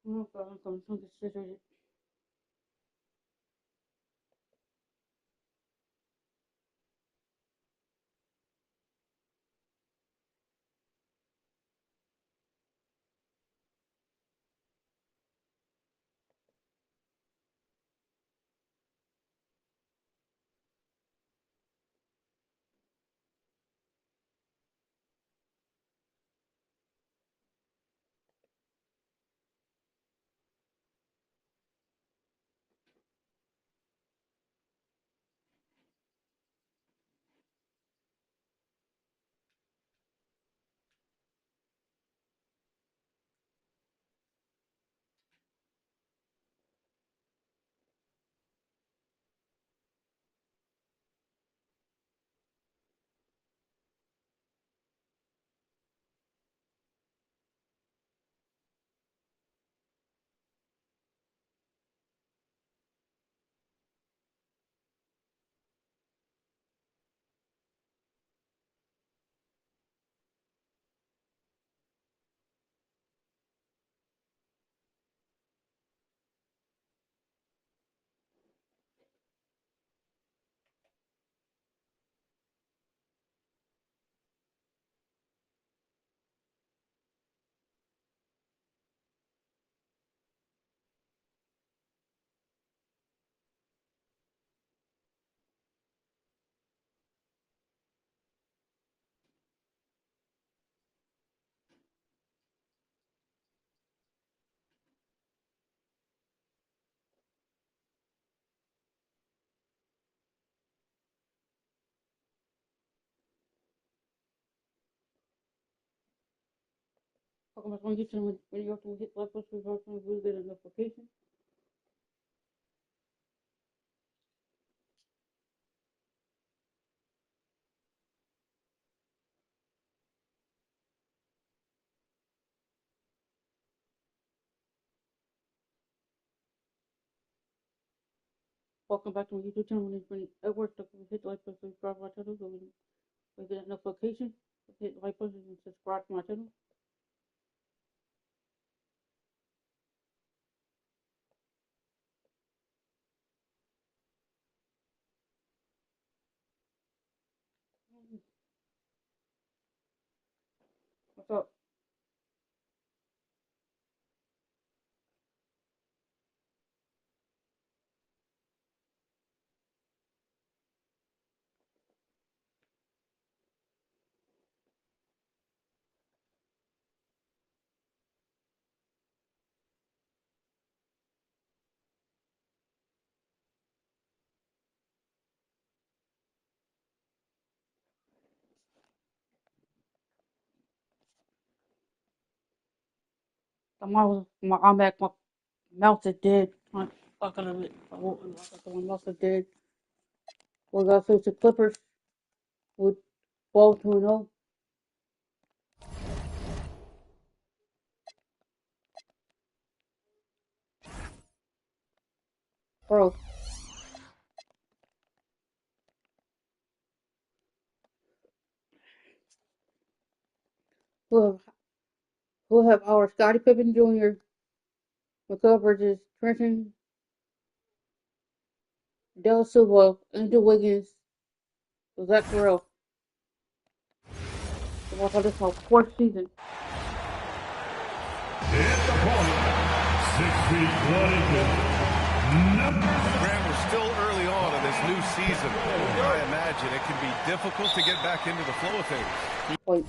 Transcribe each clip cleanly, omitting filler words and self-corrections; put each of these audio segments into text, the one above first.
Comme ça, que c'est Welcome back on YouTube. When you have to hit like button, we'll get a notification. Welcome back to my YouTube channel. When you Edward, hit like button, subscribe to my channel, so we get a notification. Hit like button and subscribe to my channel. What's up? I'm back. My mouse is dead. I'm stuck on it. My mouse is dead. We got to face the Clippers with 12-0. Bro, we'll have our Scottie Pippen Jr., Michael Bridges, Trenton, Del Silva, Andrew Wiggins, Zach Terrell. We'll call this our fourth season. Grant, we're still early on in this new season. I imagine it can be difficult to get back into the flow of things. Wait.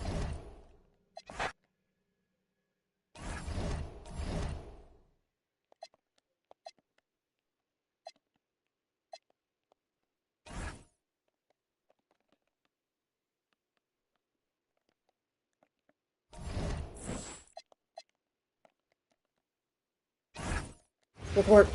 Good work.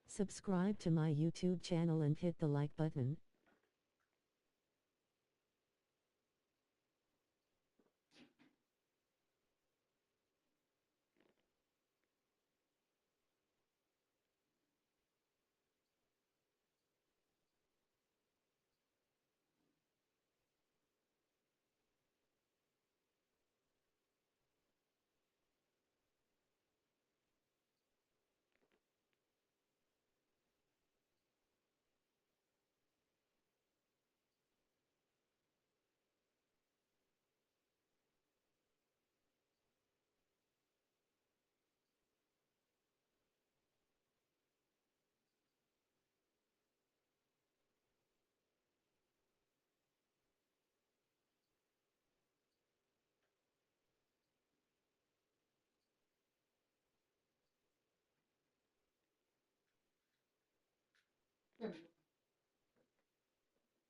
Subscribe to my YouTube channel and hit the like button.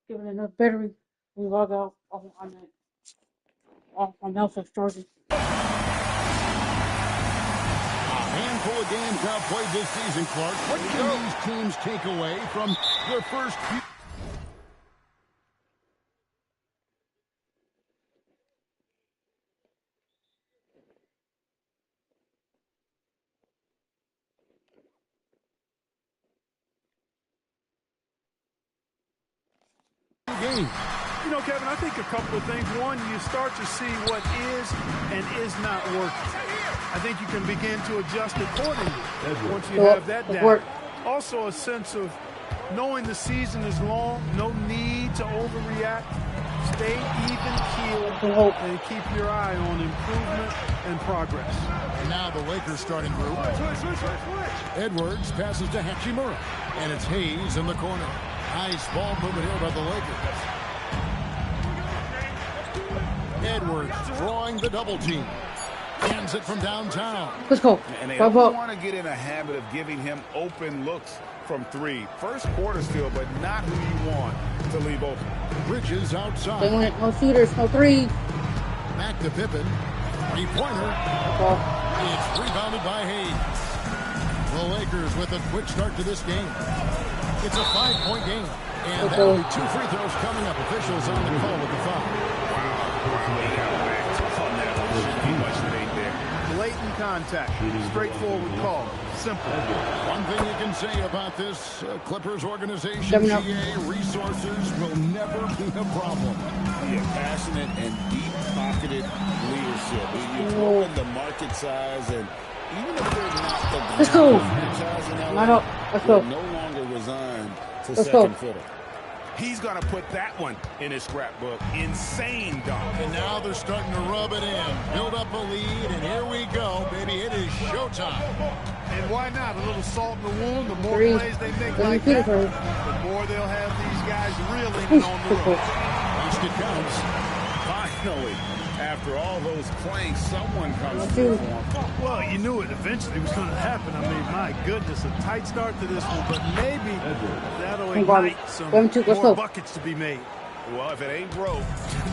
Give it enough battery. We log out. My mouse is charging. A handful of games now played this season, Clark. What can these teams take away from their first few games? You know, Kevin, I think a couple of things. One, you start to see what is and is not working. I think you can begin to adjust accordingly once you have that down. Also, a sense of knowing the season is long, no need to overreact. Stay even keeled and keep your eye on improvement and progress. And now the Lakers starting group. Edwards passes to Hachimura, and it's Hayes in the corner. Nice ball movement here by the Lakers. Edwards drawing the double team. Hands it from downtown. Let's go. And they don't want to get in a habit of giving him open looks from three. First quarter still, but not who you want to leave open. Bridges outside. They want no shooters, no threes. Back to Pippen. Three-pointer. It's rebounded by Hayes. The Lakers with a quick start to this game. It's a 5-point game. And there will be 2 free throws coming up. Officials on the call with the foul. Blatant contact. Straightforward call. Simple. One thing you can say about this Clippers organization, GA, resources will never be a problem. Yeah, passionate and deep-pocketed leadership. You throw in the market size, and even if they're not the franchise in LA, they're no longer resigned to second fiddle. He's going to put that one in his scrapbook. Insane dunk. And now they're starting to rub it in. Build up a lead, and here we go, baby. It is showtime. And why not? A little salt in the wound. The more plays they make like that, the more they'll have these guys reeling on the road. First it counts. Finally, after all those plays, someone comes through for him. Well, you knew it eventually was going to happen. I mean, my goodness, a tight start to this one, but maybe that'll ignite some more buckets to be made. Well, if it ain't broke,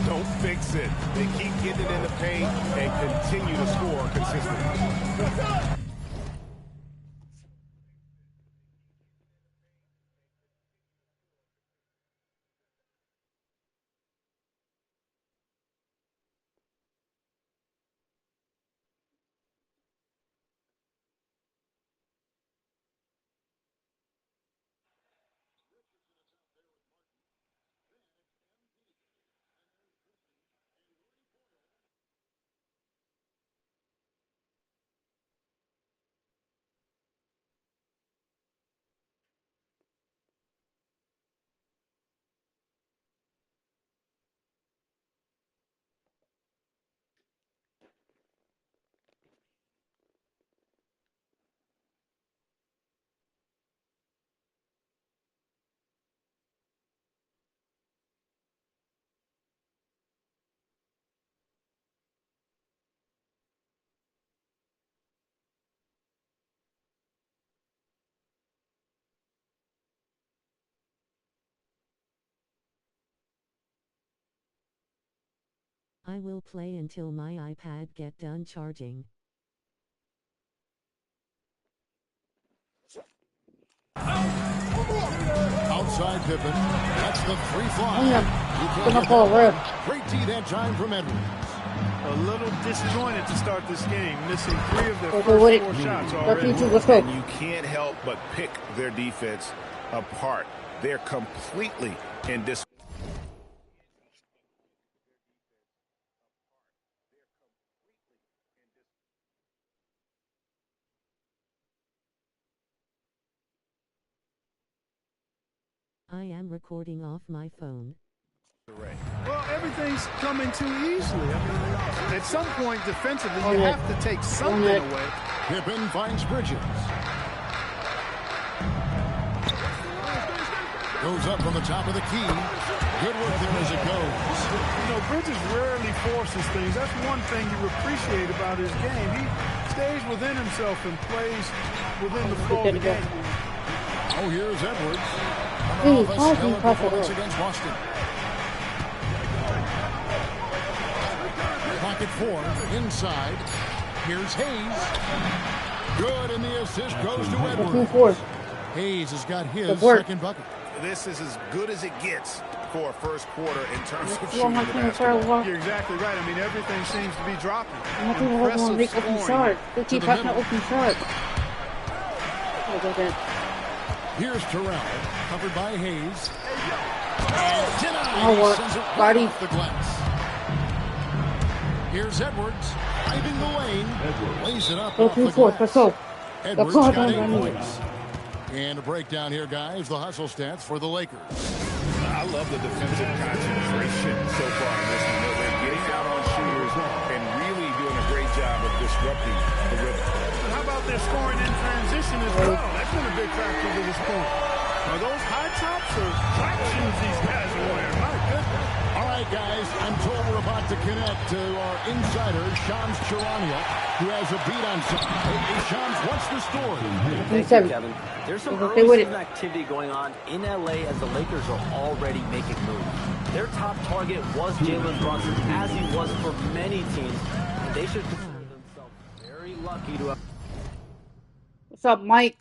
don't fix it. They keep getting it in the paint and continue to score consistently. I will play until my iPad get done charging. Outside Pippen. That's the free fly. Great D that time from Edwards. A little disjointed to start this game, missing 3 of their first 4 shots already. And you can't help but pick their defense apart. They're completely in dis. I am recording off my phone. Well, everything's coming too easily. I mean, at some point defensively, you have to take something away. Pippen finds Bridges. Goes up from the top of the key. Good work there as it goes. You know, Bridges rarely forces things. That's one thing you appreciate about his game. He stays within himself and plays within the flow of the game. Oh, here's Edwards. Stellar performance against Boston. Pocket 4 inside. Here's Hayes. Good, and the assist goes to Edwards. Hayes has got his second bucket. This is as good as it gets for a first quarter in terms of shooting the basketball. You're exactly right. I mean, everything seems to be dropping. Impressive scoring. They keep passing open shot. Here's Terrell, covered by Hayes. Oh, what? Body. The glass. Here's Edwards, driving the lane. Lays it up off the glass. Let's go. Edwards got 8 points. And a breakdown here, guys. The hustle stats for the Lakers. I love the defensive concentration so far in this one. They're getting out on shooters and really doing a great job of disrupting the rhythm. And how about their scoring in transition as well? That's been a big factor to this point. Are those high tops or track shoes these guys are wearing? My goodness. All right, guys, I'm told we're about to connect to our insider, Shams Charania, who has a beat on something. Hey, Shams, what's the story? Thank you, Kevin. There's some early season activity going on in LA as the Lakers are already making moves. Their top target was Jalen Brunson, as he was for many teams. And they should consider themselves very lucky to have What's up, Mike?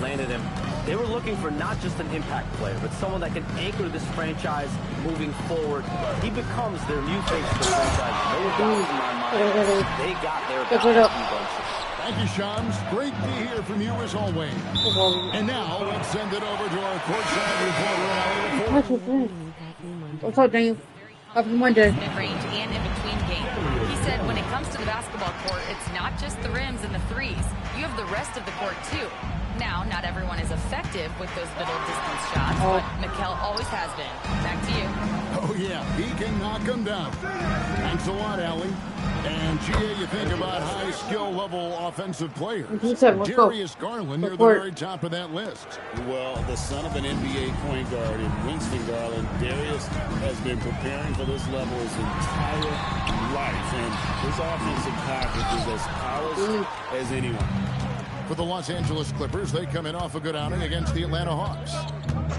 landed him. They were looking for not just an impact player, but someone that can anchor this franchise moving forward. He becomes their new face of the franchise. No doubt in my mind. They got their guy. Thank you, Shams. Great to hear from you as always. And now let's send it over to our courtside reporter. What's up, Daniel? Happy Monday. Mid-range and in between games. He said when it comes to the basketball court, it's not just the rims and the threes. You have the rest of the court too. Now, not everyone is effective with those middle distance shots, but Mikel always has been. Back to you. Oh, yeah, he can knock them down. Thanks a lot, Allie. And, Gia, you think about high skill level offensive players. Darius Garland near the very top of that list. Well, the son of an NBA point guard in Winston Garland, Darius has been preparing for this level his entire life. And his offensive package is as polished as anyone. For the Los Angeles Clippers, they come in off a good outing against the Atlanta Hawks.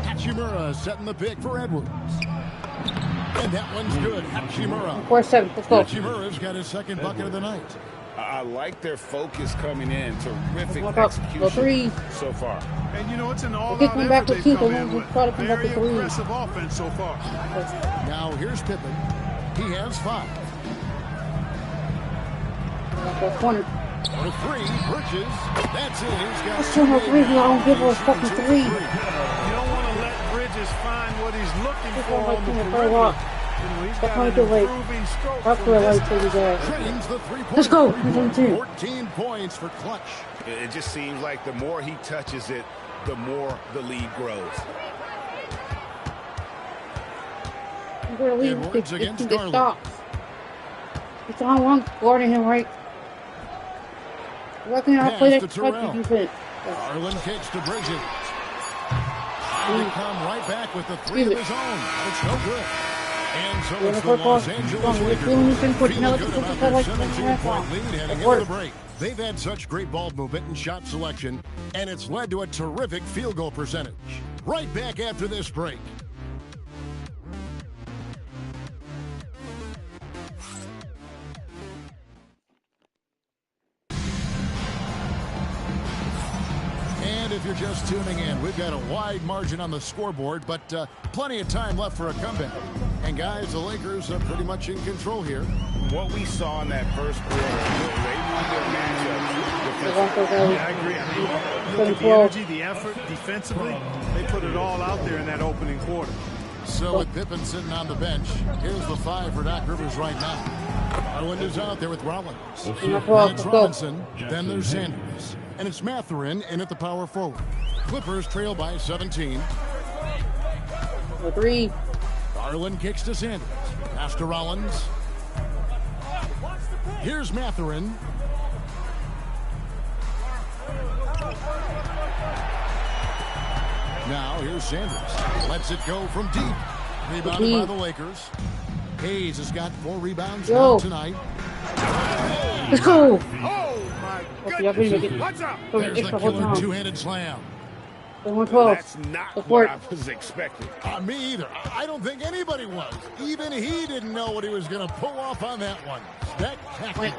Hachimura setting the pick for Edwards. And that one's good. Hachimura. 4-7. Let's go. Hachimura's got his second bucket of the night. I like their focus coming in. Terrific execution so far. And, you know, it's an all-out effort they've come in with. Very impressive offense so far. Now, here's Pippen. He has 5. Corner. For 3, Bridges. That's it. He's got I don't give a fucking 3. You don't want to let Bridges find what he's looking for on the perimeter. He's got an improving stroke. Let's go. 14 points for Clutch. It just seems like the more he touches it, the more the lead grows. Edwards against Garland. It's on one guarding him right. Why can't I play that touch defense? Garland kicks to Bridges. They come right back with the 3 of his own. It's no good. And so it's the Los Angeles Lakers feeling good about their 17-point lead heading into the break. They've had such great ball movement and shot selection, and it's led to a terrific field goal percentage. Right back after this break. And if you're just tuning in, we've got a wide margin on the scoreboard, but plenty of time left for a comeback. And guys, the Lakers are pretty much in control here. What we saw in that first quarter, they won their matchup. Yeah, I agree. I mean, look at the energy, the effort, defensively. They put it all out there in that opening quarter. So with Pippen sitting on the bench, here's the 5 for Doc Rivers right now. Garland is out there with Rollins. Then it's Robinson. Then there's Sanders. And it's Mathurin in at the power forward. Clippers trail by 17. 3. Garland kicks to Sanders. Pass to Rollins. Here's Mathurin. Now here's Sanders. Lets it go from deep. Rebounded by the Lakers. Hayes has got 4 rebounds now tonight. Let's go. Oh, my goodness. What's up? There's the killer 2-handed slam. That's not what I was expecting. Me either. I don't think anybody was. Even he didn't know what he was going to pull off on that one. Spectacular.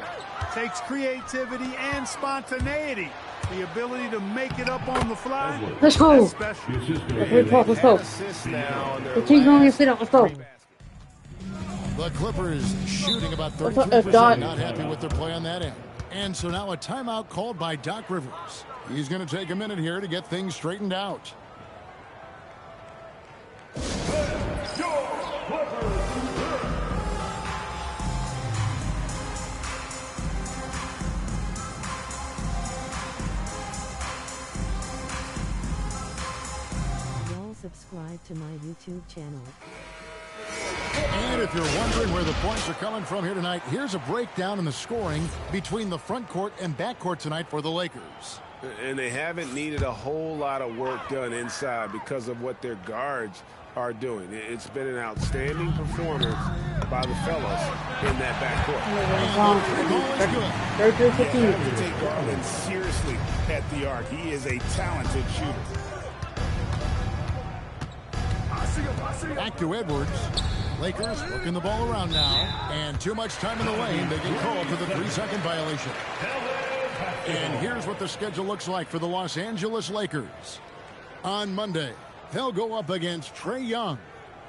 Takes creativity and spontaneity. The ability to make it up on the fly. Let's go. That's special. Let's go. The team's going to sit up. Let's go. The Clippers shooting about 33%. Not happy with their play on that end. And so now a timeout called by Doc Rivers. He's going to take a minute here to get things straightened out. Y'all subscribe to my YouTube channel. And if you're wondering where the points are coming from here tonight, here's a breakdown in the scoring between the front court and back court tonight for the Lakers. And they haven't needed a whole lot of work done inside because of what their guards are doing. It's been an outstanding performance by the fellas in that backcourt. Good. You have to take Garland seriously at the arc. He is a talented shooter. Back to Edwards. Lakers working the ball around now. And too much time in the lane. They get called for the 3-second violation. And here's what the schedule looks like for the Los Angeles Lakers. On Monday, they'll go up against Trae Young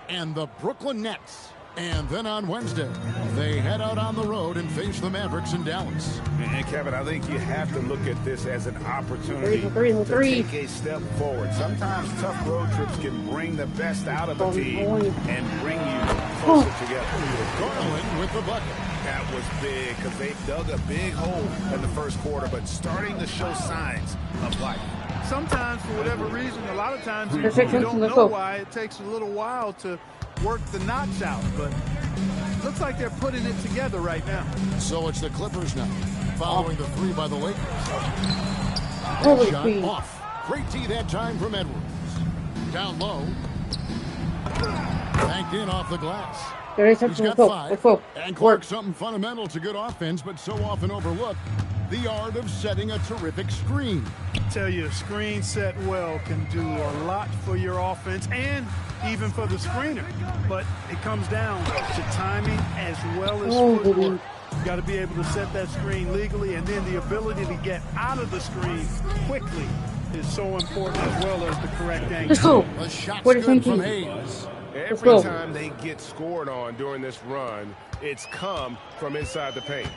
and the Brooklyn Nets. And then on Wednesday, they head out on the road and face the Mavericks in Dallas. And Kevin, I think you have to look at this as an opportunity to take a step forward. Sometimes tough road trips can bring the best out of a team and bring you closer together. Garland with the bucket. That was big because they dug a big hole in the first quarter, but starting to show signs of life. Sometimes, for whatever reason, a lot of times you don't know why. It takes a little while to work the knots out, but looks like they're putting it together right now. So it's the Clippers now, following the three by the Lakers. Shot off. Great tee that time from Edwards. Down low. Banked in off the glass. He's got 5. And Clark, something fundamental to good offense, but so often overlooked. The art of setting a terrific screen. I tell you, a screen set well can do a lot for your offense and even for the screener. But it comes down to timing as well as footwork. You got to be able to set that screen legally, and then the ability to get out of the screen quickly is so important, as well as the correct angle. Let's go. A shot's good from Hayes. Every time they get scored on during this run, it's come from inside the paint.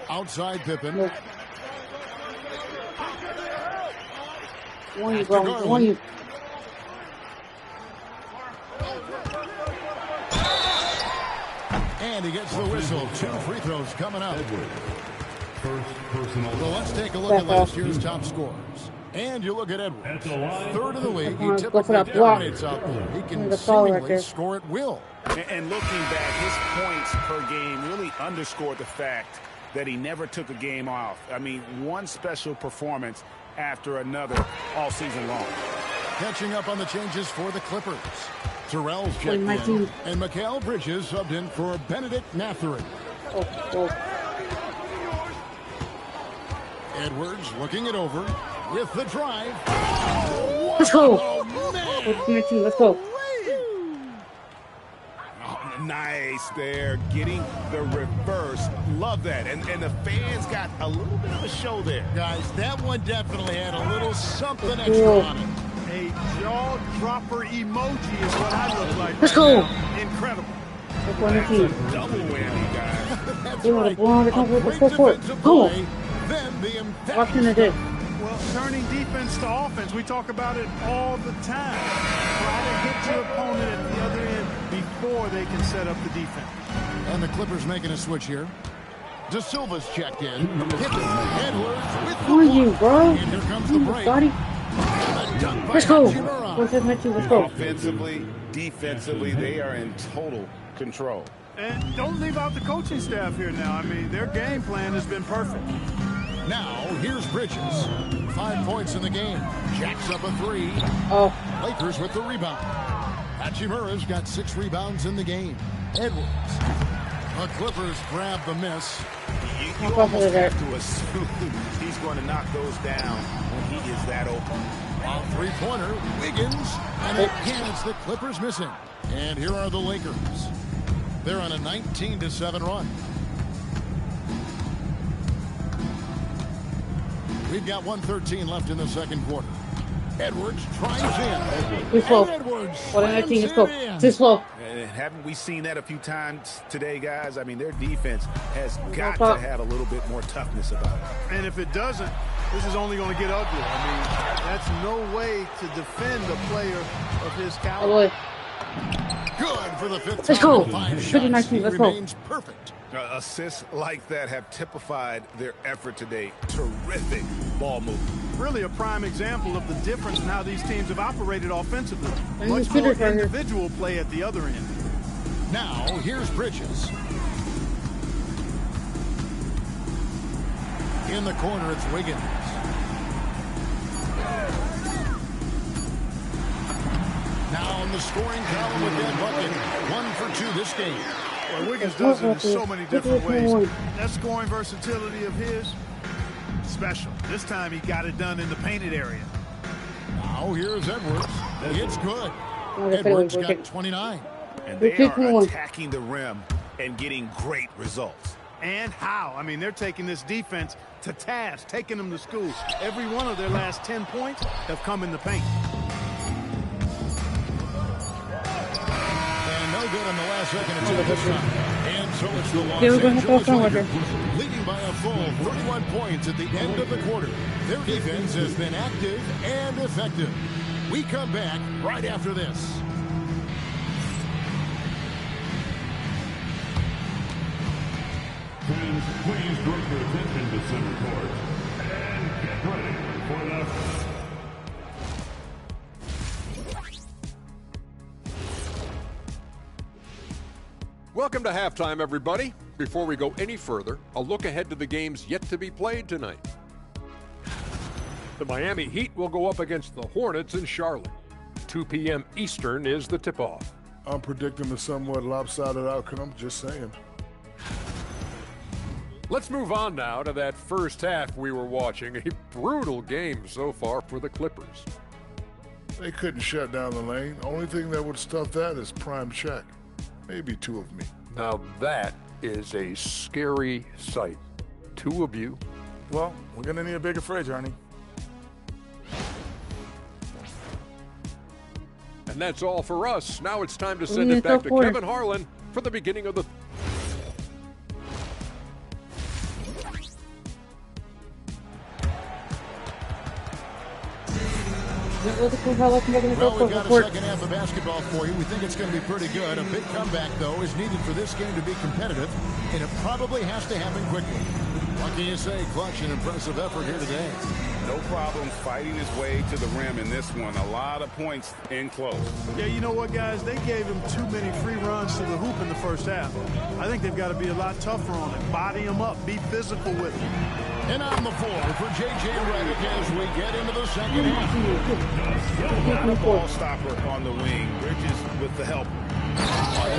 Outside Pippen. Look. One you. And he gets the whistle. 2 free throws coming up. Well, let's take a look at last year's top scorers. And you look at Edwards. 3rd in the league. He typically dominates out there. He can seemingly score at will. And looking back, his points per game really underscored the fact that he never took a game off. I mean, one special performance after another all season long. Catching up on the changes for the Clippers. Terrell's checked in, and Mikal Bridges subbed in for Benedict Mathurin. Edwards looking it over with the drive. Let's go. Oh, Let's go. Nice there, getting the reverse. Love that. And the fans got a little bit of a show there. Guys, that one definitely had a little something extra on it. A jaw-dropper emoji is what I look like. Let's go. Incredible. That's a double whammy, guys. That's right. A great defensive play, then the emphatic. Well, turning defense to offense, we talk about it all the time. Try to hit your opponent at the other end before they can set up the defense. And the Clippers making a switch here. De Silva's checked in. Edwards with the bro. And here comes the break. Let's go. Let's go. Offensively, defensively, they are in total control. And don't leave out the coaching staff here now. I mean, their game plan has been perfect. Now, here's Bridges. 5 points in the game. Jacks up a 3. Lakers with the rebound. Hachimura's got 6 rebounds in the game. Edwards. The Clippers grab the miss. You almost have to assume he's going to knock those down when he is that open. A three-pointer, Wiggins, and again it's the Clippers missing. And here are the Lakers. They're on a 19-7 run. We've got 1:13 left in the second quarter. Edwards drives in. Too slow. Edwards 1:19, let's go. Too slow. And haven't we seen that a few times today, guys? I mean, their defense has got to have a little bit more toughness about it. And if it doesn't, this is only going to get ugly. I mean, that's no way to defend a player of his caliber. Good for the fifth Let's time go. in 5 shots. 2019, let's go. Remains perfect. Assists like that have typified their effort today. Terrific ball movement. Really a prime example of the difference in how these teams have operated offensively. And Much these more shooters right here. individual play at the other end. Now, here's Bridges. In the corner, it's Wiggins. Now in the scoring column with that bucket. 1 for 2 this game. Well, Wiggins does it in so many different ways. That scoring versatility of his, special. This time he got it done in the painted area. Now here's Edwards. It's good. Edwards got 29. And they are attacking the rim and getting great results. And how? I mean, they're taking this defense to task, taking them to school. Every one of their last 10 points have come in the paint. And no good on the last second attempt this time. And so it's the Los Yeah, we're going to Angeles throw some Lakers leading by a full 31 points at the end of the quarter. Their defense has been active and effective. We come back right after this. Fans, please direct your attention to center court and get ready for the... Welcome to halftime, everybody. Before we go any further, a look ahead to the games yet to be played tonight. The Miami Heat will go up against the Hornets in Charlotte. 2 p.m. Eastern is the tip-off. I'm predicting a somewhat lopsided outcome, just saying. Let's move on now to that first half we were watching. A brutal game so far for the Clippers. They couldn't shut down the lane. Only thing that would stuff that is prime check. Maybe 2 of me. Now that is a scary sight. 2 of you. Well, we're gonna need a bigger fridge, Ernie. And that's all for us. Now it's time to send it back to Kevin Harlan for the beginning of the... Well, we've got a second half of basketball for you. We think it's going to be pretty good. A big comeback, though, is needed for this game to be competitive, and it probably has to happen quickly. What can you say? Clutch and impressive effort here today. No problem fighting his way to the rim in this one. A lot of points in close. Yeah, you know what, guys? They gave him too many free runs to the hoop in the first half. I think they've got to be a lot tougher on it. Body him up. Be physical with him. And on the floor for J.J. Redick as we get into the second half. Ball stopper on the wing. Bridges with the help.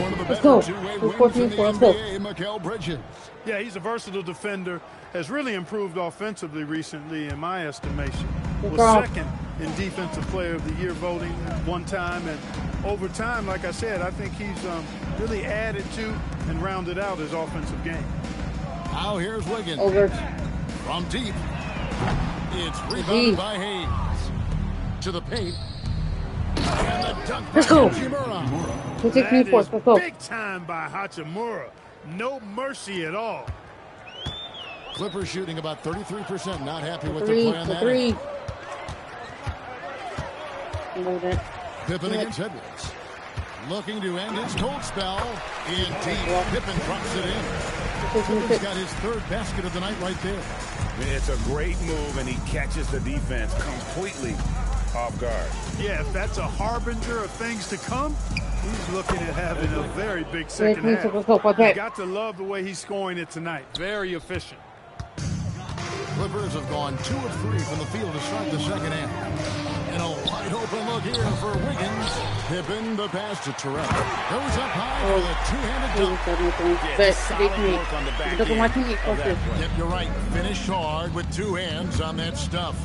One of the better two-way wings in the NBA, Mikal Bridges. Yeah, he's a versatile defender. Has really improved offensively recently, in my estimation. Was second in Defensive Player of the Year voting one time. And over time, like I said, I think he's really added to and rounded out his offensive game. Now here's Wiggins. From deep. It's rebounded by Hayes. To the paint. And the dunk by Hachimura. That is big time by Hachimura. No mercy at all. Clippers shooting about 33%. Not happy with the play on that. Pippen against Edwards. Looking to end his cold spell. Indeed, Pippen drops it in. Pippen's got his 3rd basket of the night right there. It's a great move, and he catches the defense completely off guard. Yeah, if that's a harbinger of things to come, he's looking at having a very big second half. You got to love the way he's scoring it tonight. Very efficient. Clippers have gone 2 of 3 from the field to start the second half. And a wide open look here for Wiggins. Pippen, the pass to Terrell. Goes up high for the two-handed dunk. Yep, you're right. Finish hard with 2 hands on that stuff.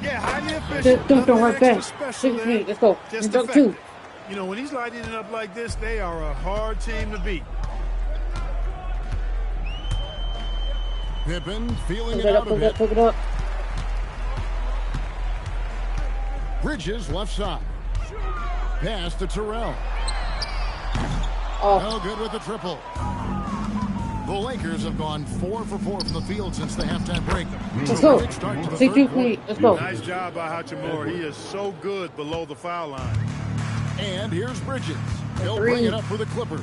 Yeah, highly efficient. Don't right back. Special there. Let's go. Just Dunk effective. two. You know, when he's lighting it up like this, they are a hard team to beat. Pippen feeling it out a bit. Pick it up. Bridges left side. Pass to Terrell. Oh. No good with the triple. The Lakers have gone 4 for 4 from the field since the halftime break. Let's go. Let's go. Nice job by Hachimura. He is so good below the foul line. And here's Bridges. He'll bring it up for the Clippers.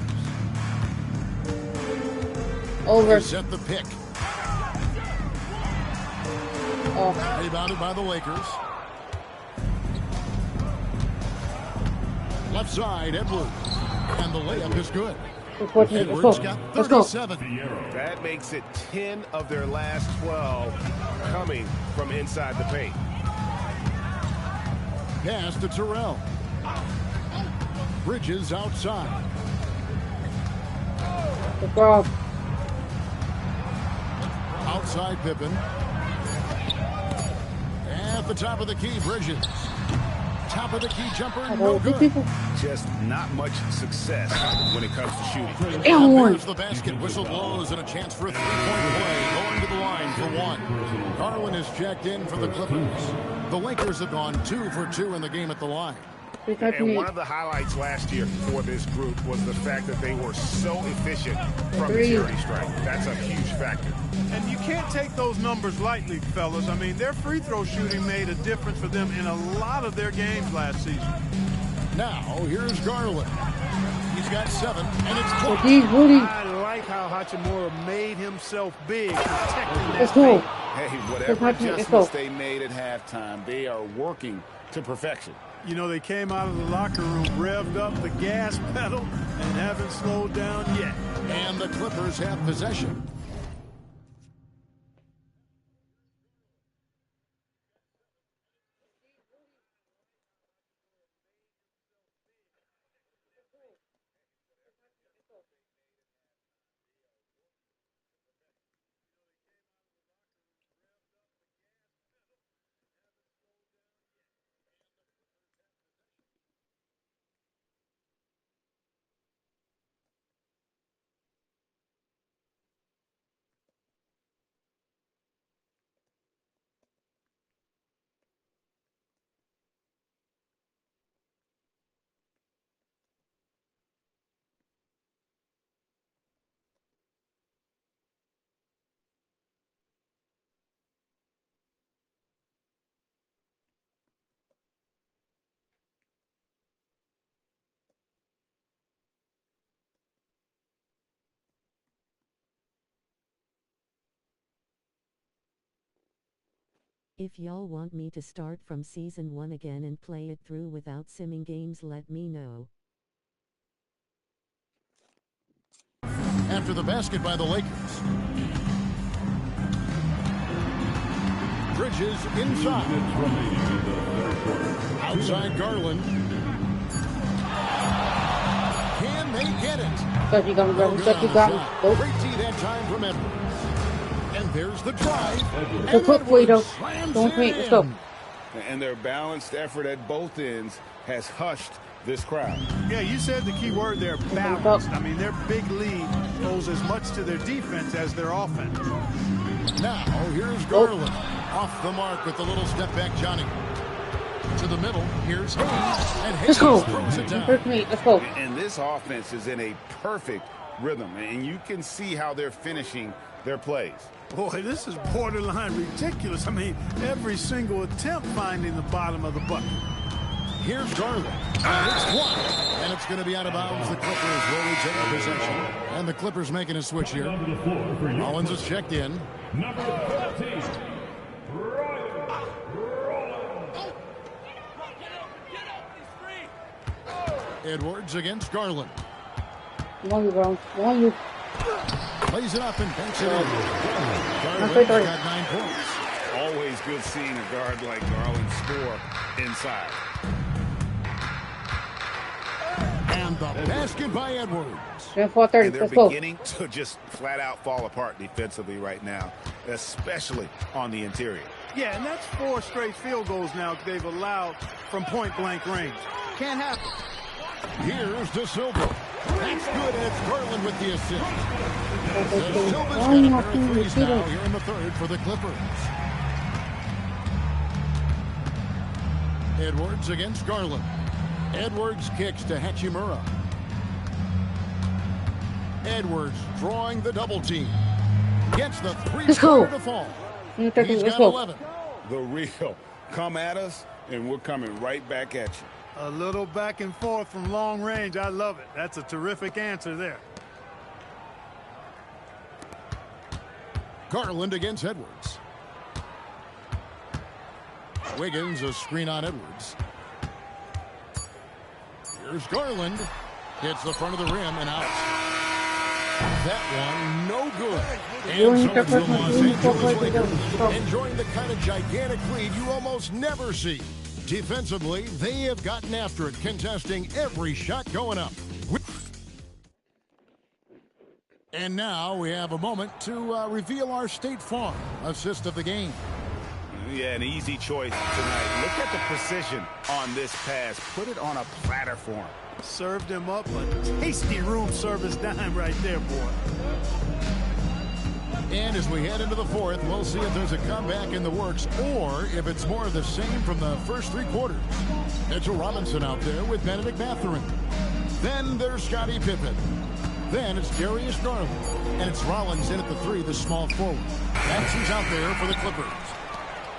Over. Set the pick. Oh. Rebounded by the Lakers. Left side, Edwards. And the layup is good. Edwards got 37. That makes it 10 of their last 12 coming from inside the paint. Pass to Terrell. Bridges outside. Outside Pippen. At the top of the key, Bridges. Top of the key jumper, no good. Just not much success when it comes to shooting. There's the basket. Whistle blows and a chance for a three-point play. Going to the line for one. Garland is checked in for the Clippers. The Lakers have gone 2 for 2 in the game at the line. And one of the highlights last year for this group was the fact that they were so efficient from the charity stripe. That's a huge factor. And you can't take those numbers lightly, fellas. I mean, their free throw shooting made a difference for them in a lot of their games last season. Now, here's Garland. He's got 7, and it's 12. I like how Hachimura made himself big, protecting that paint. Hey, whatever adjustments they made at halftime, they are working to perfection. You know, they came out of the locker room, revved up the gas pedal, and haven't slowed down yet. And the Clippers have possession. If y'all want me to start from season 1 again and play it through without simming games, let me know. After the basket by the Lakers. Bridges inside. Outside Garland. Can they get it? You got Great tee that time from Edwards. And there's the drive. And don't paint. Let's go. And their balanced effort at both ends has hushed this crowd. Yeah, you said the key word there, balanced. I mean, their big lead owes as much to their defense as their offense. Now, here's Garland. Off the mark with the little step back, Johnny. To the middle, here's Hayes. And Hayes throws it down. Let's go. And this offense is in a perfect rhythm, and you can see how they're finishing their plays. Boy, this is borderline ridiculous. I mean, every single attempt finding the bottom of the bucket. Here's Garland. It's one. And it's going to be out of bounds. The Clippers will retain possession. And the Clippers making a switch here. Rollins is checked in. Number 13. Edwards against Garland. One you, bro. One you. Plays it up and banks it in. Garland's got 9 points. Always good seeing a guard like Garland score inside. And the basket by Edwards. And they're beginning to just flat out fall apart defensively right now, especially on the interior. Yeah, and that's 4 straight field goals now they've allowed from point-blank range. Can't happen. Here's De Silva. That's good, and it's Garland with the assist. De Silva's got a pair of threes now here in the third for the Clippers. Edwards against Garland. Edwards kicks to Hachimura. Edwards drawing the double team. Gets the three-pointer to fall. He's got 11. The real. Come at us, and we're coming right back at you. A little back and forth from long range. I love it. That's a terrific answer there. Garland against Edwards. Wiggins, a screen on Edwards. Here's Garland. Hits the front of the rim and out. That one, no good. And so the Los Angeles Lakers enjoying the kind of gigantic lead you almost never see. Defensively, they have gotten after it, contesting every shot going up. And now we have a moment to reveal our State Farm assist of the game. Yeah, an easy choice tonight. Look at the precision on this pass. Put it on a platter for him. Served him up a tasty room service dime right there, boy. And as we head into the fourth, we'll see if there's a comeback in the works or if it's more of the same from the first 3 quarters. Mitchell Robinson out there with Benedict Mathurin. Then there's Scottie Pippen. Then it's Darius Garland. And it's Rollins in at the 3, the small forward. Maxey's out there for the Clippers.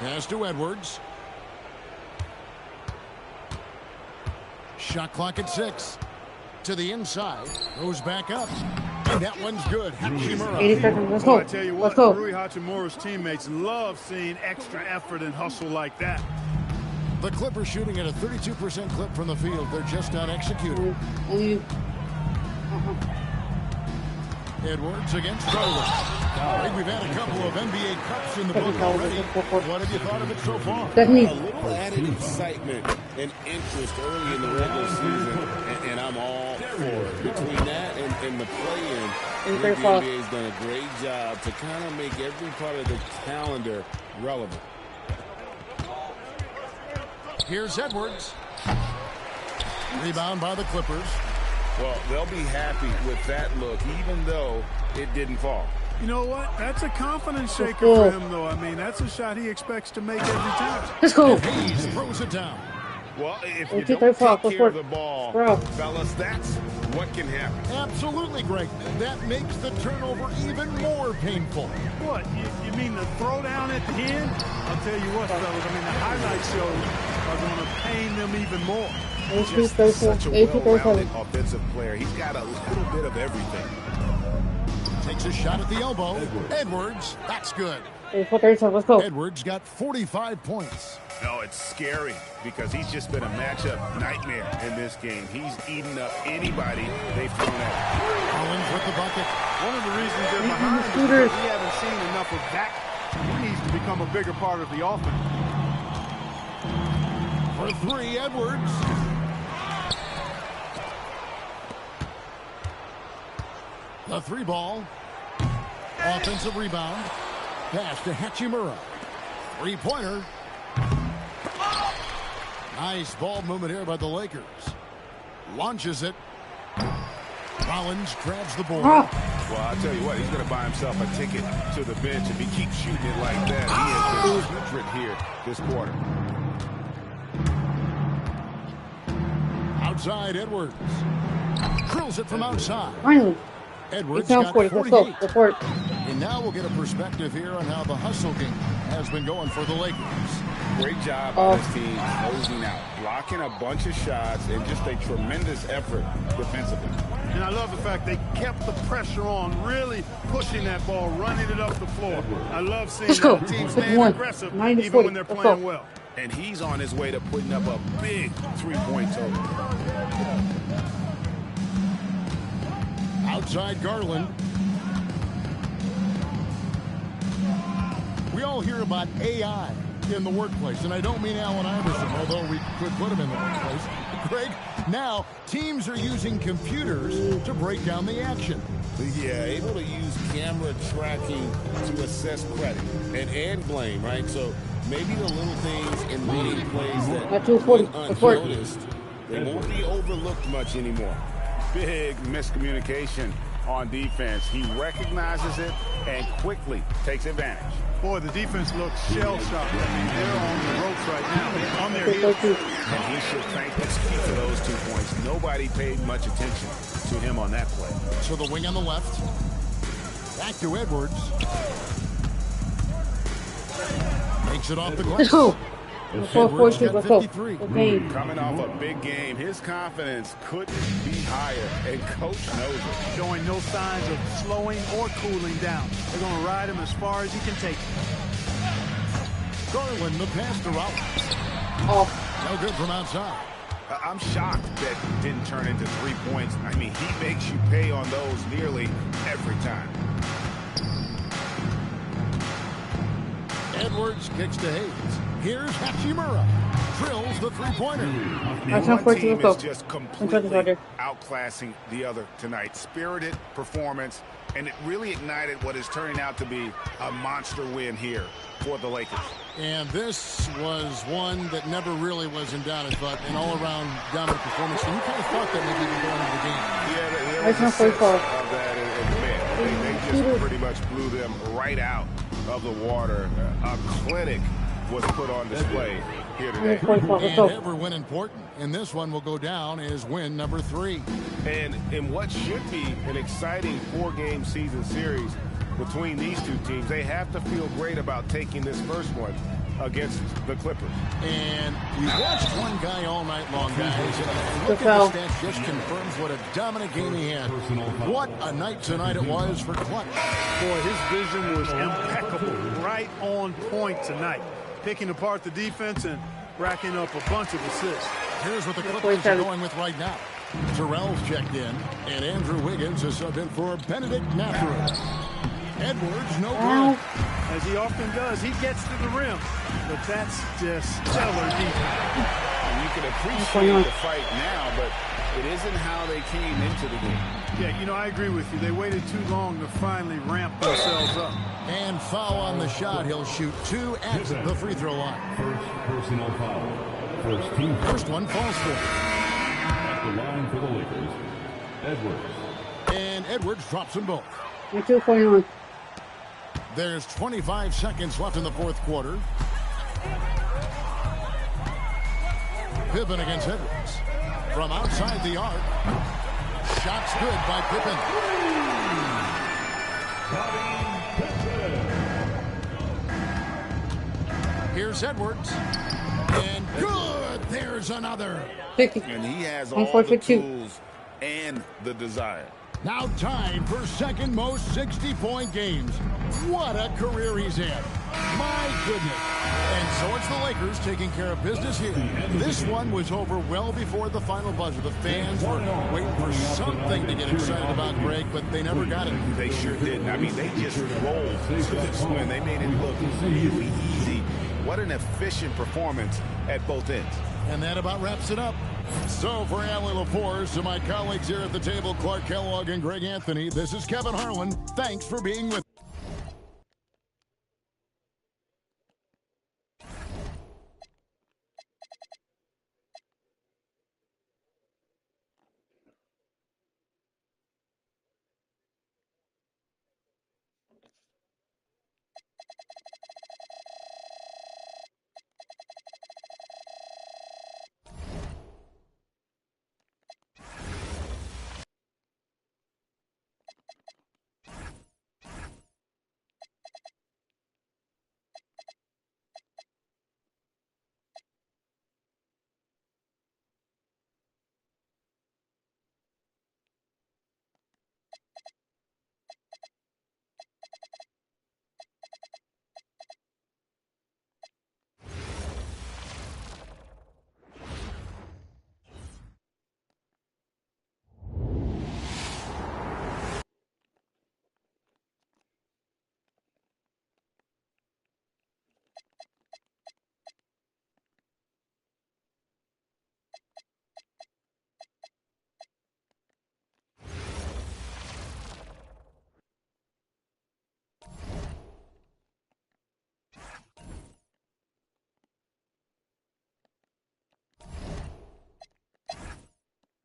Pass to Edwards. Shot clock at 6. To the inside. Goes back up. And that one's good. 80 seconds. Let's go. I tell you what, Let's go. Rui Hachimura's teammates love seeing extra effort and hustle like that. The Clippers shooting at a 32% clip from the field. They're just not executing. Edwards against Garland. I think we've had a couple of NBA Cups in the book already. What have you thought of it so far? A little added excitement and interest early in the regular season, and I'm all for it. Between that and the play-in, the NBA has done a great job to kind of make every part of the calendar relevant. Here's Edwards. Rebound by the Clippers. Well, they'll be happy with that look, even though it didn't fall. You know what? That's a confidence shaker for him, though. I mean, that's a shot he expects to make every time. Let's go. Hayes throws it down. Well, if you don't take care of the ball, fellas, that's what can happen. Absolutely, Greg. That makes the turnover even more painful. What? You mean the throwdown at the end? I'll tell you what, fellas. I mean, the highlight shows are going to pain them even more. Just such a well-rounded offensive player. He's got a little bit of everything. Takes a shot at the elbow. Edwards, that's good. Let's go. Edwards got 45 points. No, it's scary because he's just been a matchup nightmare in this game. He's eaten up anybody they've thrown at him. Collins with the bucket. One of the reasons they're behind is because we haven't seen enough of that. He needs to become a bigger part of the offense. For 3, Edwards. The 3 ball. Offensive rebound. Pass to Hachimura. 3-pointer. Nice ball movement here by the Lakers. Launches it. Rollins grabs the board. Well, I'll tell you what, he's going to buy himself a ticket to the bench if he keeps shooting it like that. He has been putrid here this quarter. Outside, Edwards. Drills it from outside. Finally. Edwards got 48. Let's go. And now we'll get a perspective here on how the hustle game has been going for the Lakers. Great job by this team closing out, blocking a bunch of shots, and just a tremendous effort defensively. And I love the fact they kept the pressure on, really pushing that ball, running it up the floor. I love seeing that team staying aggressive even when they're playing well. And he's on his way to putting up a big 3-point total. Outside Garland. We all hear about AI in the workplace, and I don't mean Allen Iverson, although we could put him in the workplace. Greg, now teams are using computers to break down the action. Yeah, able to use camera tracking to assess credit and blame, right? So maybe the little things in leading plays that went unnoticed, they won't be overlooked much anymore. Big miscommunication on defense. He recognizes it and quickly takes advantage. Boy, the defense looks shell-shocked. I mean, they're on the ropes right now. They're on their heels. And he should thank the key for those 2 points. Nobody paid much attention to him on that play. To the wing on the left. Back to Edwards. Makes it off the glass. Edwards got 53. Coming off a big game, his confidence couldn't be higher, and coach knows it. Showing no signs of slowing or cooling down. They're going to ride him as far as he can take him. Garland, the pass to Rollins. No good from outside. I'm shocked that didn't turn into 3 points. I mean, he makes you pay on those nearly every time. Edwards kicks to Hayes. Here's Hachimura. Drills the three-pointer. One team is just completely outclassing the other tonight. Spirited performance, and it really ignited what is turning out to be a monster win here for the Lakers. And this was one that never really was in doubt, but an all-around dominant performance. And you kind of thought that maybe even going into the game. Yeah, there was a sense of that, and man, they just pretty much blew them right out of the water. A clinic was put on display here today. And every win important. And this one will go down as win number 3. And in what should be an exciting 4-game season series between these two teams, they have to feel great about taking this first one against the Clippers. And we watched one guy all night long, guys. And look at the stats, just confirms what a dominant game he had. What a night tonight it was for Clutch. Boy, his vision was impeccable, right on point tonight. Picking apart the defense and racking up a bunch of assists. Here's what the Clippers are going with right now. Terrell's checked in, and Andrew Wiggins is subbed in for Benedict Mathurin. Edwards, no good. As he often does, he gets to the rim. But that's just stellar defense. And you can appreciate the fight now, but it isn't how they came into the game. Yeah, you know, I agree with you. They waited too long to finally ramp themselves up. And foul on the shot. He'll shoot 2 at the free throw line. First personal foul. First team. First one falls for. At the line for the Lakers, Edwards. And Edwards drops them both. 2.1. There's 25 seconds left in the fourth quarter. Pippen against Edwards. From outside the arc. Shots good by Pippen. Here's Edwards. And good. There's another. 50. And he has all the tools and the desire. Now tied for second most 60-point games. What a career he's had. My goodness. And so it's the Lakers taking care of business here. This one was over well before the final buzzer. The fans were waiting for something to get excited about, Greg, but they never got it. They sure didn't. I mean, they just rolled to this win. They made it look really easy. What an efficient performance at both ends. And that about wraps it up. So for Allie LaForce, to my colleagues here at the table, Clark Kellogg and Greg Anthony, this is Kevin Harlan. Thanks for being with us.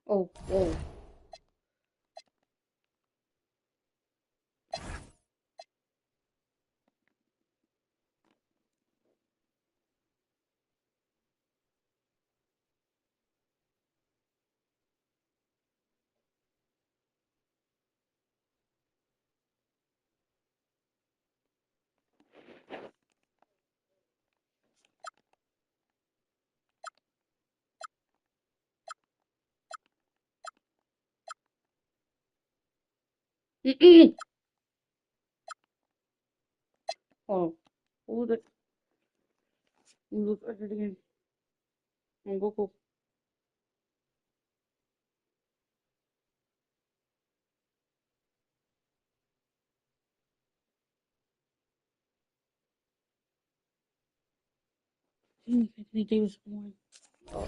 Oh, whoa. Oh, who's it? Look at it again. Go. Anthony Davis won. Oh,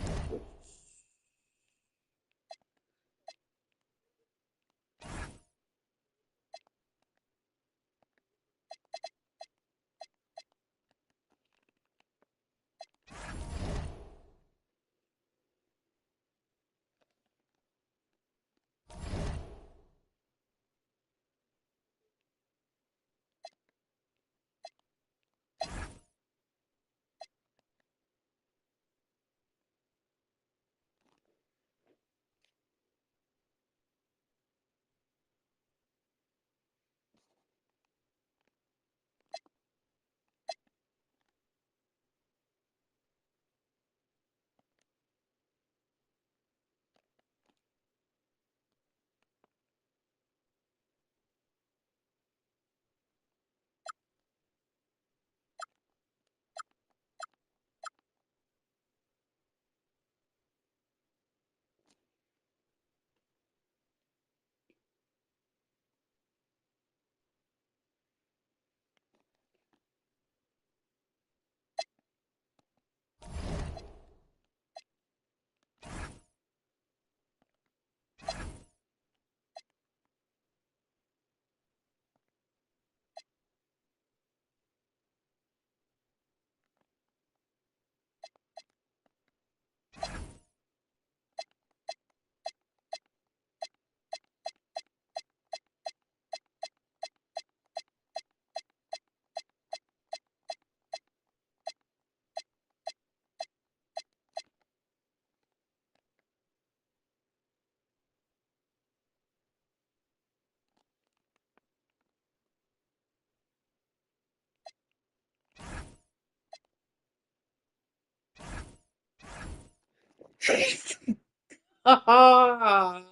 ha ha.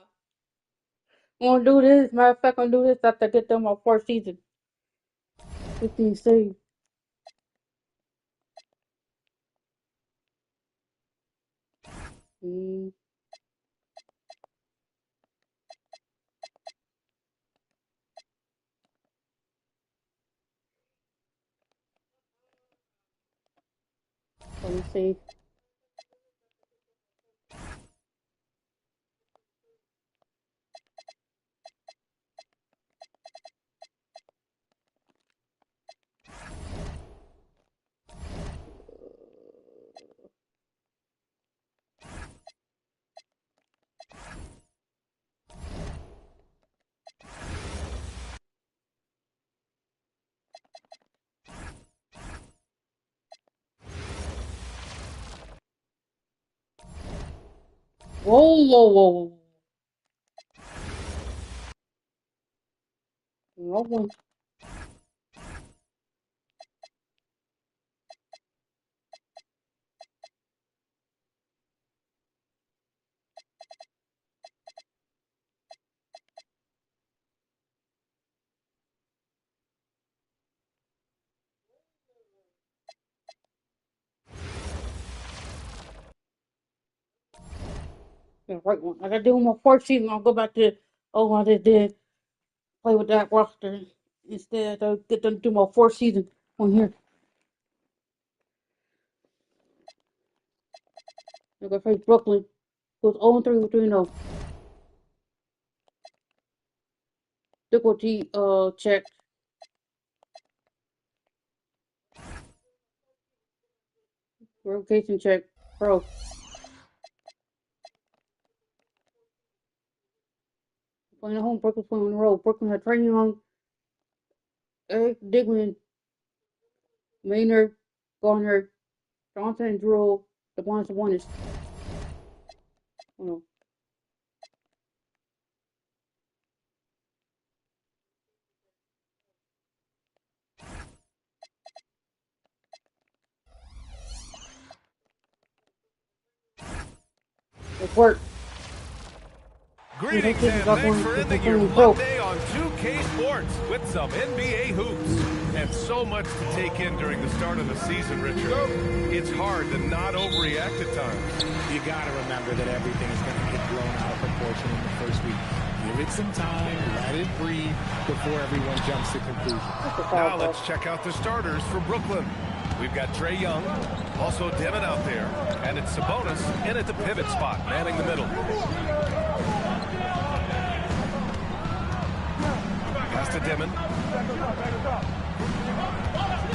I'm gonna do this. Matter of fact, I'm gonna do this after I get done my fourth season. 15 saves. Mm. Let me see. Whoa. Wrong one. Yeah, right one. I gotta do my fourth season. I'll go back to I just did. Play with that roster instead. I'll get them to do my fourth season on here. I go face Brooklyn. Goes 0-3 with 3-0. Difficulty check. Verification check. Pro. Playing at home, Brooklyn's playing on the road. Brooklyn had Trae Young, Eric Digman, Maynard, Garner, Johnson and Drew, Sabonis. Oh no. It worked. Greetings and thanks for ending your Monday on 2K Sports with some NBA hoops. And so much to take in during the start of the season, Richard. It's hard to not overreact at times. You got to remember that everything is going to get blown out of proportion in the first week. Give it some time, let it breathe before everyone jumps to conclusions. Now let's check out the starters for Brooklyn. We've got Trae Young, also Devin out there, and it's Sabonis in at the pivot spot, manning the middle. Pass to Devin.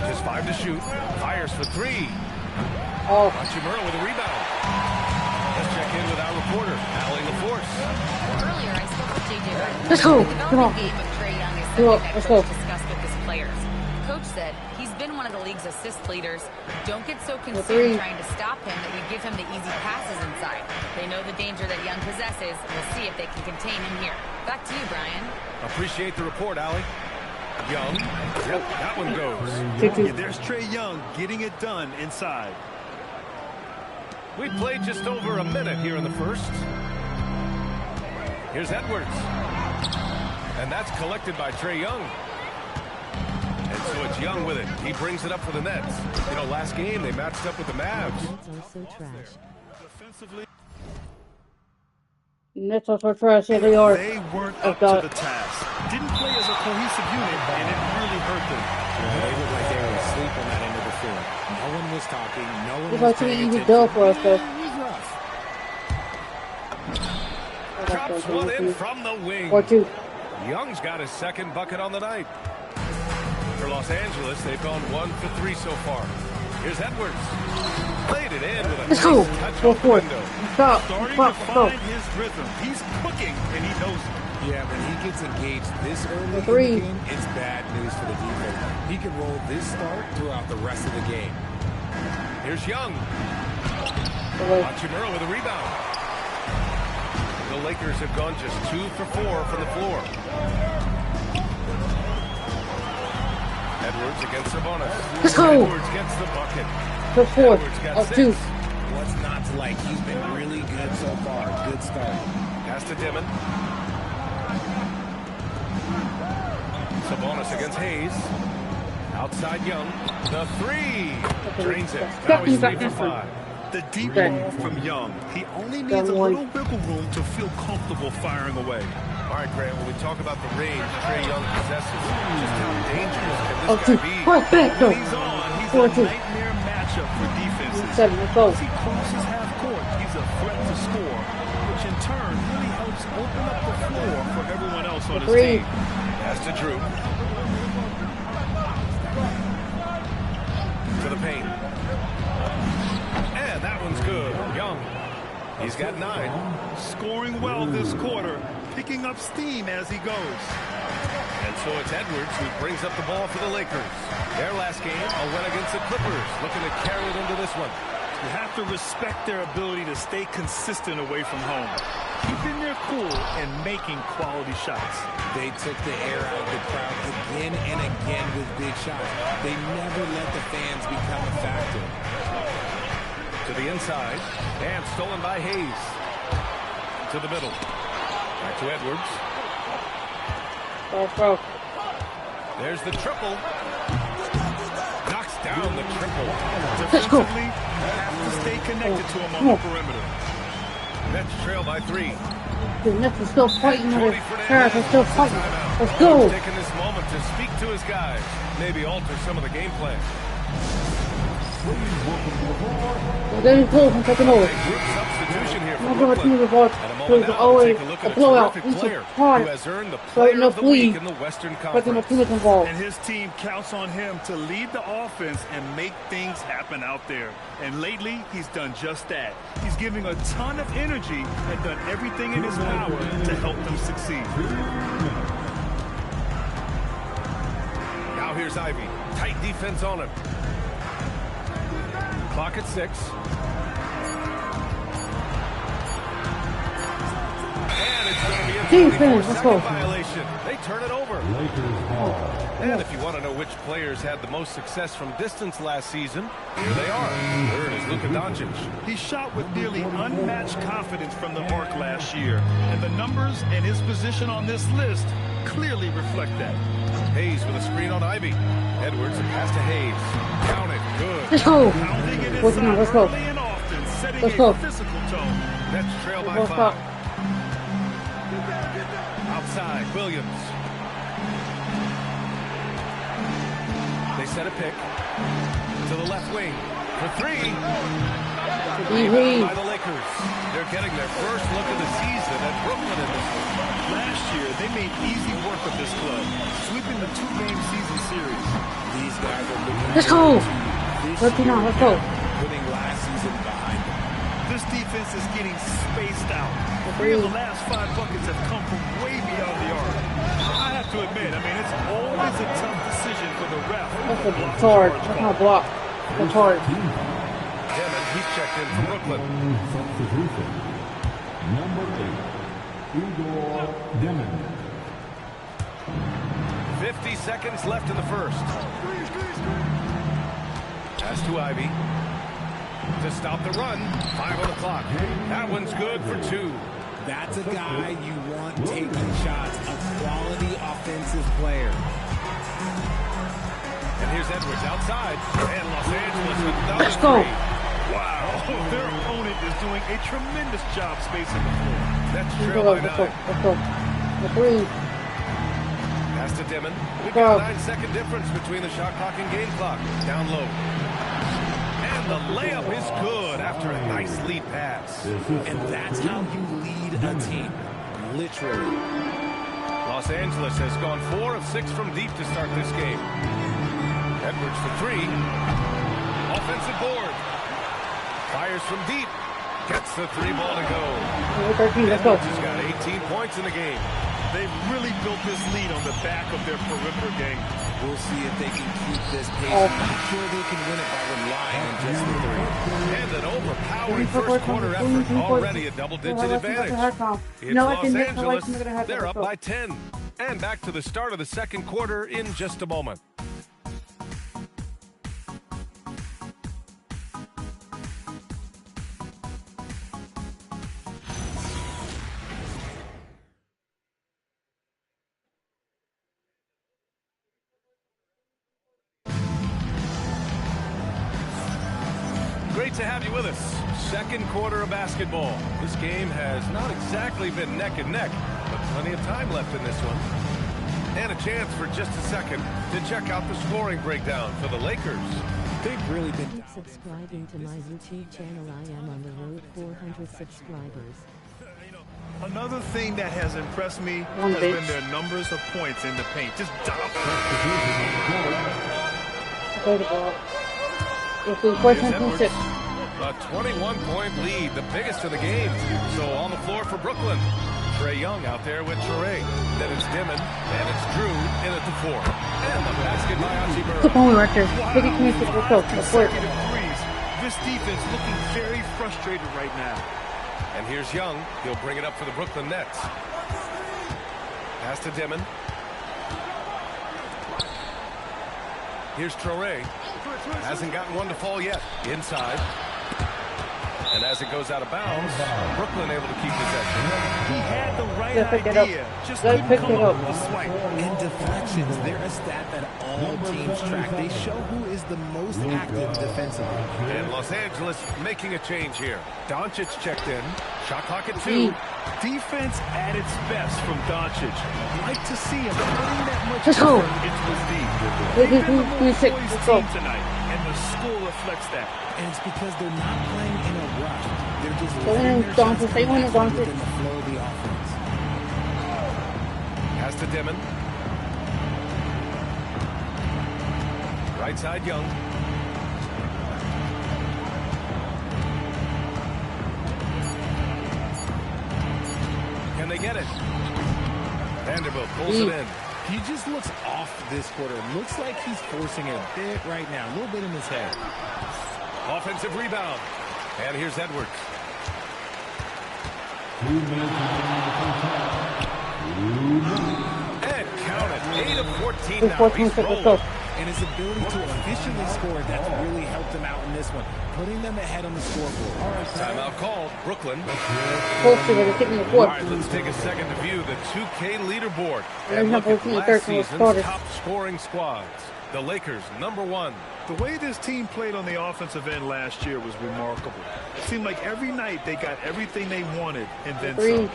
Just 5 to shoot. Fires for 3. Hachimura with a rebound. Let's check in with our reporter, Allie LaForce. Earlier, I spoke with J.J. Redick. Let's go. The Come on. game of Trae Young is something that Coach discussed with his players. Coach said he's been one of the league's assist leaders. Don't get so consumed trying to stop him that you give him the easy passes inside. They know the danger that Young possesses. We'll see if they can contain him here. Back to you, Brian. Appreciate the report, Allie. Young. Yep, that one goes. Yeah, there's Trae Young getting it done inside. We played just over a minute here in the first. Here's Edwards. And that's collected by Trae Young. And so it's Young with it. He brings it up for the Nets. You know, last game they matched up with the Mavs. Nets are so trash. Defensively, Nets are so trash. Yeah, they are. they weren't up to the task. Didn't play as a cohesive unit, and it really hurt them. They looked like they were asleep on that end of the floor. No one was talking. No one It's was like to paying be attention. dull for us, though. It was rough. Drops one in from the wing. Or 2. Young's got his second bucket on the night. For Los Angeles, they've gone 1 for 3 so far. Here's Edwards. Played it in with a Let's go. touch Go off the for it. window. Stop. Starting Stop. to Stop. find his rhythm. He's cooking, and he knows it. Yeah, when he gets engaged this early in 3. the game, it's bad news for the defense. He can roll this start throughout the rest of the game. Here's Young. Away. Hachimura with a rebound. The Lakers have gone just 2 for 4 from the floor. Edwards against Sabonis. Let's go. Edwards gets the bucket. For 4. Edwards got Of 6. 2. What's not to like? He's been really good so far. Good start. Pass to Dimon. Sabonis against Hayes. Outside Young. The 3. Drains it. Now he's 3 for 5. The deep ball from Young. He only needs a little wiggle room to feel comfortable firing away. All right, Grant, when we talk about the range Trae Young possesses, just how dangerous can this guy be? When he's on, he's a nightmare matchup for defenses. Once he crosses half court, he's a threat to score, which in turn really helps open up the floor for everyone else on his team. Pass to Drew. To the paint. And that one's good. Young. He's got 9. Scoring well this quarter, picking up steam as he goes. And so it's Edwards who brings up the ball for the Lakers. Their last game, a win against the Clippers, looking to carry it into this one. You have to respect their ability to stay consistent away from home, keeping their cool and making quality shots. They took the air out of the crowd again and again with big shots. They never let the fans become a factor. To the inside, and stolen by Hayes. To the middle. Back to Edwards. There's the triple. Knocks down the triple. Defensively, you have to stay connected to him on the perimeter. Nets trail by 3. The Nets are still fighting. The Paris are still fighting. Let's go. Taking this moment to speak to his guys. Maybe alter some of the game plan. We're getting close. I'm taking over. Group substitution here for I'm going to Brooklyn. the ball. And a There's always a blowout. Each part. So enough lead. But enough team is involved. And his team counts on him to lead the offense and make things happen out there. And lately, he's done just that. He's giving a ton of energy and done everything in his power to help them succeed. Now here's Ivy. Tight defense on him. Clock at 6. And it's going to be a 24-second violation. They turn it over. And if you want to know which players had the most success from distance last season, here they are. Third is Luka Doncic. He shot with nearly unmatched confidence from the arc last year. And the numbers and his position on this list clearly reflect that. Hayes with a screen on Ivy. Edwards and pass to Hayes. Count it. Good. Let's go. Let's go. Let's go. Nets trail by 5. Outside, Williams. They set a pick to the left wing for 3. By the Lakers. They're getting their first look of the season at Brooklyn in this one. Last year, they made easy work of this club, sweeping the 2-game season series. These guys are looking. Let's go. Let's go. Putting last season behind them. This defense is getting spaced out. 3 of the last 5 buckets have come from way beyond the arc. I have to admit, it's always a tough decision for the ref. That's hard. That's not block. That's hard. Demon, he's checked in from Brooklyn. Substitution. Number 8, Igor Demon. 50 seconds left in the first. Pass to Ivy. To stop the run. 5 on the clock. That one's good for 2. That's a guy you want taking shots, a quality offensive player. And here's Edwards outside. And Los Angeles with another Let's go. 3. Wow, their opponent is doing a tremendous job spacing the floor. That's trail by 9. Let's go. The 3. Pass to Demon. We've got a 9-second difference between the shot clock and game clock. Down low. And the layup is good after a nice lead pass. And that's how you lead a team. Literally. Los Angeles has gone 4 of 6 from deep to start this game. Edwards for 3. Offensive board. Fires from deep. Gets the 3-ball to go. Edwards has got 18 points in the game. They've really built this lead on the back of their perimeter game. We'll see if they can keep this pace. I'm sure they can win it by relying on just the 3. And an overpowering first quarter effort. Already a double-digit advantage. It's Los Angeles. They're up by 10. And back to the start of the second quarter in just a moment. Great to have you with us. Second quarter of basketball. This game has not exactly been neck and neck, but plenty of time left in this one. And a chance for just a second to check out the scoring breakdown for the Lakers. They've really been... Keep subscribing to my YouTube channel. I am on the road 400 subscribers. Another thing that has impressed me has been their numbers of points in the paint. Just A 21-point lead, the biggest of the game. So on the floor for Brooklyn. Trae Young out there with Trae. Then it's Dimon, and it's Drew in at the 4. And the basket by Hachimura. Good point right there. This defense looking very frustrated right now. And here's Young. He'll bring it up for the Brooklyn Nets. Pass to Dimon. Here's Trae. Hasn't gotten one to fall yet. Inside. And as it goes out of bounds, Brooklyn able to keep possession. He had the right idea. Just couldn't come up with the swipe. And deflections, they're a stat that all teams track. They show who is the most active defensively. And Los Angeles making a change here. Doncic checked in. Shot clock at 2. Defense at its best from Doncic. Like to see him putting that much effort into his team. They've been the boys' team tonight, and the the score reflects that. And it's because they're not playing in a rush. They're just stay on it, within the flow of the offense. Pass to Dimon. Right side, Young. Can they get it? Vanderbilt pulls it in. He just looks off this quarter. Looks like he's forcing it a bit right now. A little bit in his head. Offensive rebound. And here's Edwards. 2 minutes And count it. 8 of 14 now. He's rolling. And his ability to efficiently score, that's really helped him out in this one, putting them ahead on the scoreboard. Timeout called. Brooklyn. All right, let's take a second to view the 2K leaderboard and look at last season's top scoring squads. The Lakers, #1. The way this team played on the offensive end last year was remarkable. It seemed like every night they got everything they wanted and then some.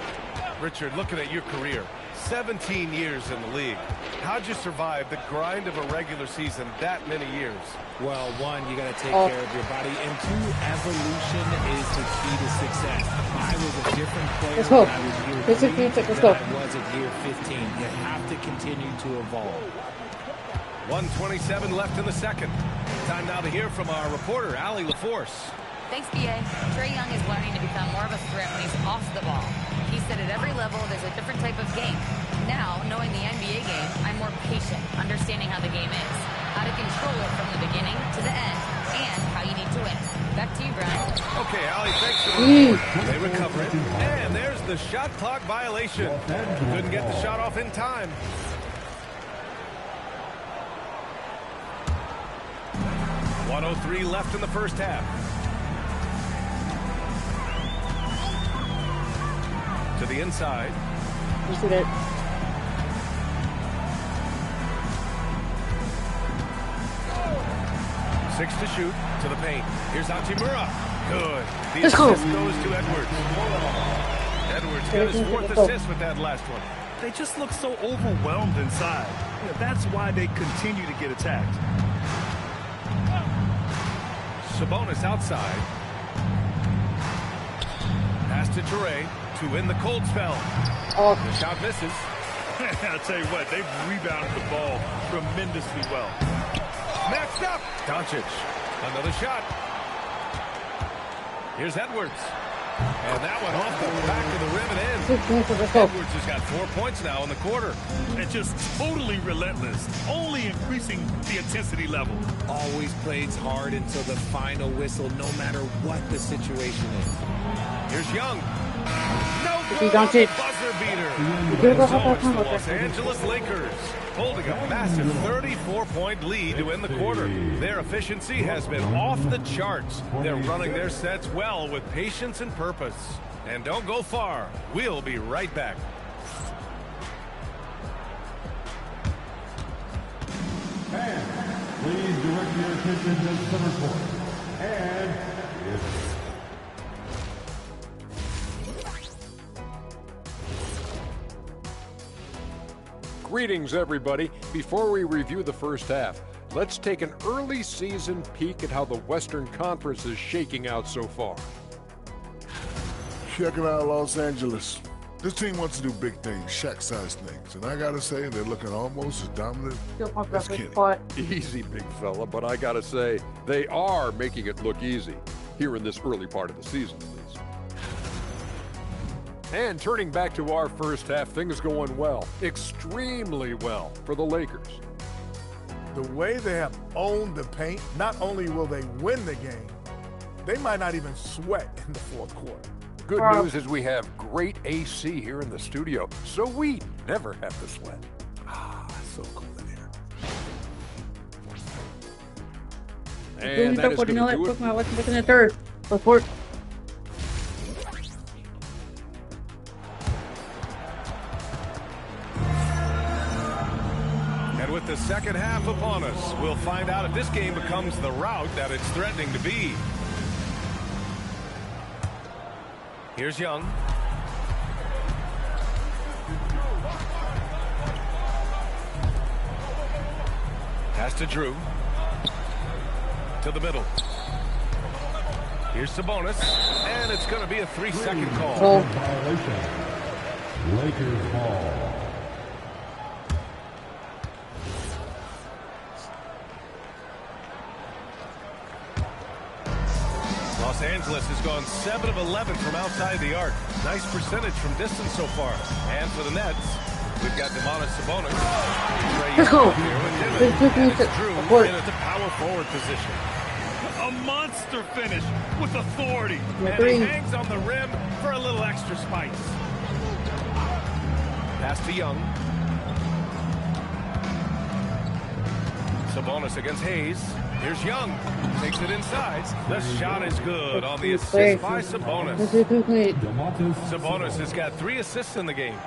Richard, looking at your career, 17 years in the league. How'd you survive the grind of a regular season that many years? Well, one, you got to take care of your body, and two, evolution is the key to success. I was a different player when I was year 3 than I was at year 15. You have to continue to evolve. 1:27 left in the second. Time now to hear from our reporter, Allie LaForce. Thanks, B.A. Trae Young is learning to become more of a threat when he's off the ball. He said at every level there's a different type of game. Now, knowing the NBA game, I'm more patient, understanding how the game is, how to control it from the beginning to the end, and how you need to win. Back to you, Brian. Okay, Allie, thanks for the report. They recover it. And there's the shot clock violation. Couldn't get the shot off in time. .103 left in the first half. To the inside. You see that? Six to shoot. To the paint. Here's Hachimura. Good. The assist goes to Edwards. Edwards got his fourth assist with that last one. They just look so overwhelmed inside. You know, that's why they continue to get attacked. Sabonis outside. Pass to Toure to win the cold spell. The shot misses. I'll tell you what, they've rebounded the ball tremendously well. Maxed up. Doncic. Another shot. Here's Edwards. And that one off the back of the rim and in. Edwards has got 4 points now in the quarter. And just totally relentless, only increasing the intensity level. Always plays hard until the final whistle, no matter what the situation is. Here's Young. No good. Buzzer beater. The Los Angeles Lakers holding a massive 34-point lead to end the quarter. Their efficiency has been off the charts. They're running their sets well with patience and purpose. And don't go far. We'll be right back. And please direct your attention to center court. And it's Greetings, everybody. Before we review the first half, let's take an early season peek at how the Western Conference is shaking out so far. Checking out Los Angeles. This team wants to do big things, Shaq-sized things. And I got to say, they're looking almost as dominant as Kenny. Easy, big fella, but I got to say, they are making it look easy here in this early part of the season, at least. And turning back to our first half, things going well, extremely well for the Lakers. The way they have owned the paint, not only will they win the game, they might not even sweat in the fourth quarter. Good news is we have great AC here in the studio, so we never have to sweat. So cool in here. And that is going to do it. What's in the third? Report. And with the second half upon us, we'll find out if this game becomes the rout that it's threatening to be. Here's Young. Pass to Drew. To the middle. Here's Sabonis, and it's going to be a 3-second call. Violation. Lakers ball. Los Angeles has gone 7 of 11 from outside the arc. Nice percentage from distance so far. And for the Nets, we've got Sabonis. Let's go. Drew in at the power forward position. A monster finish with authority. And he hangs on the rim for a little extra spice. Pass to Young. Sabonis against Hayes. Here's Young. Takes it inside. The shot is good on the assist by Sabonis. Sabonis has got 3 assists in the game.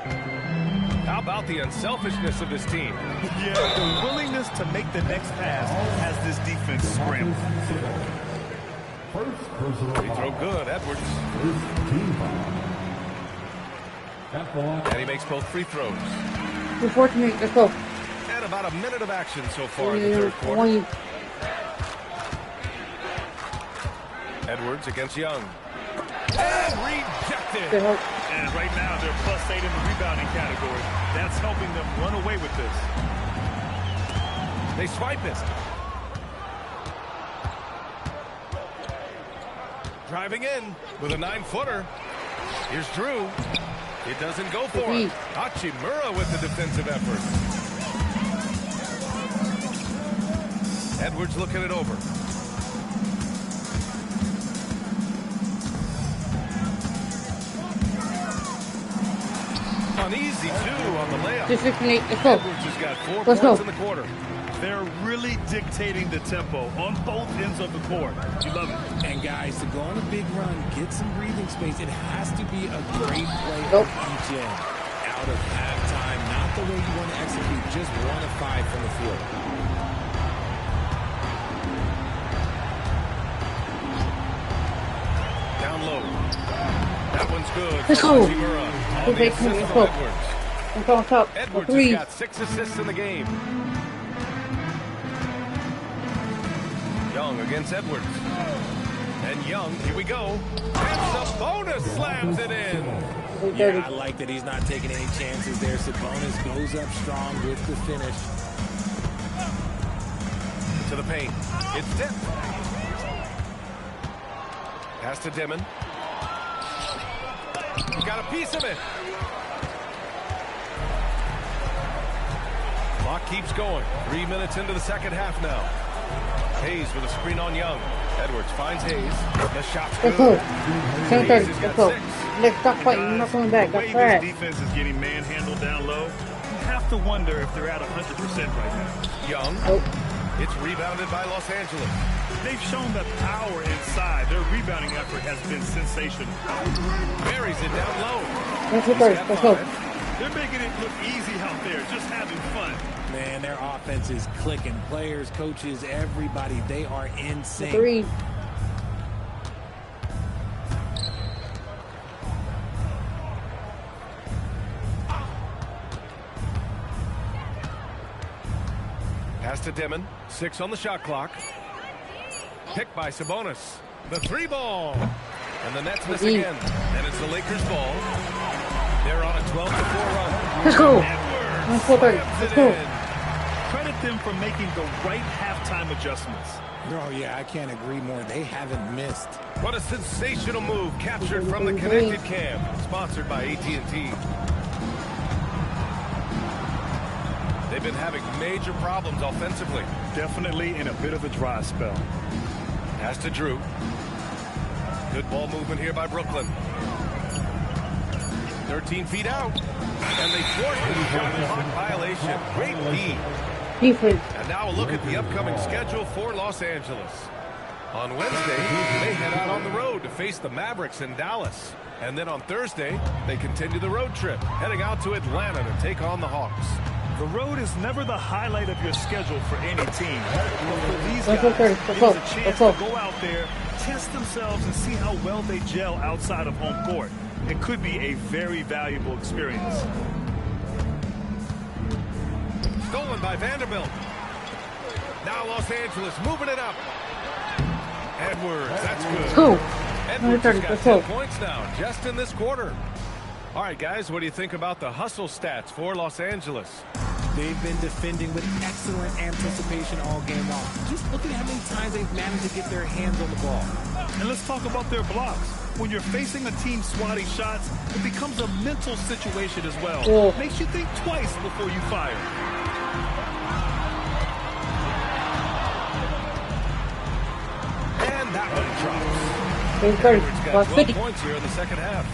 How about the unselfishness of this team? Yeah, the willingness to make the next pass has this defense scrambled. Free throw good, Edwards. And he makes both free throws. Unfortunately, let's go. And about a minute of action so far in the third quarter. Edwards against Young. And rejected. And right now, they're +8 in the rebounding category. That's helping them run away with this. They swipe it. Driving in with a 9-footer. Here's Drew. It doesn't go for it. Hachimura with the defensive effort. Edwards looking it over. Uneasy, too, on the layup. Edwards has got 4 points in the quarter. They're really dictating the tempo on both ends of the court. You love it. And guys, to go on a big run, get some breathing space, it has to be a great play on each end. Out of halftime, not the way you want to execute, just 1 of 5 from the field. Down low. That one's good. Let's go. Edwards has got 6 assists in the game. Young against Edwards. And Young, here we go. And Sabonis slams it in. Yeah, I like that he's not taking any chances there. Sabonis goes up strong with the finish. To the paint. It's tipped. Pass to Dimon. He got a piece of it. Clock keeps going. 3 minutes into the second half now. Hayes with a screen on Young. Edwards finds Hayes. The shot's good. Hayes has got 6. Let's stop fighting. I'm not coming back. That's right. This defense is getting manhandled down low. You have to wonder if they're at 100% right now. Young. It's rebounded by Los Angeles. They've shown the power inside. Their rebounding effort has been sensational. Buries it down low. Let's go. They're making it look easy out there, just having fun. Man, their offense is clicking. Players, coaches, everybody, they are in sync. 3. Pass to Dimon. 6 on the shot clock. Picked by Sabonis. The 3 ball. And the Nets miss again. And it's the Lakers ball. They're on a 12-4 run. Let's go. Let's go. Credit them for making the right halftime adjustments. Oh, yeah, I can't agree more. They haven't missed. What a sensational move captured from the connected cam. Sponsored by AT&T. They've been having major problems offensively. Definitely in a bit of a dry spell. Pass to Drew. Good ball movement here by Brooklyn. 13 feet out. And they force the shot clock violation. Great D. Defense. And now a look at the upcoming schedule for Los Angeles. On Wednesday, they head out on the road to face the Mavericks in Dallas. And then on Thursday, they continue the road trip, heading out to Atlanta to take on the Hawks. The road is never the highlight of your schedule for any team. But for these guys, it's a chance to go out there, test themselves, and see how well they gel outside of home court. It could be a very valuable experience. Stolen by Vanderbilt. Now Los Angeles moving it up. Edwards, that's good. Let's go. Edwards has got 10 points now, just in this quarter. All right, guys, what do you think about the hustle stats for Los Angeles? They've been defending with excellent anticipation all game long. Just look at how many times they've managed to get their hands on the ball. And let's talk about their blocks. When you're facing a team swatting shots, it becomes a mental situation as well. Yeah. Makes you think twice before you fire. And that one drops. Edwards got 12 points here in the second half.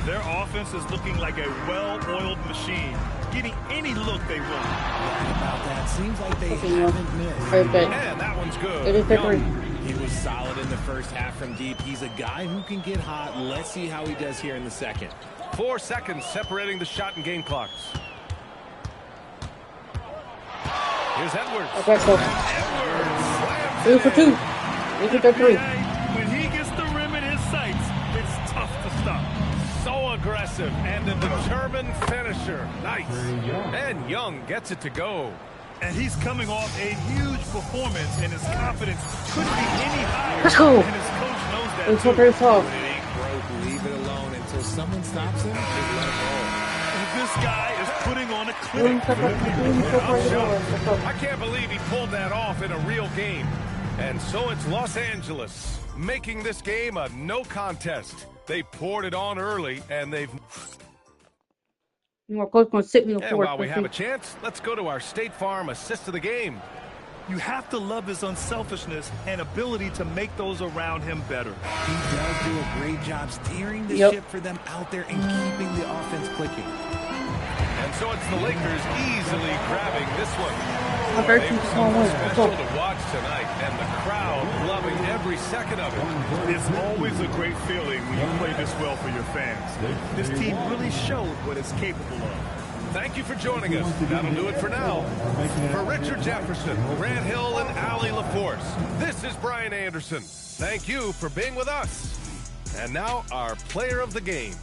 Their offense is looking like a well-oiled machine, getting any look they want. About that, seems like they haven't missed. And that one's good. He was solid in the first half from deep. He's a guy who can get hot. Let's see how he does here in the second. 4 seconds separating the shot and game clocks. Here's Edwards. Okay, so. Edwards 2 for 2. 3 for 3. When he gets the rim in his sights, it's tough to stop. So aggressive and a determined finisher. Nice. And Young gets it to go. And he's coming off a huge performance, and his confidence couldn't be any higher. Let's go. And his coach knows that It's too. very tough. When it ain't broke, leave it alone until someone stops him. Just let it roll. This guy is putting on a clinic. I can't believe he pulled that off in a real game. And so it's Los Angeles making this game a no contest. They poured it on early, and they've... You know, coach gonna sit me on the And floor. while we have a chance, let's go to our State Farm assist of the game. You have to love his unselfishness and ability to make those around him better. He does do a great job steering the ship for them out there and keeping the offense clicking. And so it's the Lakers easily grabbing this one. Very They were something special to watch tonight, and the crowd loving every second of it. It's always a great feeling when you play this well for your fans. This team really showed what it's capable of. Thank you for joining us. That'll do it for now. For Richard Jefferson, Grant Hill, and Allie LaForce, this is Brian Anderson. Thank you for being with us. And now, our player of the game.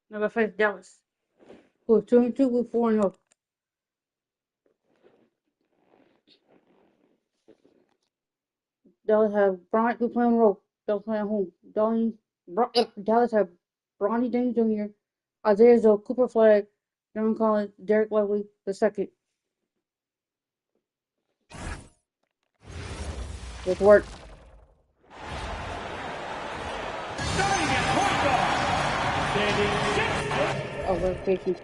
Never faced Dallas. Who 2-2 with 4-0. Dallas have Bryant who play on the road. Dallas play at home. Dallas have Bronny James Jr., Isaiah Zoe, Cooper Flagg, John Collins, Derek Lively II. Good work. Oh, verification.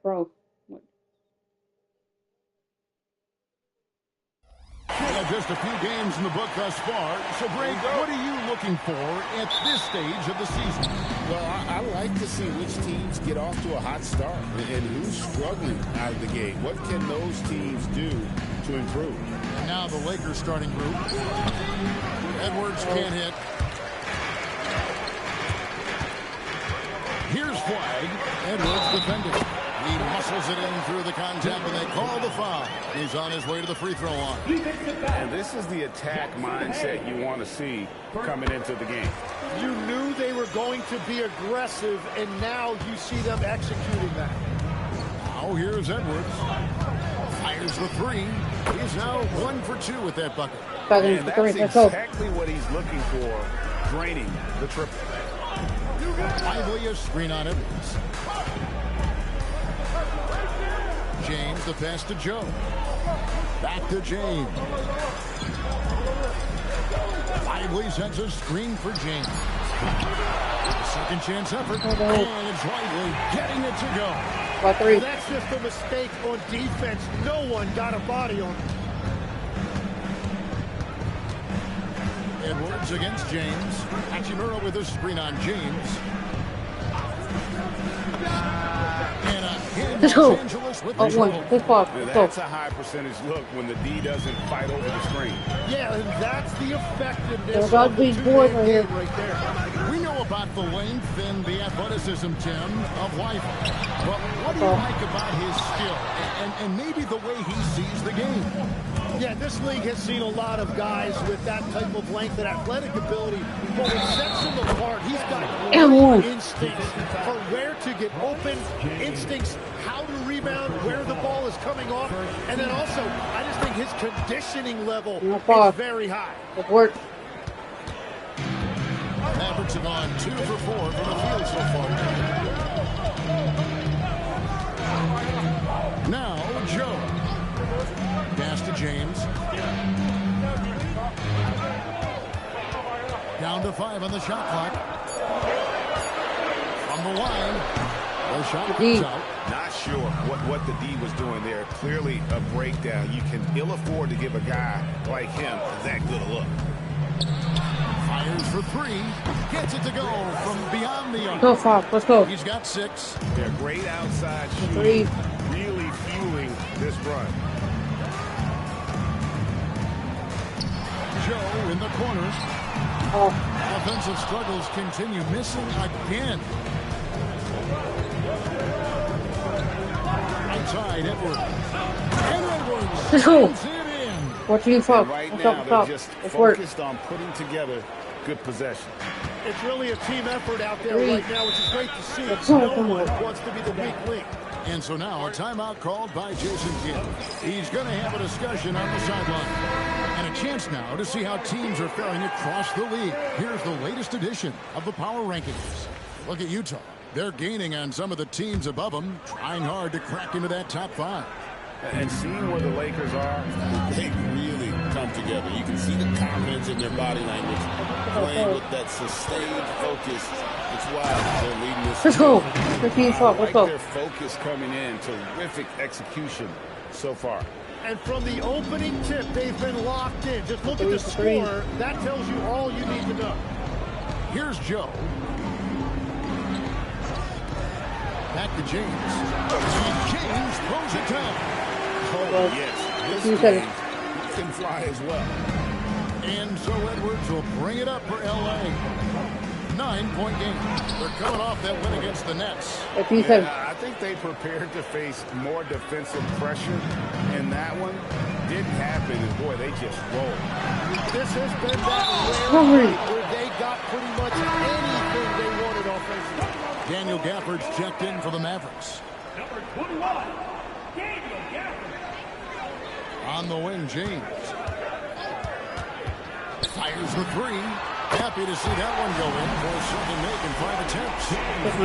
Bro. Well, just a few games in the book thus far. So, Greg, what are you looking for at this stage of the season? Well, I like to see which teams get off to a hot start and who's struggling out of the game. What can those teams do to improve? And now the Lakers starting group. Edwards can't hit. Here's Flagg. Edwards defending. He muscles it in through the contact, and they call the foul. He's on his way to the free throw line. And this is the attack mindset you want to see coming into the game. You knew they were going to be aggressive, and now you see them executing that. Now here's Edwards. Fires the three. He's now 1 for 2 with that bucket. And that's exactly what he's looking for, draining the triple. Lively a screen on Edwards. James, the pass to Joe. Back to James. Lively sends a screen for James. Second chance effort. And it's Lively getting it to go. That's just a mistake on defense. No one got a body on him. Edwards against James. Hachimura with a screen on James. And a hit. Let's go. Los Angeles with the Oh, one. trouble. Good ball. That's a high percentage look when the D doesn't fight over the screen. Yeah, and that's the effectiveness There's all of the these boys right here. right there. We know about the length and the athleticism, Tim, of Leifert. But what do you like about his skill and maybe the way he sees the game? Yeah, this league has seen a lot of guys with that type of length and athletic ability, but what sets him apart, he's got great instincts for where to get open, instincts how to rebound, where the ball is coming off, and then also, I just think his conditioning level is very high. It worked. Mavericks have gone 2 for 4 from the field so far. Now, Joe. Pass to James. Down to 5 on the shot clock. From the line. The shot comes out. Not sure what the D was doing there. Clearly a breakdown. You can ill afford to give a guy like him that good a look. Fires for 3. Gets it to go from beyond the arc. Go, Fox. Let's go. He's got 6. They're great outside shooting. Really fueling this run. Joe in the corners. Offensive struggles continue. Missing again. Outside, Edwards. And Edwards. Let's go. It in. What do you Fox? Right Let's now, go. they're just It's work. focused on putting together good possession. It's really a team effort out there right now, which is great to see. go. No one wants to be the weak link. And so now a timeout called by Jason Kidd. He's going to have a discussion on the sideline. And a chance now to see how teams are faring across the league. Here's the latest edition of the Power Rankings. Look at Utah. They're gaining on some of the teams above them, trying hard to crack into that top 5. And seeing where the Lakers are, They really come together. You can see the confidence in their body language, playing with that sustained focus. It's why they're leading this. Let's go. Let's go. Their focus coming in, terrific execution so far. And from the opening tip, they've been locked in. Just look at the score. That tells you all you need to know. Here's Joe. Back to James. And James throws it down. Oh, yes. This game can fly as well. And so Edwards will bring it up for L.A. 9-point game. They're coming off that win against the Nets. Yeah, I think they prepared to face more defensive pressure, and that one didn't happen. And boy, they just rolled. This has been that rare night where they got pretty much anything they wanted offensively. Daniel Gafford's checked in for the Mavericks. Number 21, Daniel Gafford. On the wing, James. Fires the 3. Happy to see that one go in for a second make in 5 attempts. Yeah,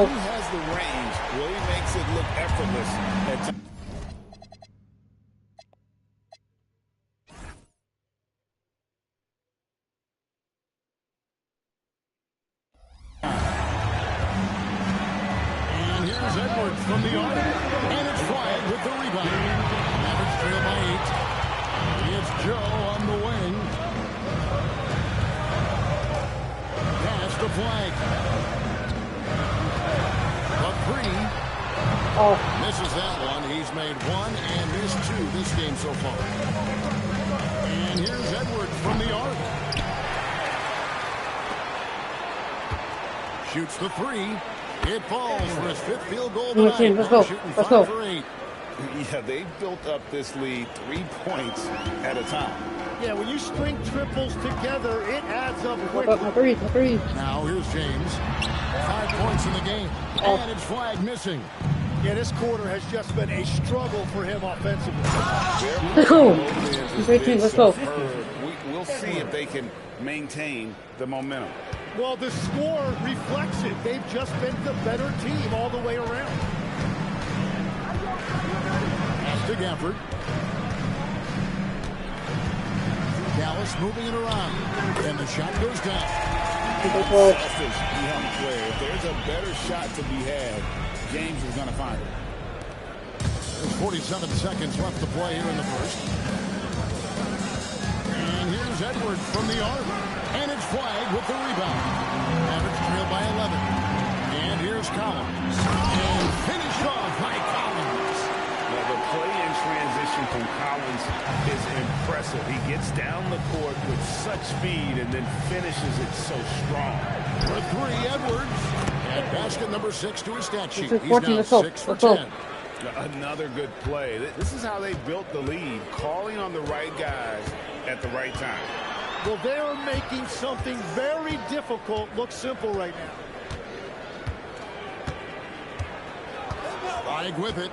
he has the range. Really makes it look effortless at times. And here's Edwards from the arc. And it's Bryant with the rebound. Mavericks trail by 8. It's Joe on the wing. Pass the flag. The 3. Misses that one. He's made 1 and missed 2 this game so far. And here's Edwards from the arc. Shoots the 3. It falls for his 5th field goal tonight. Let's go. Let's go. 5 for 8. Yeah, they've built up this lead 3 points at a time. Yeah, when you string triples together, it adds up quickly. My three. Now here's James. 5 points in the game. And it's flag missing. Yeah, this quarter has just been a struggle for him offensively. Let's go. Great team. Let's go. We'll see if they can maintain the momentum. Well, the score reflects it. They've just been the better team all the way around. Pass to Gafford. Dallas moving it around. And the shot goes down. Selfish young player. If there's a better shot to be had, James is going to find it. There's 47 seconds left to play here in the first. And here's Edwards from the arc. And it's flagged with the rebound. Mavericks trail by 11. And here's Collins. And finished off by Collins. Well, the play in transition from Collins is impressive. He gets down the court with such speed and then finishes it so strong. For three, Edwards. And basket number 6 to his stat sheet. He's now 6 for 10. Another good play. This is how they built the lead, calling on the right guys at the right time. Well, they're making something very difficult look simple right now. Flag with it.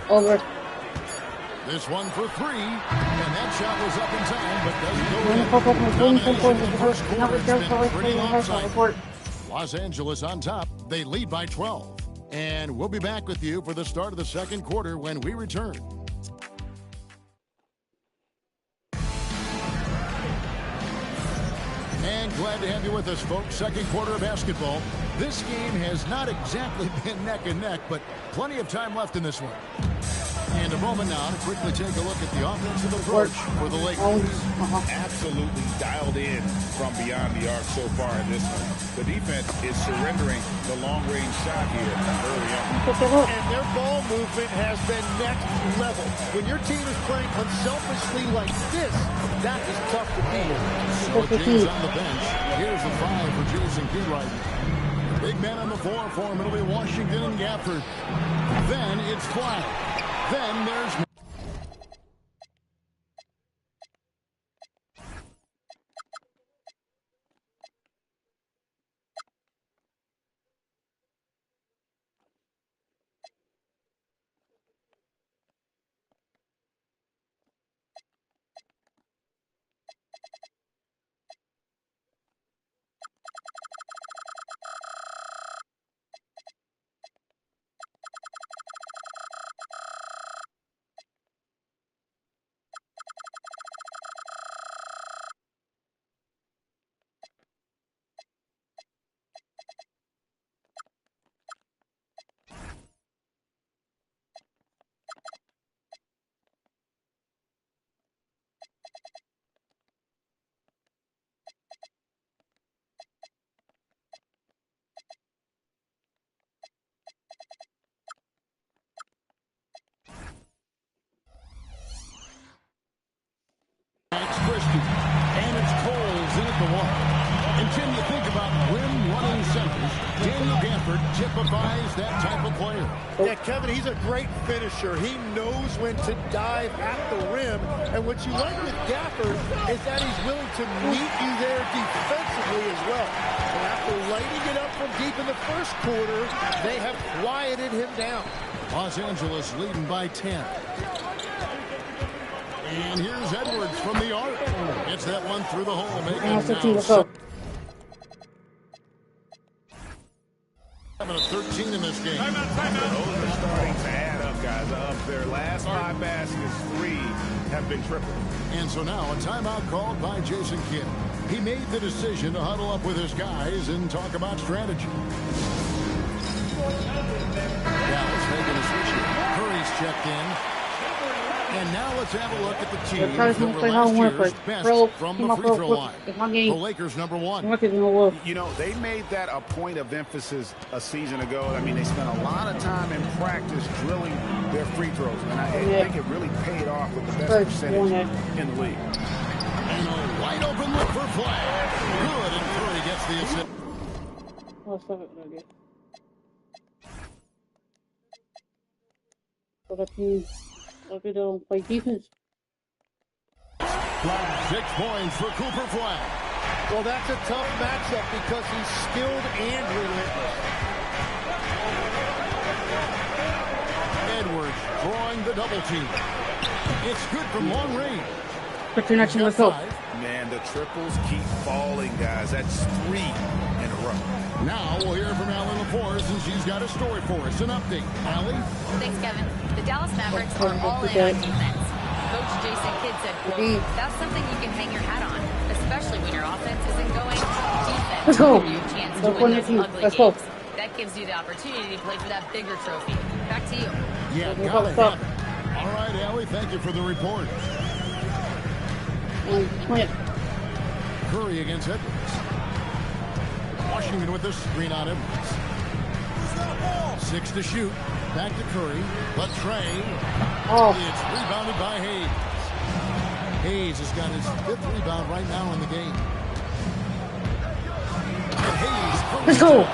Over. This one for 3, and that shot was up in time, but doesn't go in. The first quarter has been pretty lopsided. Los Angeles on top. They lead by 12. And we'll be back with you for the start of the second quarter when we return. And glad to have you with us, folks. Second quarter of basketball. This game has not exactly been neck and neck, but plenty of time left in this one. And a moment now to quickly take a look at the offensive approach for the Lakers. Absolutely dialed in from beyond the arc so far in this one. The defense is surrendering the long-range shot here early on. And their ball movement has been next level. When your team is playing unselfishly like this, that is tough to beat. So James on the bench. Here's the 5 for Jason Kidd. Big man on the floor for him. It'll be Washington and Gafford. Then it's flat. Then there's... And it's Coles in at the one. And Tim, you think about rim-running centers. Daniel Gafford typifies that type of player. Yeah, Kevin, he's a great finisher. He knows when to dive at the rim. And what you like with Gafford is that he's willing to meet you there defensively as well. And after lighting it up from deep in the first quarter, they have quieted him down. Los Angeles leading by 10. And here's Edwards from the arc. Gets that one through the hole. Making it now 7-13 in this game. Those are starting to add up, guys. Of their last 5 baskets, 3 have been tripled. And so now a timeout called by Jason Kidd. He made the decision to huddle up with his guys and talk about strategy. Dallas making a switch here. Curry's checked in. And now let's have a look at the team that were last year's best from the free throw line. The Lakers number 1. You know, they made that a point of emphasis a season ago. I mean, they spent a lot of time in practice drilling their free throws. And I think it really paid off with the best percentage in the league. And a wide open look for Flag. Good, and Curry gets the assist. Look at them play defense. 6 points for Cooper Flag. Well, that's a tough matchup because he's skilled and relentless. Edwards drawing the double team. It's good from long range. But you're not going to go. Man, the triples keep falling, guys. That's 3 in a row. Now we'll hear from Allie LaForce, and she's got a story for us. An update. Allie? Thanks, Kevin. The Dallas Mavericks are all in on defense. Coach Jason Kidd said, quote, that's something you can hang your hat on, especially when your offense isn't going. Defense will give you a chance to win those ugly games. That gives you the opportunity to play for that bigger trophy. Back to you. Yeah, got it. All right, Allie, thank you for the report. Curry against Edwards. Washington with the screen on Edwards. 6 to shoot. Back to Curry. But Trey. It's rebounded by Hayes. Hayes has got his 5th rebound right now in the game. And Hayes. Let's go.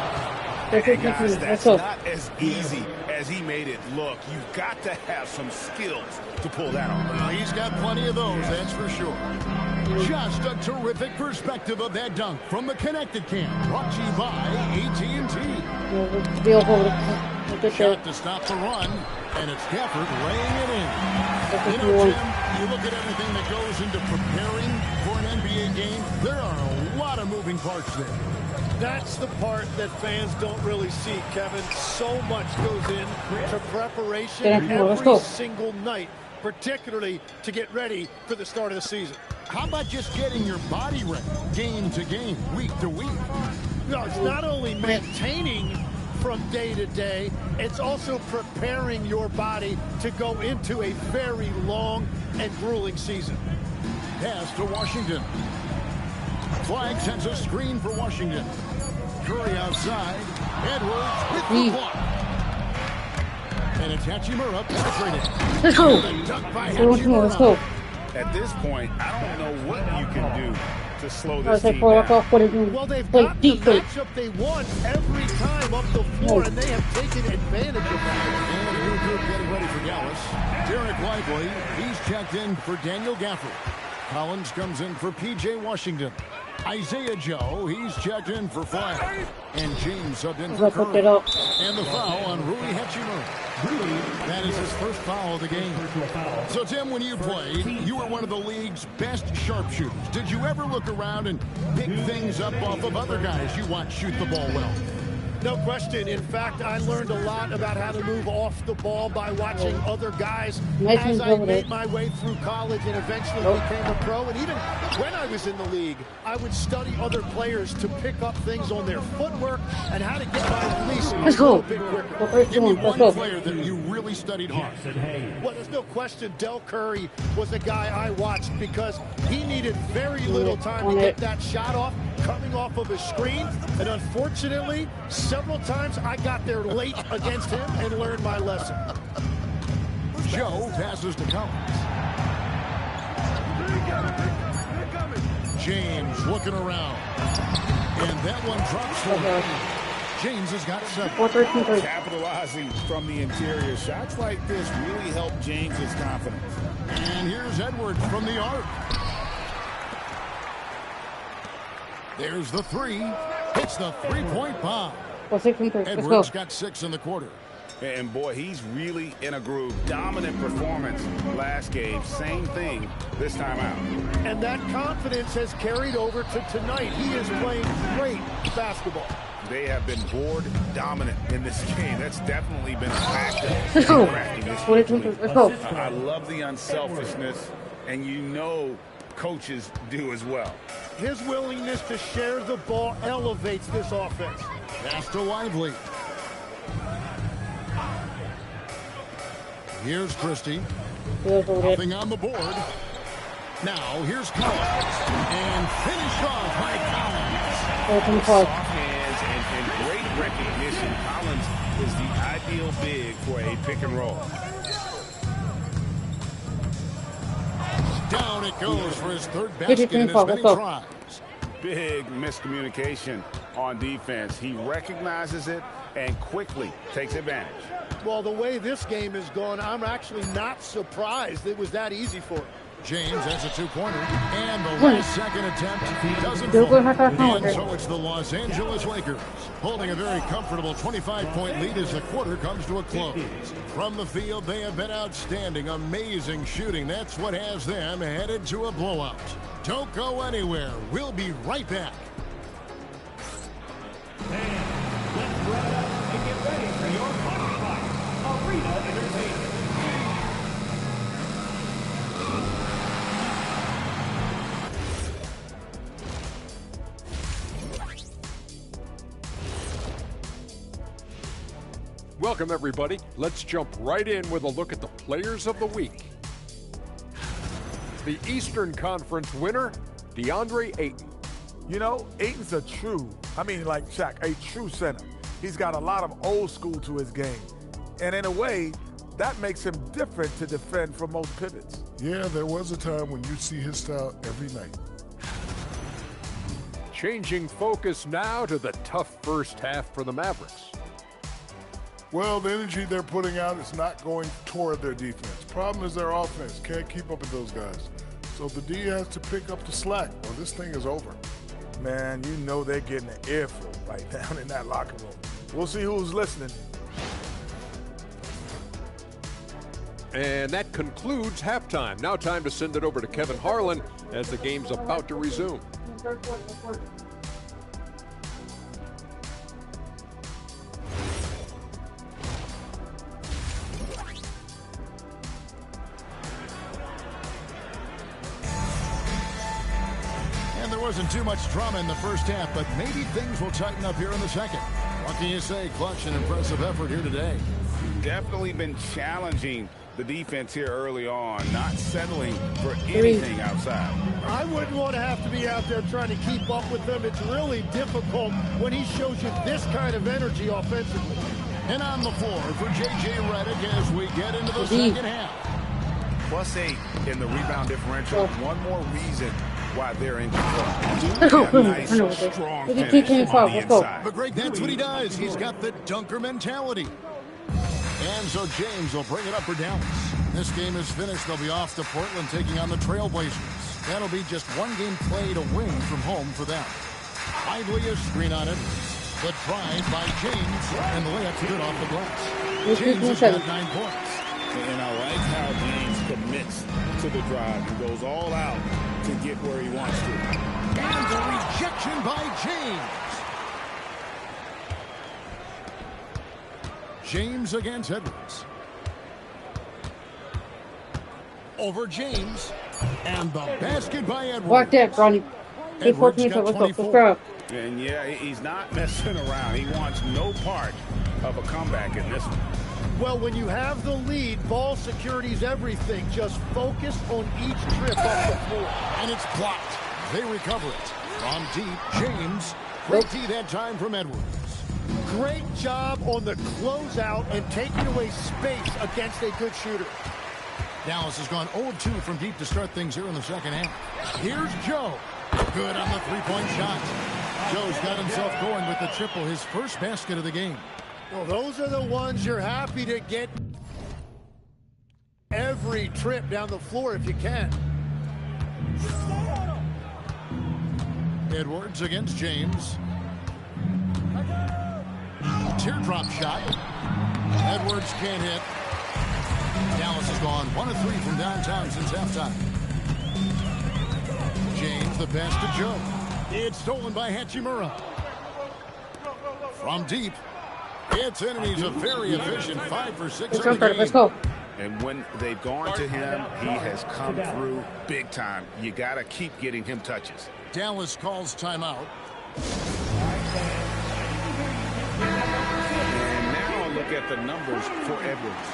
Guys, that's not as easy as he made it look. You've got to have some skills to pull that off. Well, he's got plenty of those, that's for sure. Just a terrific perspective of that dunk from the Connected Camp. Brought to you by AT&T. Shot to stop the run, and it's Gafford laying it in. You know, Jim, you look at everything that goes into preparing for an NBA game, there are a lot of moving parts there. That's the part that fans don't really see, Kevin. So much goes in to preparation every single night, particularly to get ready for the start of the season. How about just getting your body ready, game to game, week to week? No, it's not only maintaining from day to day, it's also preparing your body to go into a very long and grueling season. Pass to Washington. Flag sends a screen for Washington. Curry outside. Edwards with the block. And it's Hachimura penetrated. Let's go. Let's go. At this point, I don't know what you can do to slow this team Well, down. they've got the matchup they want every time up the floor, and they have taken advantage of that. And new group getting ready for Dallas. Derek Lively, he's checked in for Daniel Gafford. Collins comes in for P.J. Washington. Isaiah Joe, he's checked in for Flag. And James subbed in for Curry. And the foul on Rui Hachimura. That is his first foul of the game. So, Tim, when you played, you were one of the league's best sharpshooters. Did you ever look around and pick things up off of other guys you watch shoot the ball well? No question. In fact, I learned a lot about how to move off the ball by watching other guys as I made my way through college and eventually became a pro. And even when I was in the league, I would study other players to pick up things on their footwork and how to get my release a little bit quicker. Give me one player that you really studied hard. Well, there's no question Del Curry was a guy I watched because he needed very little time to get that shot off, coming off of a screen. And unfortunately, several times I got there late against him and learned my lesson. Joe passes to Collins. James looking around. And that one drops for him. James has got 7. Capitalizing from the interior. Shots like this really help James's confidence. And here's Edwards from the arc. There's the 3. Hits the 3-point bomb. Edwards got 6 in the quarter. And boy, he's really in a groove. Dominant performance last game. Same thing this time out. And that confidence has carried over to tonight. He is playing great basketball. They have been board dominant in this game. That's definitely been a factor. I love the unselfishness, and you know coaches do as well. His willingness to share the ball elevates this offense. Pass to Lively. Here's Christie. Nothing on the board. Now here's Collins. And finished off by Collins. Soft hands and great recognition. Collins is the ideal big for a pick and roll. Down it goes for his 3rd basket in as many tries. Big miscommunication on defense. He recognizes it and quickly takes advantage. Well, the way this game has gone, I'm actually not surprised it was that easy for him. James has a 2-pointer, and the last second attempt doesn't fall. And so it's the Los Angeles Lakers holding a very comfortable 25-point lead as the quarter comes to a close. From the field, they have been outstanding, amazing shooting. That's what has them headed to a blowout. Don't go anywhere. We'll be right back. And let's wrap up and get ready for your final fight. Arena Entertainment. Welcome, everybody. Let's jump right in with a look at the players of the week. the Eastern Conference winner, DeAndre Ayton. You know, Ayton's like Shaq, a true center. He's got a lot of old school to his game. And in a way, that makes him different to defend from most pivots. Yeah, there was a time when you'd see his style every night. Changing focus now to the tough first half for the Mavericks. Well, the energy they're putting out is not going toward their defense. Problem is their offense can't keep up with those guys. So the D has to pick up the slack or this thing is over. Man, you know they're getting an earful right down in that locker room. We'll see who's listening. And that concludes halftime. Now time to send it over to Kevin Harlan as the game's about to resume. And there wasn't too much drama in the first half, but maybe things will tighten up here in the second. What can you say? Clutch and impressive effort here today. Definitely been challenging the defense here early on, not settling for anything outside. I wouldn't want to have to be out there trying to keep up with them. It's really difficult when he shows you this kind of energy offensively. And on the floor for J.J. Redick as we get into the second half. +8 in the rebound differential. One more reason why they're in control. Nice, strong finish on the inside. But Greg, that's what he does. He's got the dunker mentality. And so James will bring it up for Dallas. This game is finished. They'll be off to Portland taking on the Trailblazers. That'll be just one game played away from home for them. Idly a screen on Edwards. The drive by James, and the layup's good off the glass. James has got 9 points. And I like how James commits to the drive and goes all out to get where he wants to. And the rejection by James. James against Edwards. Over James. And the basket by Edwards. Walk that, Ronnie. Take 14 seconds. Let's go. Let's go. And yeah, he's not messing around. He wants no part of a comeback in this one. Well, when you have the lead, ball security's everything. Just focus on each trip off the floor. And it's blocked. They recover it. From deep, James. Great D that time from Edwards. Great job on the closeout and taking away space against a good shooter. Dallas has gone 0-2 from deep to start things here in the second half. Here's Joe. Good on the three-point shot. Joe's got himself going with the triple, his first basket of the game. Well, those are the ones you're happy to get every trip down the floor if you can. Edwards against James. Teardrop shot. Edwards can't hit. Dallas has gone 1 of 3 from downtown since halftime. James, the pass to Joe. It's stolen by Hachimura. From deep. It's in, and he's a very efficient 5 for 6 in the game. Let's go. And when they've gone to him, he has come through big time. You got to keep getting him touches. Dallas calls timeout. And now look at the numbers for Edwards.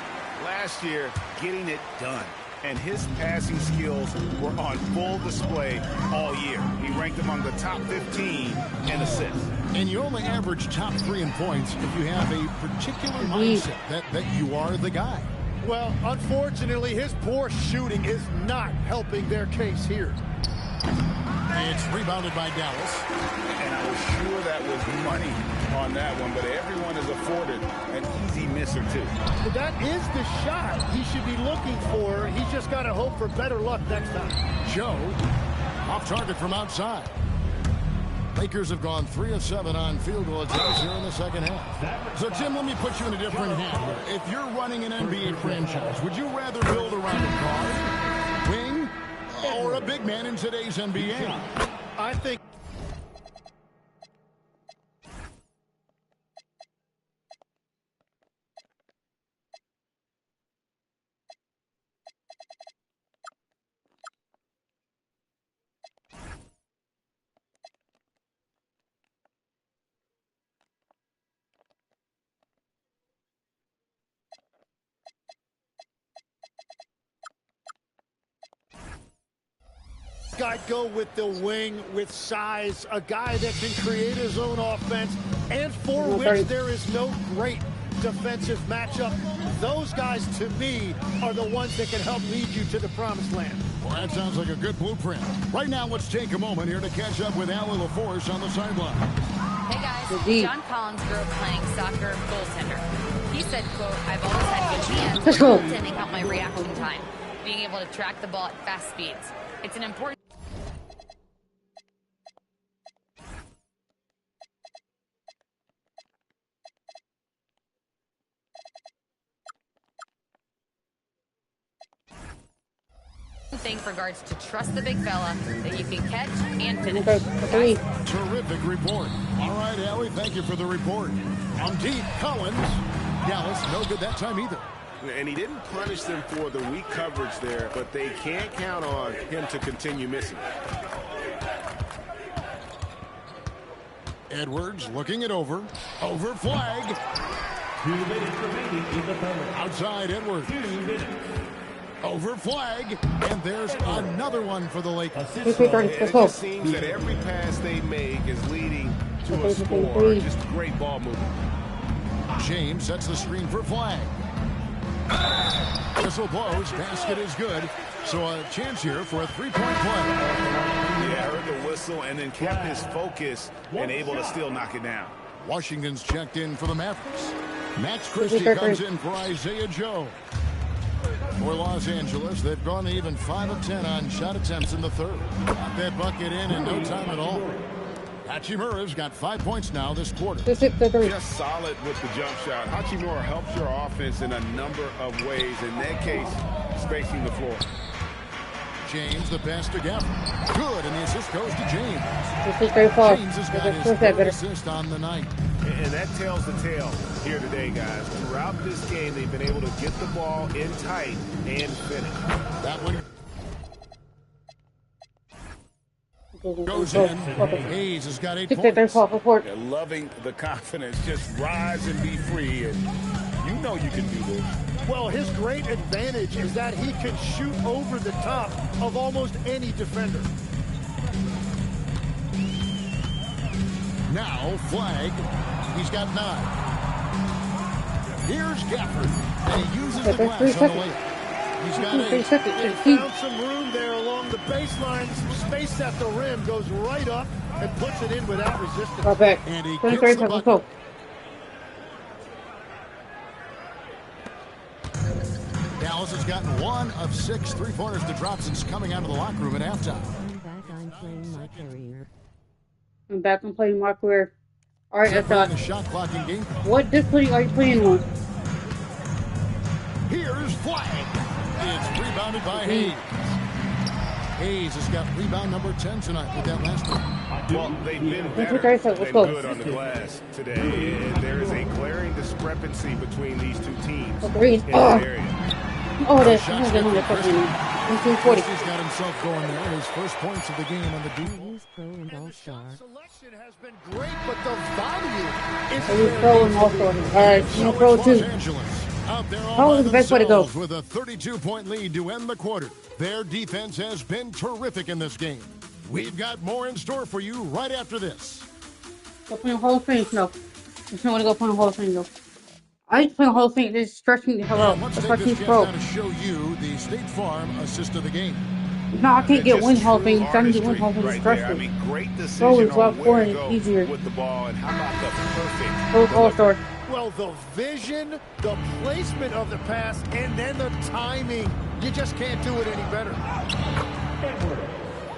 Last year, getting it done. And his passing skills were on full display all year. He ranked among the top 15 in assists. And you only average top 3 in points if you have a particular mindset that you are the guy. Well, unfortunately, his poor shooting is not helping their case here. It's rebounded by Dallas. And I was sure that was money on that one, but everyone is afforded an easy miss or two. But that is the shot he should be looking for. He's just got to hope for better luck next time. Joe, off target from outside. Lakers have gone 3 of 7 on field goal attempts here in the second half. So, Tim, let me put you in a different hand. If you're running an NBA franchise, would you rather build around a guard, wing, or a big man in today's NBA? I think guy go with the wing, with size, a guy that can create his own offense, and for which there is no great defensive matchup. Those guys, to me, are the ones that can help lead you to the promised land. Well, that sounds like a good blueprint. Right now, let's take a moment here to catch up with Allie LaForce on the sideline. Hey guys, John Collins grew up playing soccer goaltender. He said, quote, I've always had good hands, but goaltending helped my reaction time, being able to track the ball at fast speeds. It's an important thing for guards to trust the big fella that you can catch and finish. Terrific report. All right, Allie, thank you for the report. On deep, Collins. Dallas, no good that time either. And he didn't punish them for the weak coverage there, but they can't count on him to continue missing. Edwards looking it over. Over flag. 2 minutes remaining in the penalty. Outside Edwards. 2 minutes. Over flag, and there's another one for the Lakers. It just seems that every pass they make is leading to a score. Just great ball movement. James sets the screen for flag. Whistle blows, basket is good. So a chance here for a three-point play. Yeah, I heard the whistle and then kept his focus and able to still knock it down. Washington's checked in for the Mavericks. Max Christie comes in for Isaiah Joe. For Los Angeles, they've gone even 5 of 10 on shot attempts in the third. Got that bucket in no time at all. Hachimura's got 5 points now this quarter. Just solid with the jump shot. Hachimura helps your offense in a number of ways. In that case, spacing the floor. James, the pass to Gafford. Good, and the assist goes to James. James has got his third assist on the night. And that tells the tale here today, guys. Throughout this game, they've been able to get the ball in tight and finish. That one goes in. Hayes has got 8 points. They're loving the confidence. Just rise and be free, and you know you can do this. Well, his great advantage is that he can shoot over the top of almost any defender. Now, flag. He's got 9. Here's Gafford, and he uses the glass on the layup. He's got 8. He found some room there along the baseline. Space at the rim, goes right up and puts it in without resistance. And he gets the bucket. Dallas has gotten 1 of 6 3-pointers to drop since coming out of the locker room at halftime. I'm playing my career. I'm back on playing my career. Alright, that's the shot clock in game. What discipline are you playing on? Here's flag. It's rebounded by Hayes. Hayes has got rebound number 10 tonight with that last one. Well, they've been better than good on the glass today. And there is a glaring discrepancy between these two teams in that area. Oh, that's another fucking 1940. He's got himself going there. His first points of the game on the D. Pro and All-Star. Selection has been great, but the value is Pro and All-Star. You Pro too. Out there How is the best way to go? With a 32-point lead to end the quarter. Their defense has been terrific in this game. We've got more in store for you right after this. Go play Hall of Fame. No. I just don't want to go play Hall of Fame though. I just play Hall of Fame. This stretch me the hell out. Let's That's take why this Team's Pro. to show you the State Farm assist of the game. No, I can't get one Hall of Fame. I can get one Hall of Fame. It's stressful. I mean, great decision Pro is a lot on more where to go easier. with the ball, and how about the perfect All-Star. Well, the vision, the placement of the pass, and then the timing. You just can't do it any better.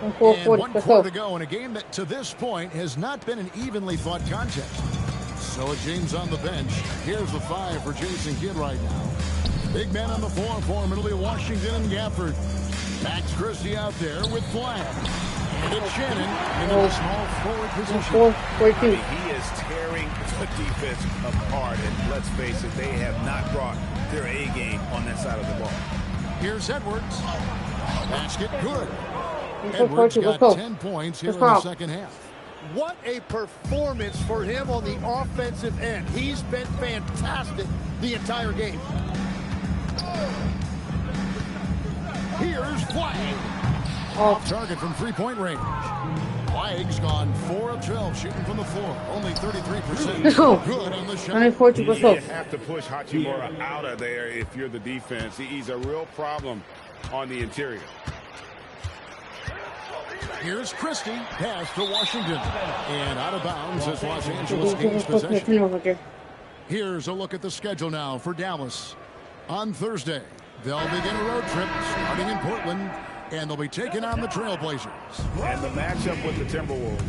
And 1 quarter to go in a game that, to this point, has not been an evenly fought contest. So James on the bench. Here's the 5 for Jason Kidd right now. Big man on the floor for him. It'll be Washington and Gafford. Max Christie out there with flag. And it's Shannon into the small forward position. He is tearing the defense apart. And let's face it, they have not brought their A game on that side of the ball. Here's Edwards. Basket good. Edwards got 10 points here in the second half. What a performance for him on the offensive end. He's been fantastic the entire game. Here's flag. Off target from three-point range. Flag's gone 4 of 12 shooting from the floor. Only 33%. Let's go. Good on the shot. 140, let's go. You have to push Hachimura out of there if you're the defense. He's a real problem on the interior. Here's Christie. Pass to Washington. And out of bounds as Los Angeles gains possession. Here's a look at the schedule now for Dallas. On Thursday, they'll begin a road trip starting in Portland, and they'll be taking on the Trailblazers. And the matchup with the Timberwolves,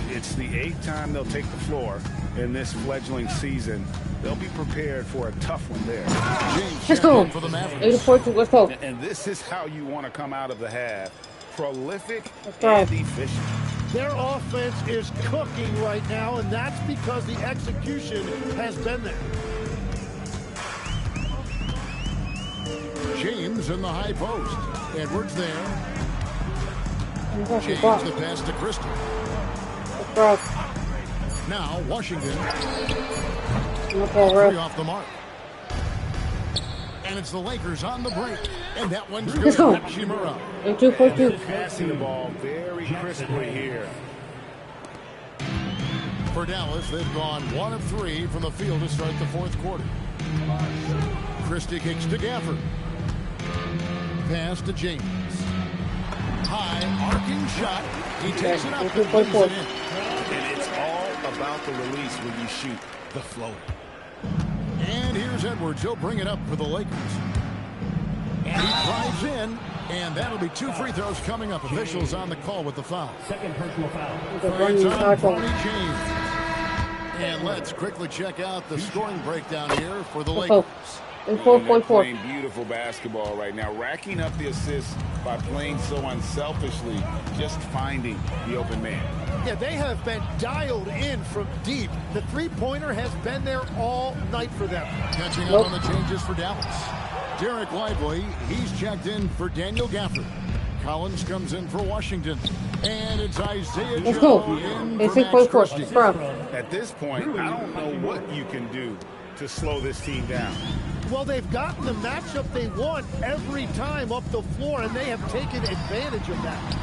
it's the 8th time they'll take the floor in this fledgling season. They'll be prepared for a tough one there. Let's go. 8-4, let's go. And this is how you want to come out of the half. Prolific and efficient. Their offense is cooking right now, and that's because the execution has been there. James in the high post. Edwards there. James the pass to Christie. Now Washington. 3 off the mark. And it's the Lakers on the break. And that one's good. Hachimura. 2-4-2. Passing the ball very crisply here. For Dallas, they've gone 1 of 3 from the field to start the 4th quarter. Christie kicks to Gafford. Pass to James. High arcing shot. He takes it up and puts it in. And it's all about the release when you shoot the floater. And here's Edwards. He'll bring it up for the Lakers. And he drives in. And that'll be 2 free throws coming up. Officials on the call with the foul. Second personal foul. It's on Bronny James. And let's quickly check out the scoring breakdown here for the Lakers. They're playing beautiful basketball right now, racking up the assists by playing so unselfishly, just finding the open man. Yeah, they have been dialed in from deep. The three-pointer has been there all night for them. Catching up on the changes for Dallas. Derek Lively, he's checked in for Daniel Gafford. Collins comes in for Washington. And it's Isaiah Joe in for Max Christie. At this point, I don't know what you can do to slow this team down. Well, they've gotten the matchup they want every time up the floor, and they have taken advantage of that.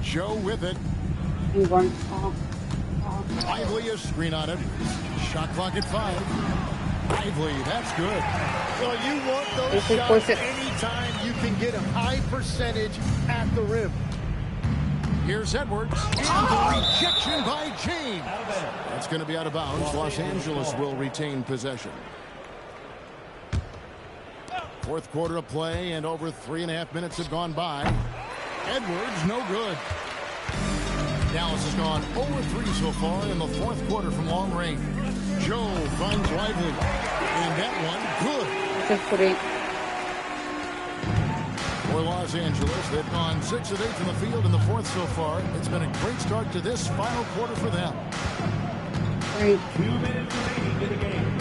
Joe with it. Lively is screen on it. Shot clock at 5. Lively, that's good. Well, you want those shots anytime you can get a high percentage at the rim. Here's Edwards. And the rejection by James. That's going to be out of bounds. Los Angeles will retain possession. 4th quarter of play, and over 3.5 minutes have gone by. Edwards, no good. Dallas has gone 0-3 so far in the 4th quarter from long range. Joe finds Lively. And that one, good. For Los Angeles, they've gone 6 of 8 from the field in the 4th so far. It's been a great start to this final quarter for them. 2 minutes remaining in the game.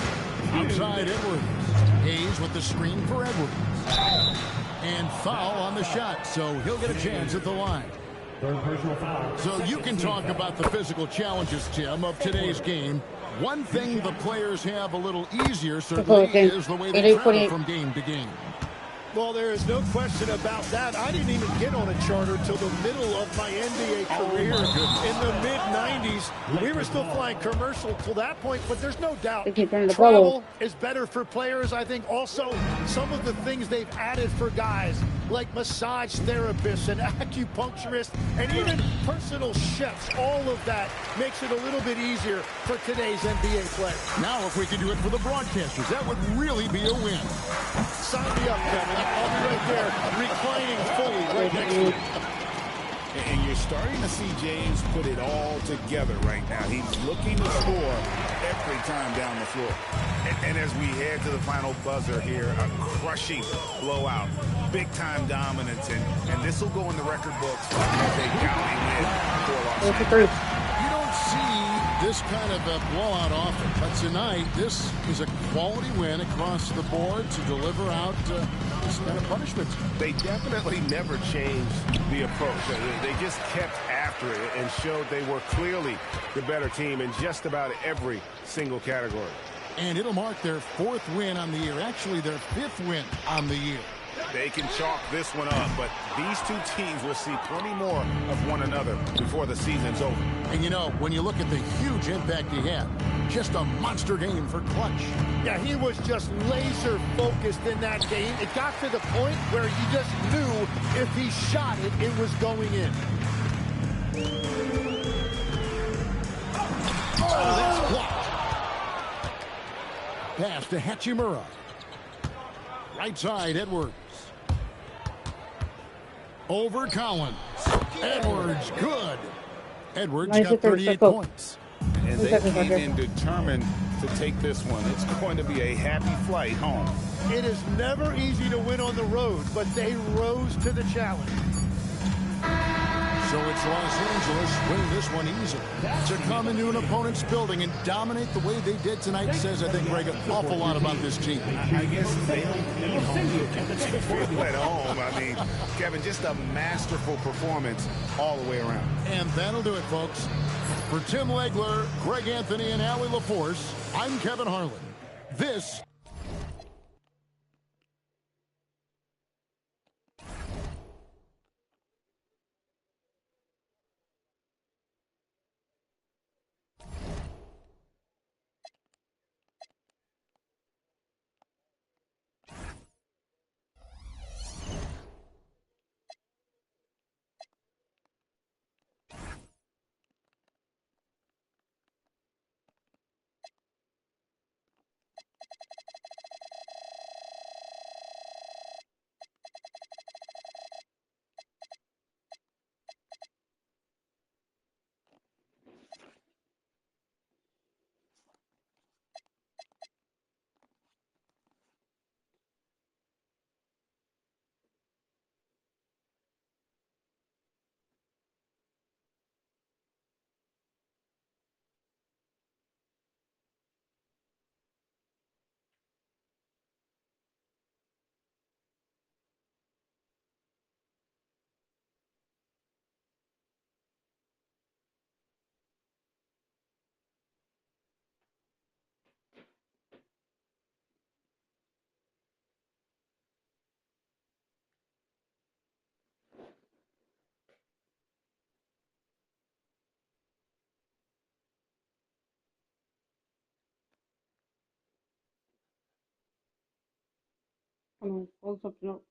Outside Edwards. Hayes with the screen for Edwards. And foul on the shot, so he'll get a chance at the line. 3rd personal foul. So you can talk about the physical challenges, Tim, of today's game. One thing the players have a little easier, certainly, is the way they travel from game to game. Well, there is no question about that. I didn't even get on a charter till the middle of my NBA career in the mid-90s. We were still flying commercial till that point, but there's no doubt travel is better for players. I think also some of the things they've added for guys like massage therapists and acupuncturists and even personal chefs, all of that makes it a little bit easier for today's NBA play. Now, if we could do it for the broadcasters, that would really be a win. Sign me up, Kevin. I'll be right there, reclining fully right next to you. And you're starting to see James put it all together right now. He's looking to score every time down the floor. And as we head to the final buzzer here, a crushing blowout, big-time dominance, and this will go in the record books as a counting win for Los Angeles. You don't see this kind of a blowout often, but tonight this is a quality win across the board to deliver out this kind of punishment. They definitely never changed the approach. They just kept after it and showed they were clearly the better team in just about every single category. And it'll mark their 4th win on the year, actually their 5th win on the year. They can chalk this one up, but these two teams will see plenty more of one another before the season's over. And you know, when you look at the huge impact he had, just a monster game for clutch. Yeah, he was just laser focused in that game. It got to the point where you just knew if he shot it, it was going in. Oh, that's blocked. Pass to Hachimura. Right side, Edwards. Over Collins. Edwards, good. Edwards got 38 points. And they came in determined to take this one. It's going to be a happy flight home. It is never easy to win on the road, but they rose to the challenge. So it's Los Angeles win this one easily. To come into an opponent's building and dominate the way they did tonight says, I think, Greg, an awful lot about this team. I guess they don't need home Feel at home. I mean, Kevin, just a masterful performance all the way around. And that'll do it, folks. For Tim Legler, Greg Anthony, and Allie LaForce, I'm Kevin Harlan. This Come on, hold something up.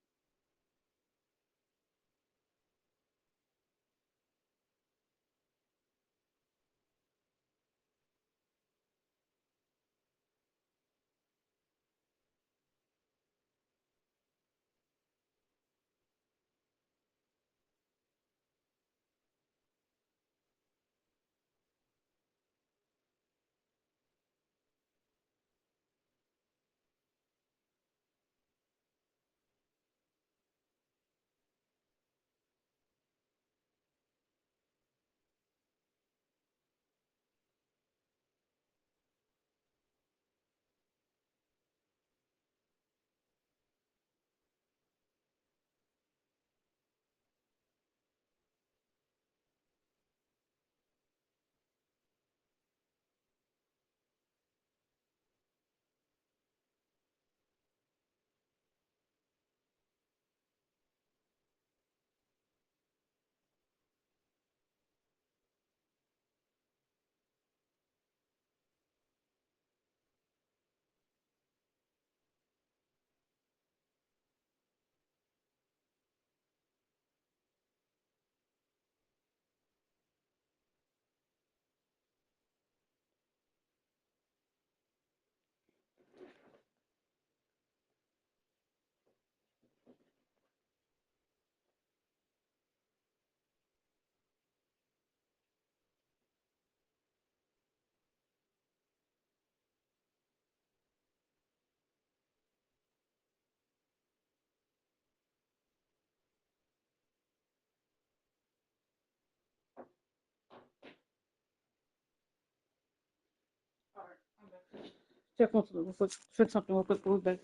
Check on something real quick. Fix something real quick. We'll be back.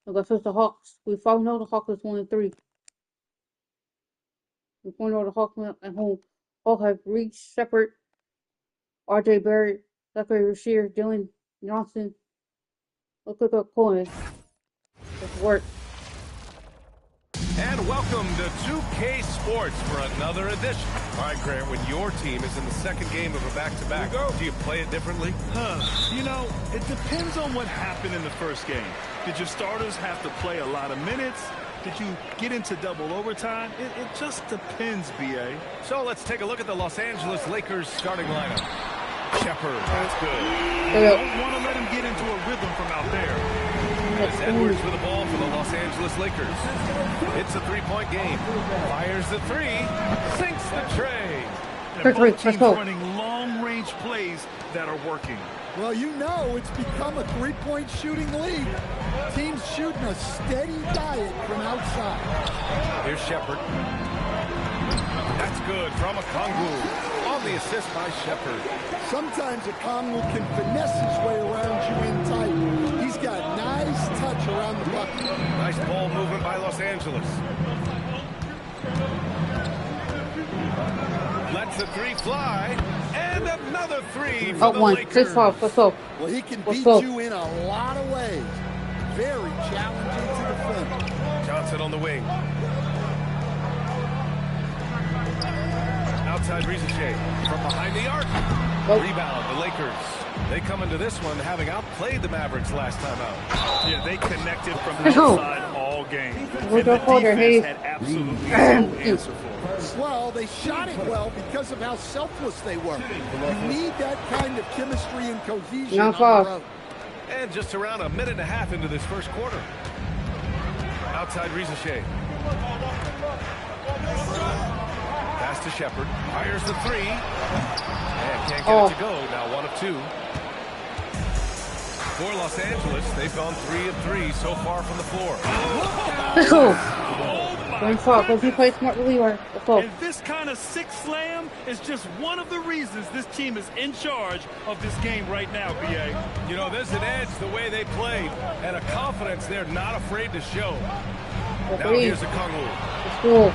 Okay, so it's the Hawks. We finally know the Hawks is 1-3. We finally know the Hawks went at home. Hawks have Reese Shepard, R.J. Barrett, Zachary Rasheer, Dylan Johnson. Let's look up Cohen. Let's work. And welcome to 2K Sports for another edition. All right, Grant, when your team is in the second game of a back-to-back, do you play it differently? You know, it depends on what happened in the first game. Did your starters have to play a lot of minutes? Did you get into double overtime? It just depends, B.A. So let's take a look at the Los Angeles Lakers starting lineup. Shepard, that's good. You don't want to let him get into a rhythm from out there. It's Edwards with the ball for the Los Angeles Lakers. It's a three-point game. Fires the three, sinks the tray. And both teams running long-range plays that are working. Well, you know it's become a three-point shooting league. Teams shooting a steady diet from outside. Here's Shepard. That's good from Okongwu. On the assist by Shepard. Sometimes Okongwu can finesse his way around you in tight. He's got nice touch around the bucket. Nice ball movement by Los Angeles. Lets the three fly. And another three for the Lakers. Let's go. Well, he can beat you in a lot of ways. Very challenging to defend. Johnson on the wing. Outside Rizichet from behind the arc. Rebound, the Lakers. They come into this one having outplayed the Mavericks last time out. Yeah, they connected from outside all game. And the defense had absolutely no answer for it. Well, they shot it well because of how selfless they were. You need that kind of chemistry and cohesion on the road. And just around a minute and a half into this first quarter. Outside Rizichet. Pass to Shepard. Fires the three. And can't get it to go. Now 1 of 2. For Los Angeles, they've gone 3 of 3 so far from the floor. Because he plays smart reliever. And this kind of six slam is just one of the reasons this team is in charge of this game right now, B.A. You know, there's an edge the way they played and a confidence they're not afraid to show. Now here's Okongwu.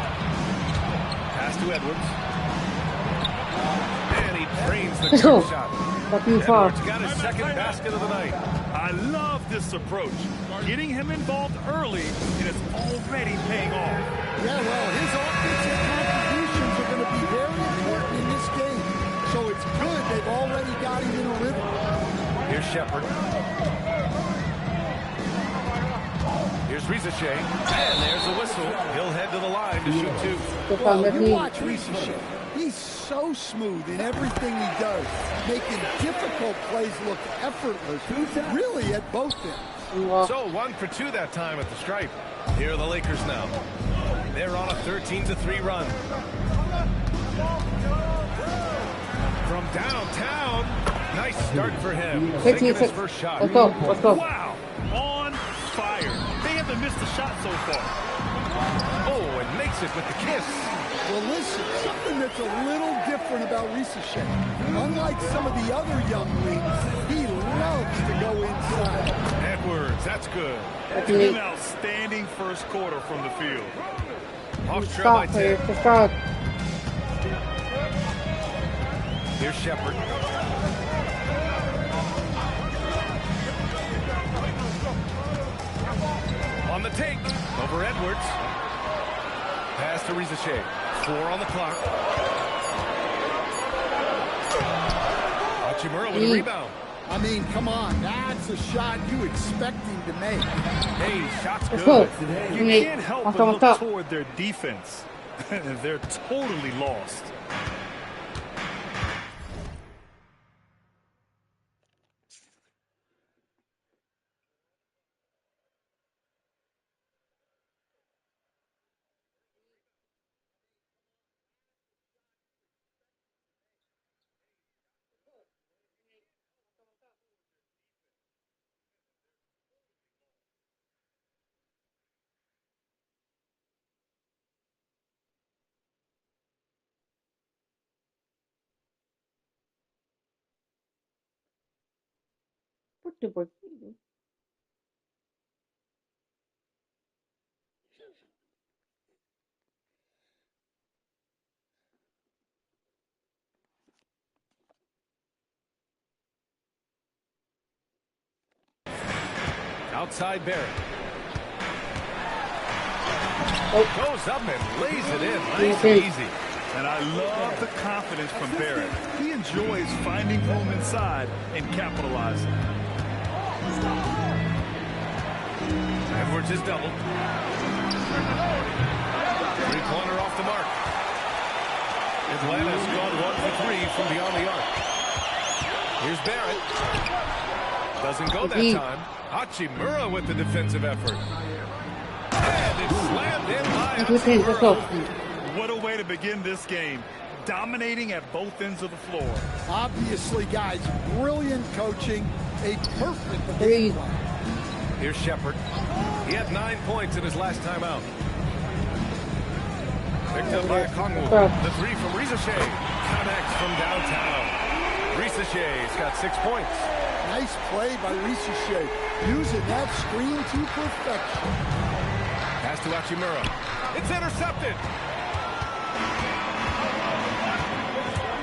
Pass to Edwards. And he drains the jump shot. Edwards got his second basket of the night. I love this approach. Getting him involved early, and it's already paying off. Yeah, well, his offensive contributions are going to be very important in this game. So it's good they've already got him in a rhythm. Here's Shepard. Here's Rizichet. And there's a whistle. He'll head to the line to shoot 2. Well, you watch Rizichet. He's so smooth in everything he does, making difficult plays look effortless, really at both ends. So 1 for 2 that time at the stripe. Here are the Lakers now. They're on a 13-3 run. From downtown, nice start for him. Sinking his first shot. Let's go. Wow, on fire. They haven't missed a shot so far. Oh, and makes it with the kiss. Well, listen, something that's a little different about Rizichet. Unlike some of the other young leagues, he loves to go inside. Edwards, that's good. An outstanding first quarter from the field. Off trail by 10. Here's Shepard. On the take, over Edwards. Pass to Rizichet. 4 on the clock. Hachimura with a rebound. I mean, come on. That's a shot you expect him to make. Hey, shot's good. You can't help but look toward their defense. They're totally lost. What the fuck? Outside Barrett. Goes up and lays it in. Nice and easy. And I love the confidence from Barrett. He enjoys finding room inside and capitalizing. Edwards is doubled. Three-pointer off the mark. Atlanta's gone 1 for 3 from beyond the arc. Here's Barrett. Doesn't go that time. Hachimura with the defensive effort. And it's slammed in by Hachimura. What a way to begin this game. Dominating at both ends of the floor. Obviously, guys, brilliant coaching. A perfect game. Here's Shepard. He had 9 points in his last time out. Picked up by Kongwu. The three from Rizashay. Connects from downtown. Rizashay's got 6 points. Nice play by Rizashay. Using that screen to perfection. Pass to Hachimura. It's intercepted.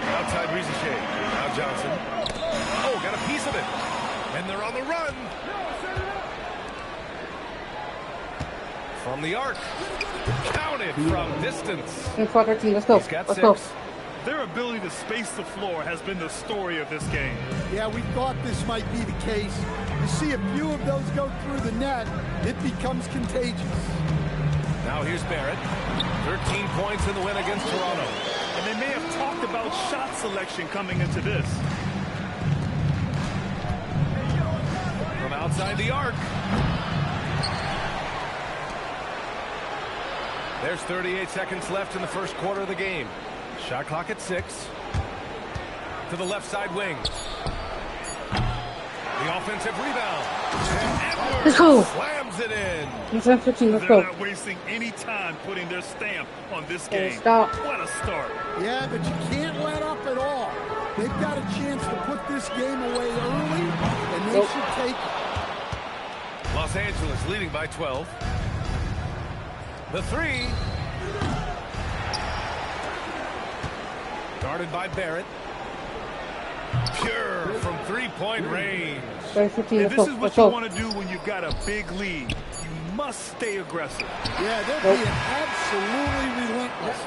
Outside Rizashay. Now Johnson. Oh, got a piece of it. And they're on the run. From the arc. Counted from distance. Let's go. Let's go. Their ability to space the floor has been the story of this game. Yeah, we thought this might be the case. You see a few of those go through the net, it becomes contagious. Now here's Barrett. 13 points in the win against Toronto. And they may have talked about shot selection coming into this. From outside the arc. There's 38 seconds left in the first quarter of the game. Shot clock at 6. To the left side wing. The offensive rebound. Let's go. Slams it in. Let's go. They're not wasting any time putting their stamp on this game. Stop. What a start. Yeah, but you can't let up at all. They've got a chance to put this game away early, and they should take it. Los Angeles leading by 12. The three. Guarded by Barrett. Pure from three-point range. And this is what you want to do when you've got a big lead. You must stay aggressive. Yeah, they're being absolutely relentless.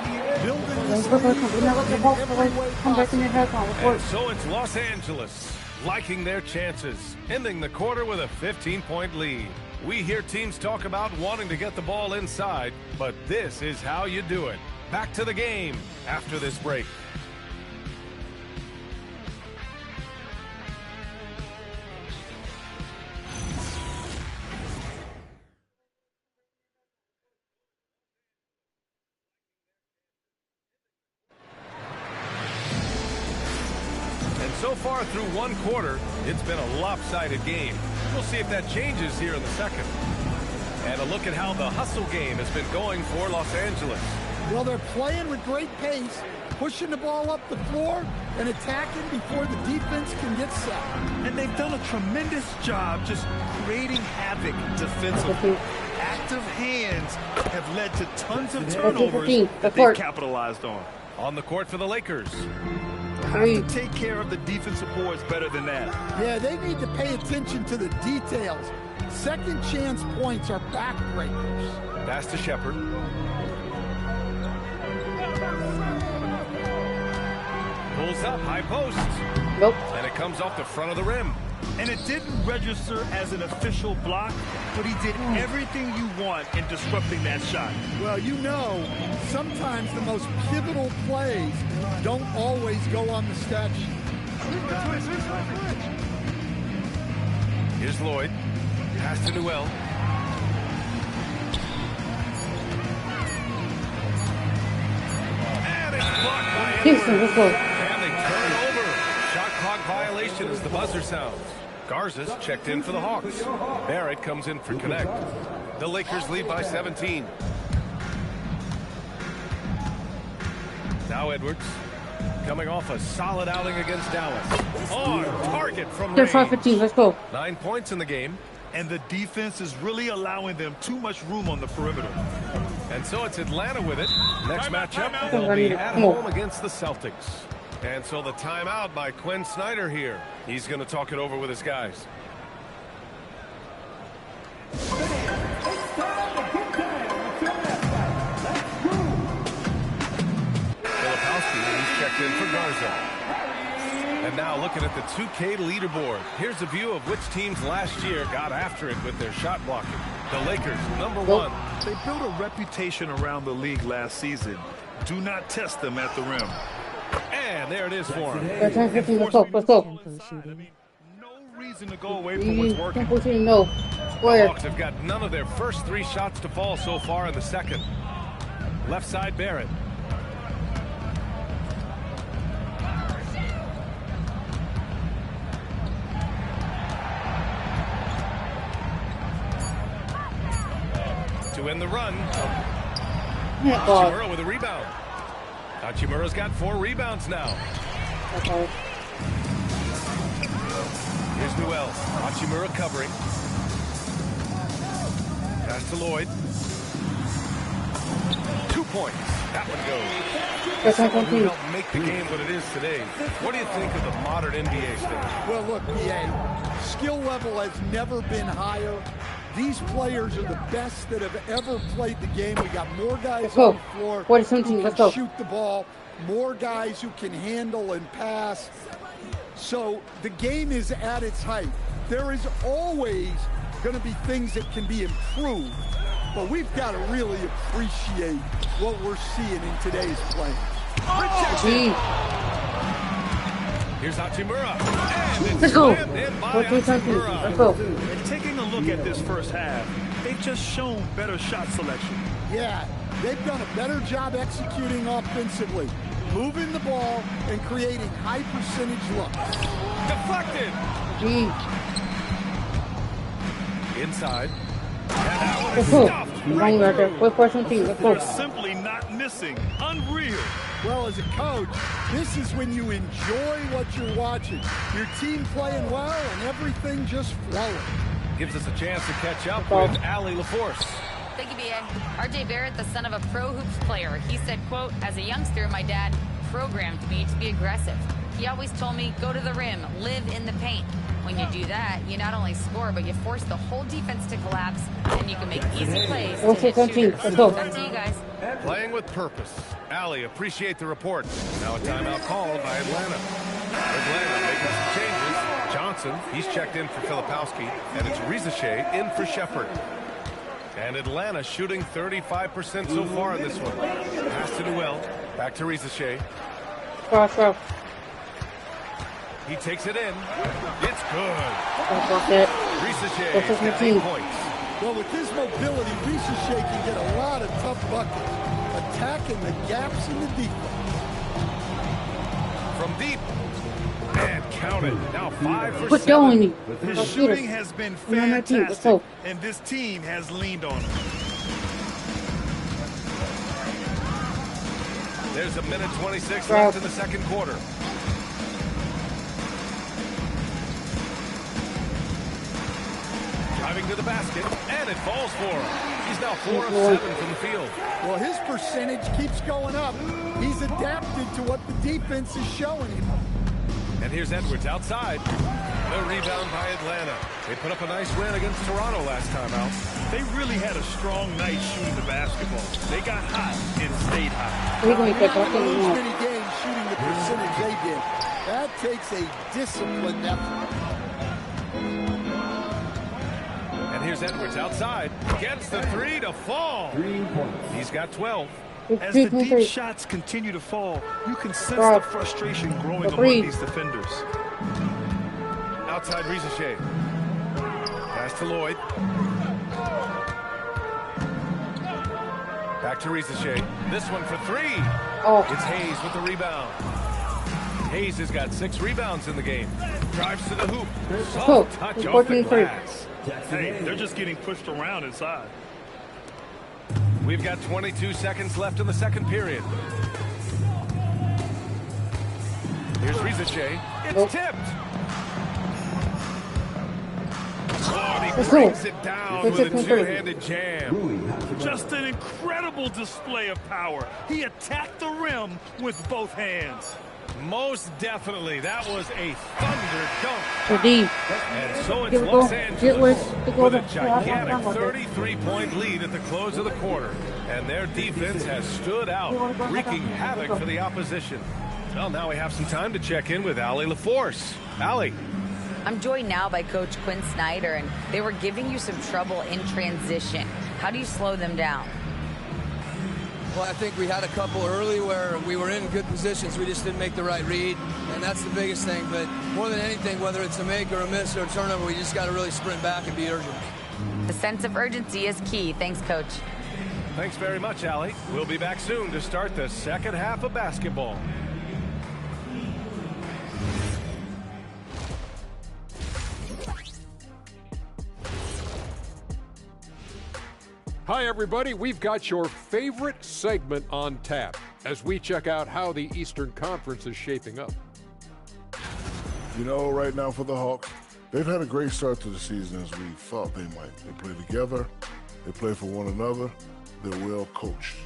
Building this lead in every way possible. And so it's Los Angeles liking their chances, ending the quarter with a 15-point lead. We hear teams talk about wanting to get the ball inside, but this is how you do it. Back to the game after this break. So far through one quarter, it's been a lopsided game. We'll see if that changes here in the second. And a look at how the hustle game has been going for Los Angeles. Well, they're playing with great pace, pushing the ball up the floor and attacking before the defense can get set. And they've done a tremendous job just creating havoc defensively. Active hands have led to tons of turnovers that they've capitalized on. On the court for the Lakers. Have to take care of the defensive boards better than that. Yeah, they need to pay attention to the details. Second chance points are backbreakers. Pass to Shepard. Pulls up, high post. Nope. And it comes off the front of the rim. And it didn't register as an official block, but he did everything you want in disrupting that shot. Well, you know, sometimes the most pivotal plays don't always go on the stat sheet. Here's Lloyd. Pass to Newell. And it's blocked by Edwards. And they turn it over. Shot clock violation as the buzzer sounds. Garza's checked in for the Hawks. Barrett comes in for connect. The Lakers lead by 17. Now Edwards. Coming off a solid outing against Dallas. On target from range. 15, let's go. 9 points in the game. And the defense is really allowing them too much room on the perimeter. And so it's Atlanta with it. Next matchup, they'll be at home against the Celtics. And so the timeout by Quinn Snyder here. He's going to talk it over with his guys. checked in for Garza. And now looking at the 2K leaderboard. Here's a view of which teams last year got after it with their shot blocking. The Lakers, #1. They built a reputation around the league last season. Do not test them at the rim. And there it is for him. Let's go. No reason to go away from what's working. No. Where? The Hawks have got none of their first 3 shots to fall so far in the second. Left side, Barrett. To end the run. Hachimura with a rebound. Hachimura's got 4 rebounds now. Okay. Here's Newell. Hachimura covering. Pass to Lloyd. 2 points. That one goes. Someone who helped make the game what it is today. What do you think of the modern NBA stage? Well, look, PA, skill level has never been higher. These players are the best that have ever played the game. We got more guys on the floor who can shoot the ball, more guys who can handle and pass. So the game is at its height. There is always going to be things that can be improved, but we've got to really appreciate what we're seeing in today's play. Here's Hachimura. Let's go. Let's go. And taking a look at this first half, they've just shown better shot selection. Yeah, they've done a better job executing offensively, moving the ball and creating high percentage looks. Deflected. Inside. And that one is stuffed. They're simply not missing. Unreal. Well, as a coach, this is when you enjoy what you're watching. Your team playing well and everything just flowing. Gives us a chance to catch up with Allie LaForce. Thank you, B.A. R.J. Barrett, the son of a pro hoops player. He said, quote, as a youngster, my dad programmed me to be aggressive. He always told me, go to the rim, live in the paint. When you do that, you not only score, but you force the whole defense to collapse, and you can make easy plays. Let's go. Back to you guys. Playing with purpose. Allie, appreciate the report. Now a timeout called by Atlanta. Atlanta making some changes. Johnson, he's checked in for Filipowski, and it's Rizachet in for Shepard. And Atlanta shooting 35% so far in this one. Pass to Newell. Back to Rizachet. Cross. He takes it in. It's good. Rizachet got 8 points. Well, with his mobility, Rizachet can get a lot of tough buckets, attacking the gaps in the defense. From deep. And count it. Now 5 for 7. Put down me. His shooting has been fantastic, and this team has leaned on him. There's a minute 26 left in the second quarter. Driving to the basket, and it falls for him. He's now 4 of 7 from the field. Well, his percentage keeps going up. He's adapted to what the defense is showing him. And here's Edwards outside. The rebound by Atlanta. They put up a nice win against Toronto last time out. They really had a strong night shooting the basketball. They got hot and stayed hot. Those many games shooting the percentage they did. That takes a disciplined effort. And here's Edwards outside. Gets the 3 to fall. He's got 12. As the deep shots continue to fall, you can sense the frustration growing among these defenders. Outside Rizachet. Pass to Lloyd. Back to Rizachet. This one for 3. It's Hayes with the rebound. Hayes has got 6 rebounds in the game. Drives to the hoop. Soft touch off the glass. Hey, they're just getting pushed around inside. We've got 22 seconds left in the second period. Here's Rizachet. It's tipped. Oh, he brings it down with a two-handed jam. Just an incredible display of power. He attacked the rim with both hands. Most definitely. That was a thunder dunk. Deep. And so it's Los Angeles with a gigantic 33-point lead at the close of the quarter. And their defense has stood out, wreaking havoc for the opposition. Well, now we have some time to check in with Allie LaForce. Allie. I'm joined now by Coach Quinn Snyder, and they were giving you some trouble in transition. How do you slow them down? Well, I think we had a couple early where we were in good positions. We just didn't make the right read, and that's the biggest thing. But more than anything, whether it's a make or a miss or a turnover, we just got to really sprint back and be urgent. The sense of urgency is key. Thanks, Coach. Thanks very much, Allie. We'll be back soon to start the second half of basketball. Hi, everybody. We've got your favorite segment on tap as we check out how the Eastern Conference is shaping up. You know, right now for the Hawks, they've had a great start to the season as we thought they might. They play together, they play for one another, they're well coached.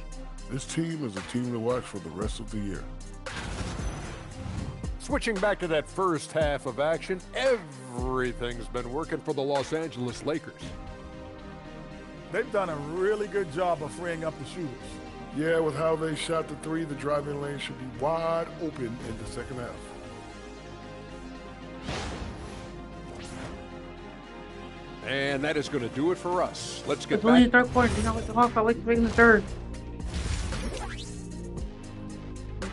This team is a team to watch for the rest of the year. Switching back to that first half of action, everything's been working for the Los Angeles Lakers. They've done a really good job of freeing up the shooters. Yeah, with how they shot the three, the driving lane should be wide open in the second half. And that is going to do it for us. Let's get it's only the back. third quarter. You know what the Hawks, I like to bring the third.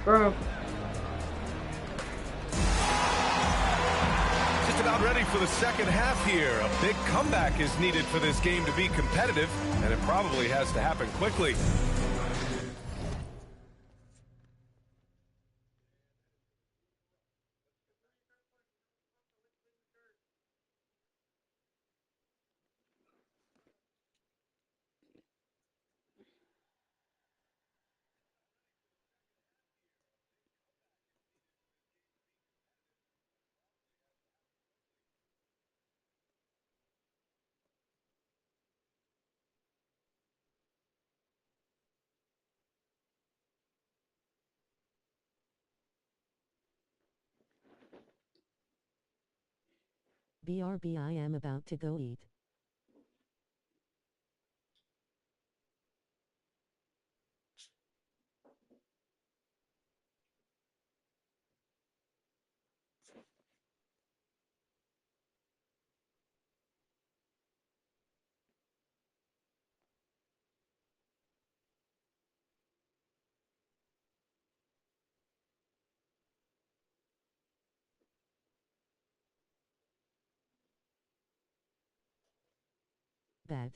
Bro. Just about ready for the second half here. A big comeback is needed for this game to be competitive, and it probably has to happen quickly. BRB, I am about to go eat. Bad.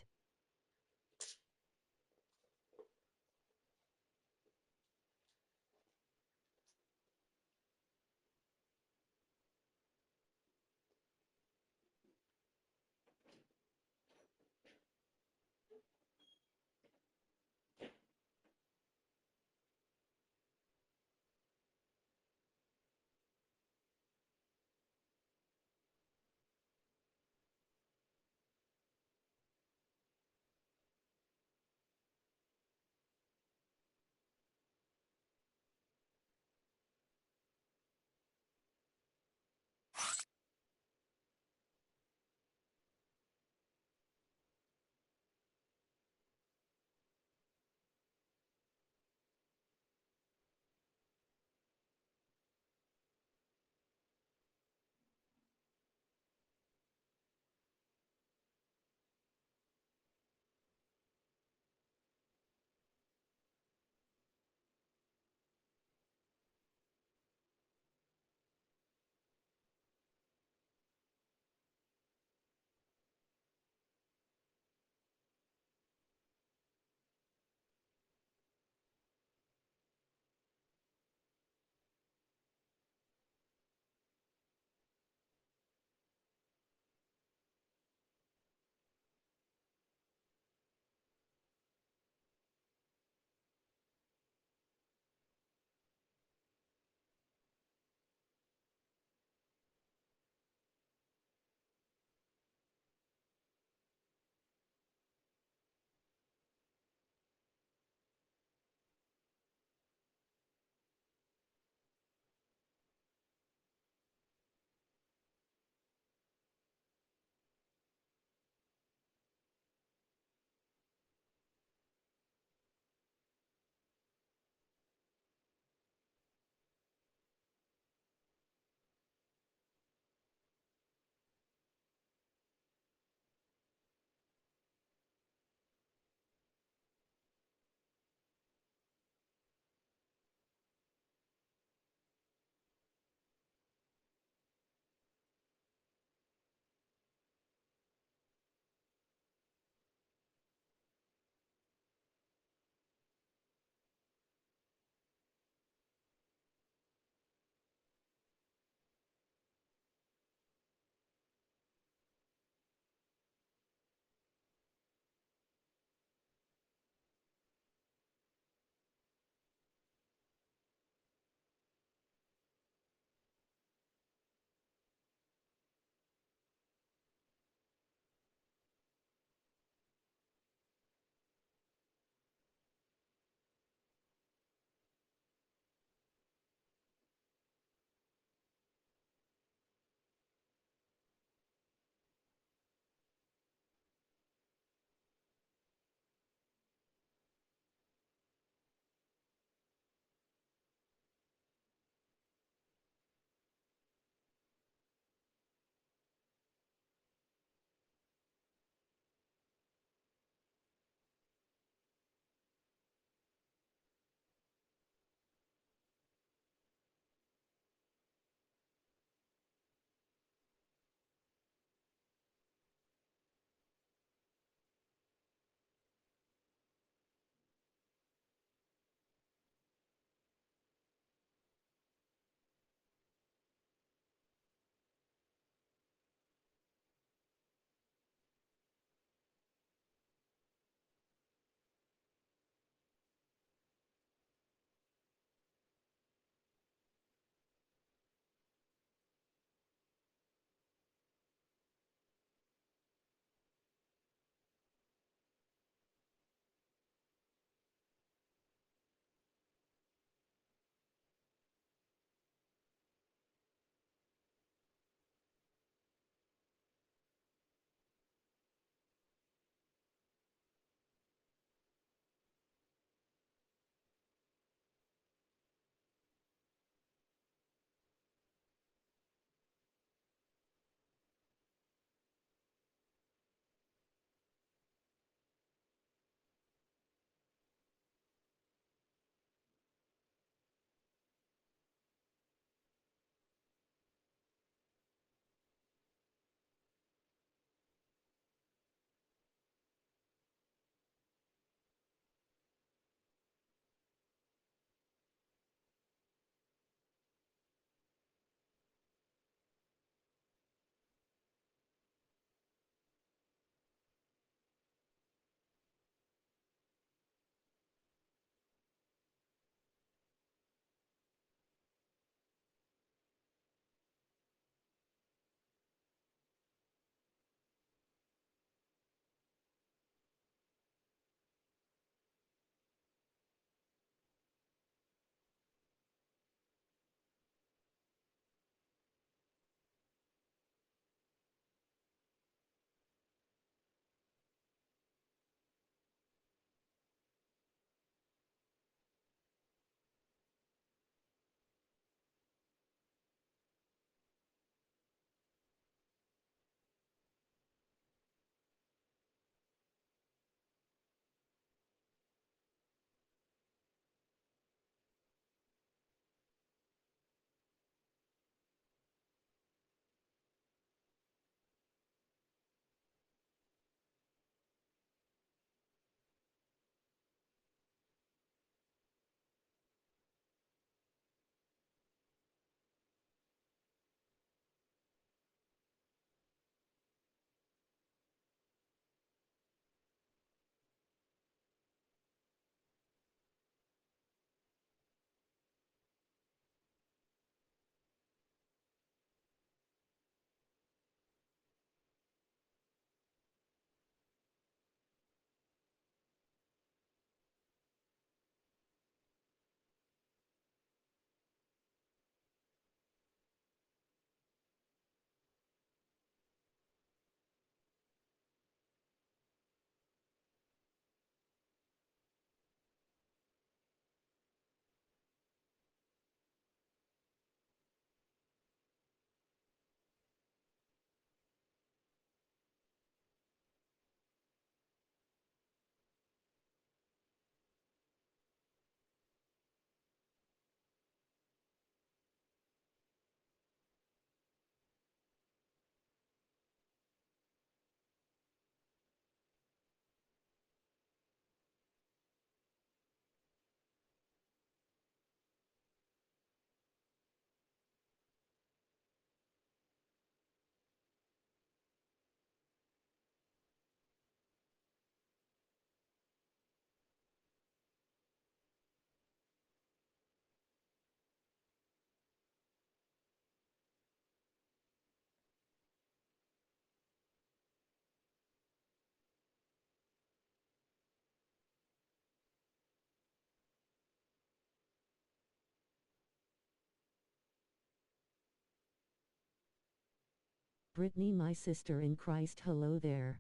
Brittany, my sister in Christ, hello there.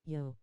Yo.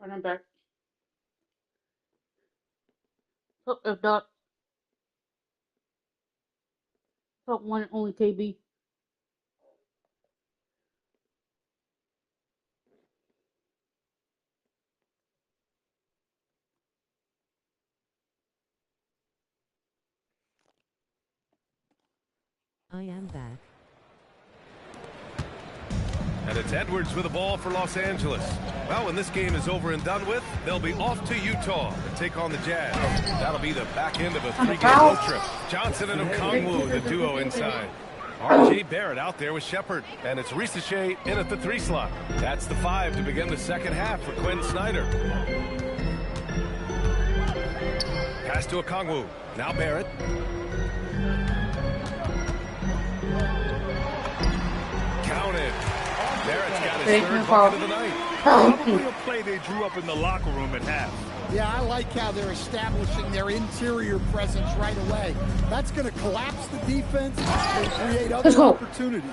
Running back. If not, top one and only KB. I am back. And it's Edwards with the ball for Los Angeles. Well, when this game is over and done with, they'll be off to Utah to take on the Jazz. That'll be the back end of a 3-game road trip. Johnson and Okongwu, the duo inside. R.J. Barrett out there with Shepard. And it's Risache in at the 3 slot. That's the 5 to begin the second half for Quinn Snyder. Pass to Okongwu. Now Barrett. Counted. Barrett's got his third bucket of the night. Probably a play they drew up in the locker room at half. Yeah, I like how they're establishing their interior presence right away. That's going to collapse the defense and create other opportunities.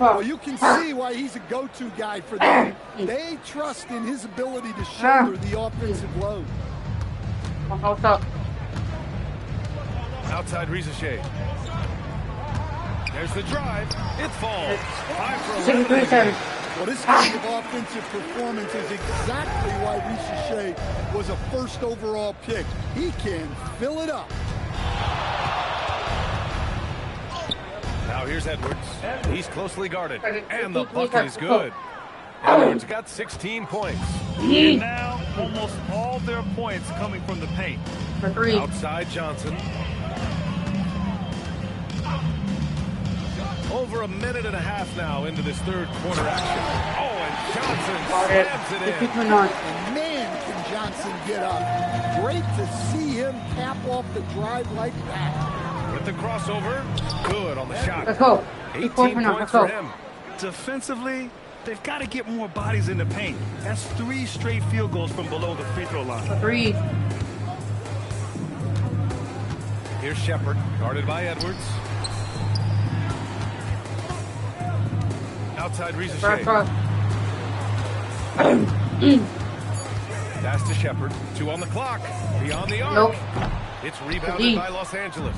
Well, you can see why he's a go-to guy for them. They trust in his ability to shoulder the offensive load. Outside Risache. There's the drive. It falls. 5 for 11. Well, this kind of offensive performance is exactly why Risache was a first overall pick. He can fill it up. Now here's Edwards. He's closely guarded. And the bucket is good. Edwards got 16 points. And now almost all their points coming from the paint. Outside Johnson. Over a minute and a half now into this third quarter action. Oh, and Johnson slams it in. And man, can Johnson get up. Great to see him cap off the drive like that. With the crossover, good on the shot. Let's go. 18 points for him. Defensively, they've got to get more bodies in the paint. That's 3 straight field goals from below the free throw line. 3. Here's Shepard, guarded by Edwards. Outside Risache. Pass to Shepard. 2 on the clock. Beyond the arc. Nope. It's rebounded by Los Angeles.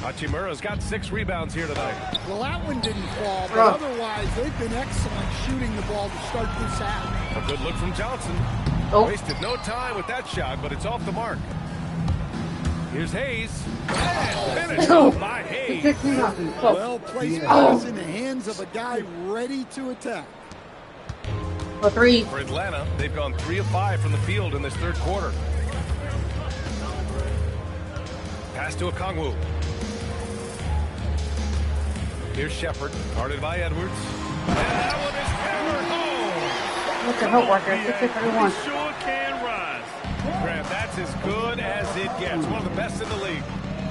Hachimura's got 6 rebounds here tonight. Well, that one didn't fall, but otherwise they've been excellent shooting the ball to start this half. A good look from Johnson. Wasted no time with that shot, but it's off the mark. Here's Hayes. And finished off by Hayes. Well, placement is in the hands of a guy ready to attack. 3. For Atlanta, they've gone 3 of 5 from the field in this third quarter. Pass to Okongwu. Here's Shepard, guarded by Edwards. And that one is hammered home. Look at help worker. 6-31. Sure can rise. Grant, that's as good as it gets. One of the best in the league.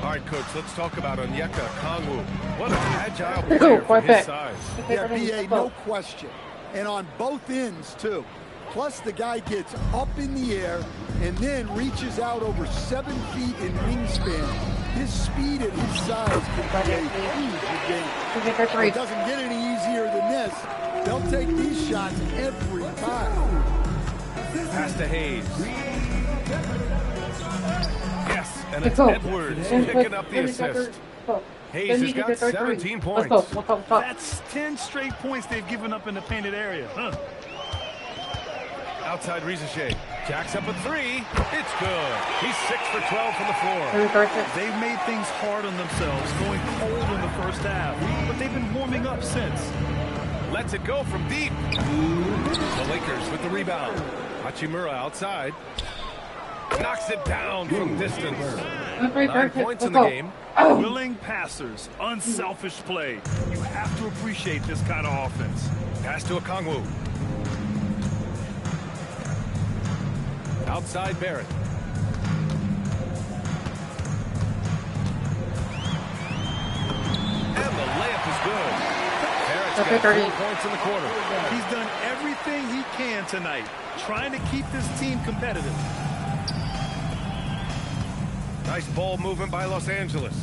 All right, Coach, let's talk about Onyeka Okongwu. What an agile player for his size. Yeah, B.A., no question. And on both ends, too. Plus, the guy gets up in the air and then reaches out over 7 feet in wingspan. His speed at his size can be a huge game. It doesn't get any easier than this. They'll take these shots every time. Pass to Hayes. Yes, and it's Edwards picking up the assist. Hayes has got 17 points. That's 10 straight points they've given up in the painted area. Outside Risache. Jacks up a 3. It's good. He's 6 for 12 from the floor. They've made things hard on themselves, going cold in the first half, but they've been warming up since. Lets it go from deep. The Lakers with the rebound. Hachimura outside. Knocks it down from distance. 9 points in the game. Willing passers, unselfish play. You have to appreciate this kind of offense. Pass to Okongwu. Outside Barrett. And the layup is good. Barrett's got 4 points in the quarter. He's done everything he can tonight, trying to keep this team competitive. Nice ball movement by Los Angeles.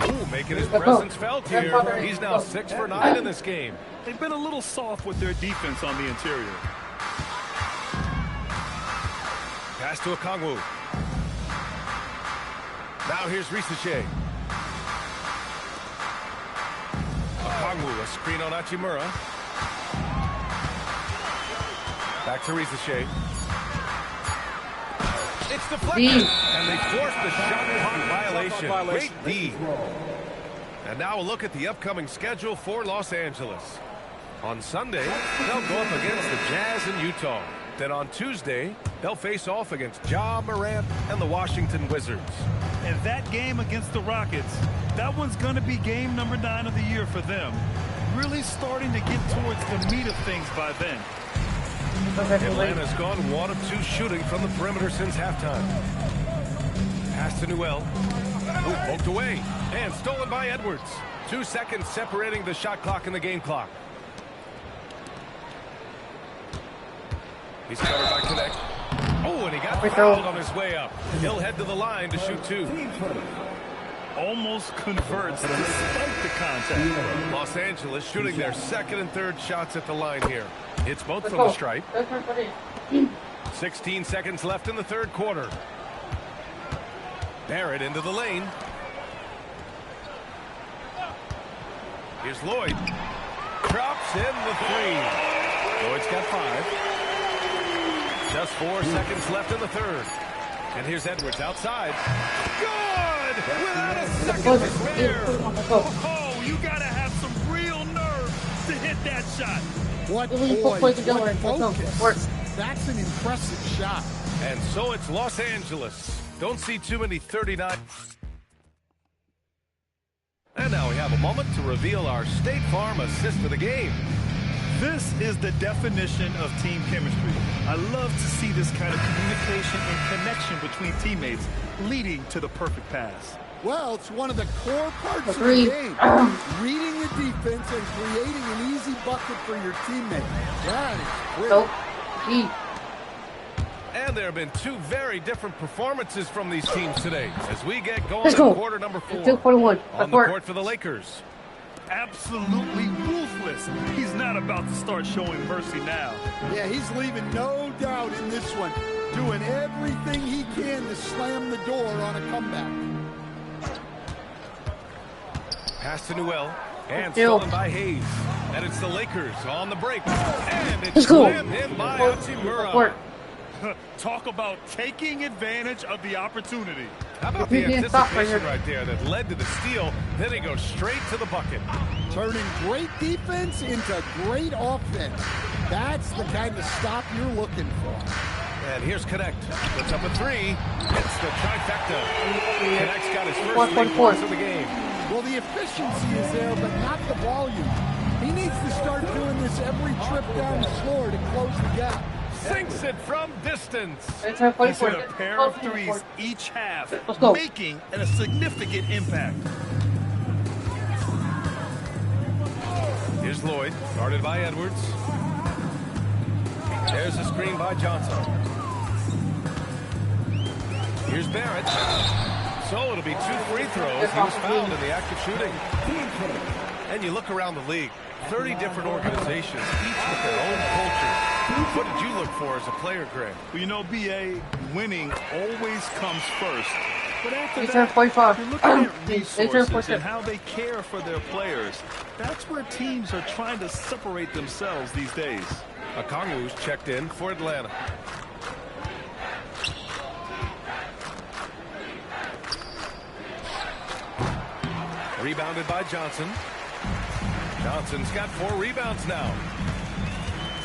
Ooh, making his presence felt here. He's now 6 for 9 in this game. They've been a little soft with their defense on the interior. Pass to Okongwu. Now here's Risache. Okongwu, a screen on Hachimura. Back to Risache. It's deflected, and they forced the shot clock violation. Great D. And now a look at the upcoming schedule for Los Angeles. On Sunday, they'll go up against the Jazz in Utah. Then on Tuesday, they'll face off against Ja Morant and the Washington Wizards. And that game against the Rockets, that one's going to be game number 9 of the year for them. Really starting to get towards the meat of things by then. Atlanta's gone 1 of 2 shooting from the perimeter since halftime. Pass to Newell. Poked away and stolen by Edwards. 2 seconds separating the shot clock and the game clock. He's covered by Connect. Oh, and he got fouled on his way up. He'll head to the line to shoot 2. Almost converts despite the contact. Los Angeles shooting their 2nd and 3rd shots at the line here. It's both from the stripe. 16 seconds left in the 3rd quarter. Barrett into the lane. Here's Lloyd. Drops in the 3. Lloyd's got 5. Just 4 seconds left in the 3rd. And here's Edwards outside. Good! Without a second to spare. Oh, you got to have some real nerve to hit that shot. What focus. That's an impressive shot. And so it's Los Angeles. Don't see too many 39. And now we have a moment to reveal our State Farm assist of the game. This is the definition of team chemistry. I love to see this kind of communication and connection between teammates leading to the perfect pass. Well, it's one of the core parts of the game. Reading the defense and creating an easy bucket for your teammate. That is great. And there have been 2 very different performances from these teams today as we get going in quarter number 4. On the court for the Lakers. Absolutely ruthless. He's not about to start showing mercy now. Yeah, he's leaving no doubt in this one. Doing everything he can to slam the door on a comeback. Pass to Newell. And stolen by Hayes. And it's the Lakers on the break. And it's slammed in by Hachimura. Talk about taking advantage of the opportunity. How about the anticipation right there that led to the steal? Then he goes straight to the bucket. Turning great defense into great offense. That's the kind of stop you're looking for. And here's Connect. Puts up a 3. It's the trifecta. Connect's got his first 3 points of the game. Well, the efficiency is there, but not the volume. He needs to start doing this every trip down the floor to close the gap. Sinks it from distance. He's hit a pair of 3s each half, making a significant impact. Here's Lloyd, guarded by Edwards. There's a screen by Johnson. Here's Barrett. So it'll be 2 free throws. He was fouled in the act of shooting. And you look around the league, 30 different organizations, each with their own culture. What did you look for as a player, Greg? Well, you know, B.A., winning always comes first. But after that, you're looking at resources and how they care for their players. That's where teams are trying to separate themselves these days. Okongwu's checked in for Atlanta. Rebounded by Johnson. Johnson's got 4 rebounds now.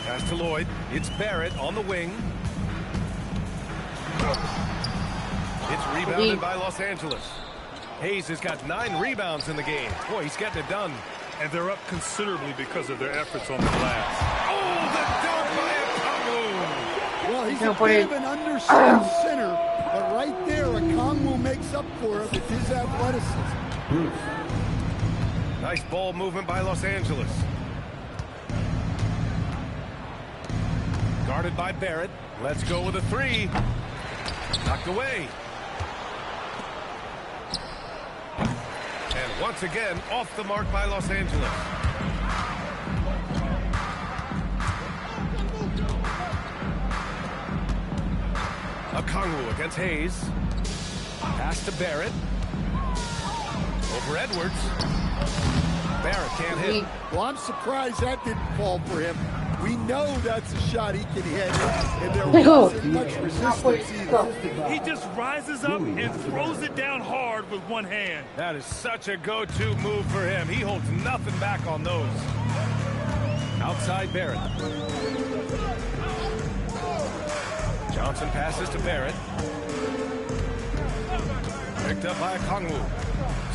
Pass to Lloyd. It's Barrett on the wing. It's rebounded by Los Angeles. Hayes has got 9 rebounds in the game. Boy, he's getting it done. And they're up considerably because of their efforts on the glass. Oh, the dunk by Okongwu. Well, he's a bit of an undersized center, but right there, Okongwu makes up for it with his athleticism. Nice ball movement by Los Angeles. Guarded by Barrett. Let's go with a three. Knocked away. And once again, off the mark by Los Angeles. Okongwu against Hayes. Pass to Barrett. Over Edwards. Barrett can't hit. Well, I'm surprised that didn't fall for him. We know that's a shot he can hit, and there wasn't much resistance either. He just rises up and throws it down hard with one hand. That is such a go-to move for him. He holds nothing back on those. Outside Barrett. Johnson passes to Barrett. Picked up by Okongwu.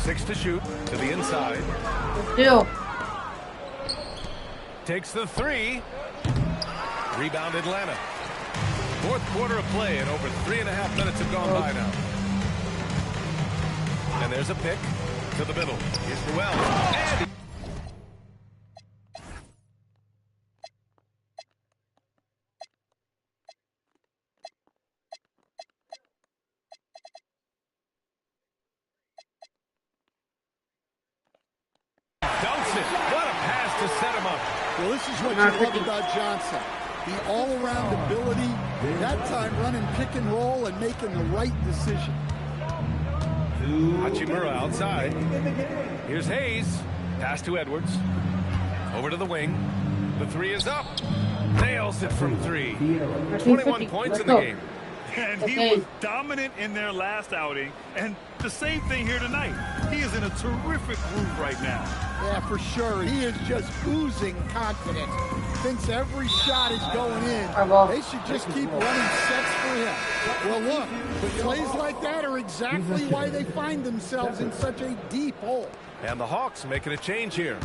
6 to shoot to the inside. Still. Takes the three. Rebound Atlanta. Fourth quarter of play and over 3.5 minutes have gone by now. And there's a pick to the middle. Here's Ruel. And dunks it. What a pass to set him up. Well, this is what you love about Johnson. The all-around ability, that time running pick and roll and making the right decision. Hachimura outside. Here's Hayes. Pass to Edwards. Over to the wing. The three is up. Nails it from three. 21 points in the game. And he was dominant in their last outing, and the same thing here tonight. He is in a terrific groove right now. Yeah, for sure. He is just oozing confidence. Thinks every shot is going in. They should just keep running sets for him. Well, look, the plays like that are exactly why they find themselves in such a deep hole. And the Hawks making a change here.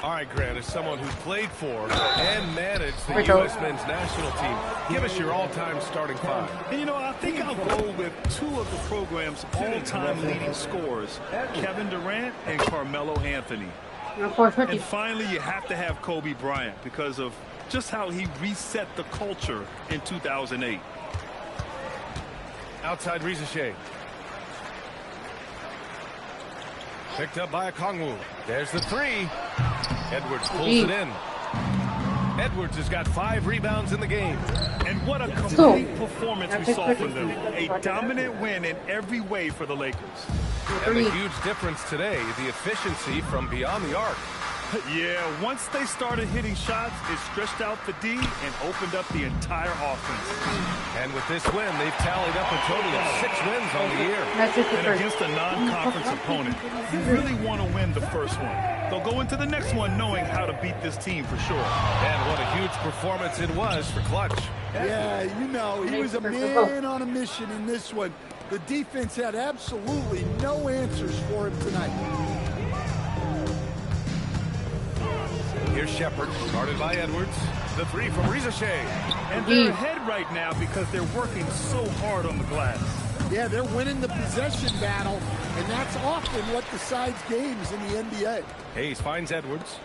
All right, Grant, as someone who played for and managed the U.S. men's national team, give us your all-time starting five. And, you know, I think I'll go with two of the program's all-time leading scorers, Kevin Durant and Carmelo Anthony. And finally, you have to have Kobe Bryant because of just how he reset the culture in 2008. Outside Rizachet. Picked up by Okongwu. There's the three. Edwards pulls it in. Edwards has got 5 rebounds in the game. And what a complete performance we saw from them. A dominant win in every way for the Lakers. And the huge difference today, the efficiency from beyond the arc. Yeah, once they started hitting shots, it stretched out the D and opened up the entire offense. And with this win, they've tallied up a total of 6 wins on the year. And against a non-conference opponent, you really want to win the first one. They'll go into the next one knowing how to beat this team for sure. And what a huge performance it was for Clutch. Yeah, you know, he was a man on a mission in this one. The defense had absolutely no answers for him tonight. Here's Shepard, guarded by Edwards. The three from Rizachet. And they're ahead right now because they're working so hard on the glass. Yeah, they're winning the possession battle, and that's often what decides games in the NBA. Hayes finds Edwards.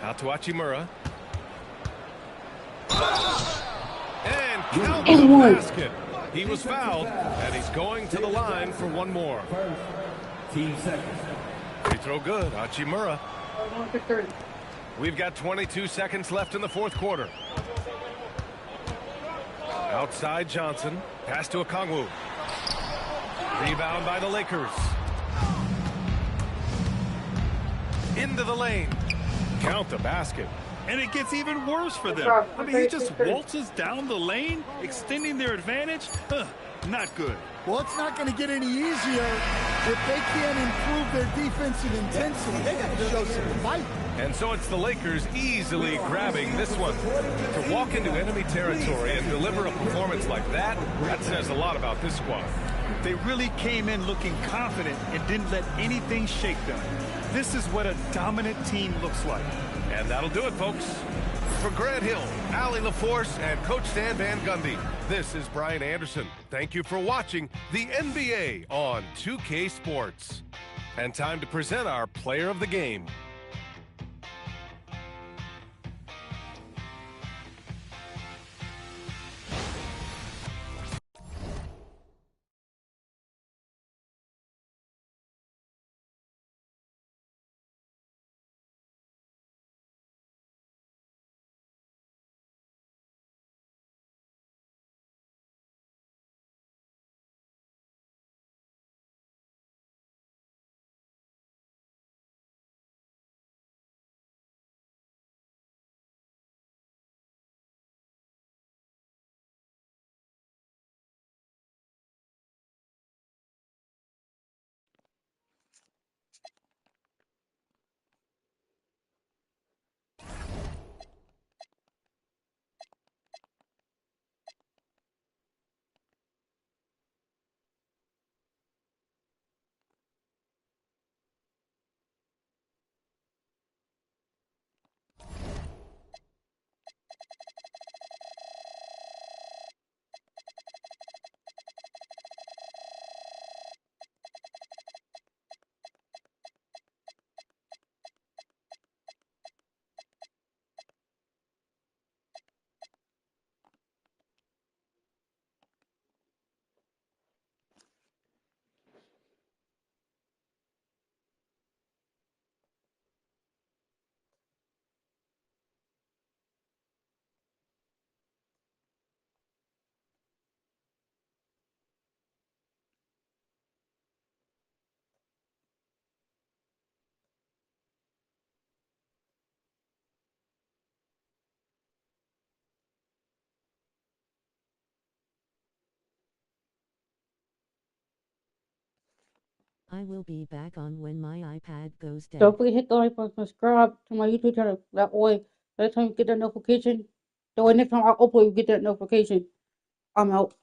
Out to Hachimura. And count the basket. He was fouled, and he's going to the line for one more. Free throw good, Hachimura. We've got 22 seconds left in the fourth quarter. Outside Johnson. Pass to Okongwu. Rebound by the Lakers. Into the lane. Count the basket. And it gets even worse for them. I mean, he just waltzes down the lane, extending their advantage. Not good. Well, it's not going to get any easier if they can't improve their defensive intensity. They got to show some fight. And so it's the Lakers easily grabbing this one. To walk into enemy territory and deliver a performance like that says a lot about this squad. They really came in looking confident and didn't let anything shake them. This is what a dominant team looks like. And that'll do it, folks. For Grant Hill, Allie LaForce, and Coach Stan Van Gundy, this is Brian Anderson. Thank you for watching the NBA on 2K Sports. And time to present our player of the game. I will be back on when my iPad goes dead. Don't forget to hit the like button, subscribe to my YouTube channel. That way, next time you get that notification, the way next time I upload, you get that notification. I'm out.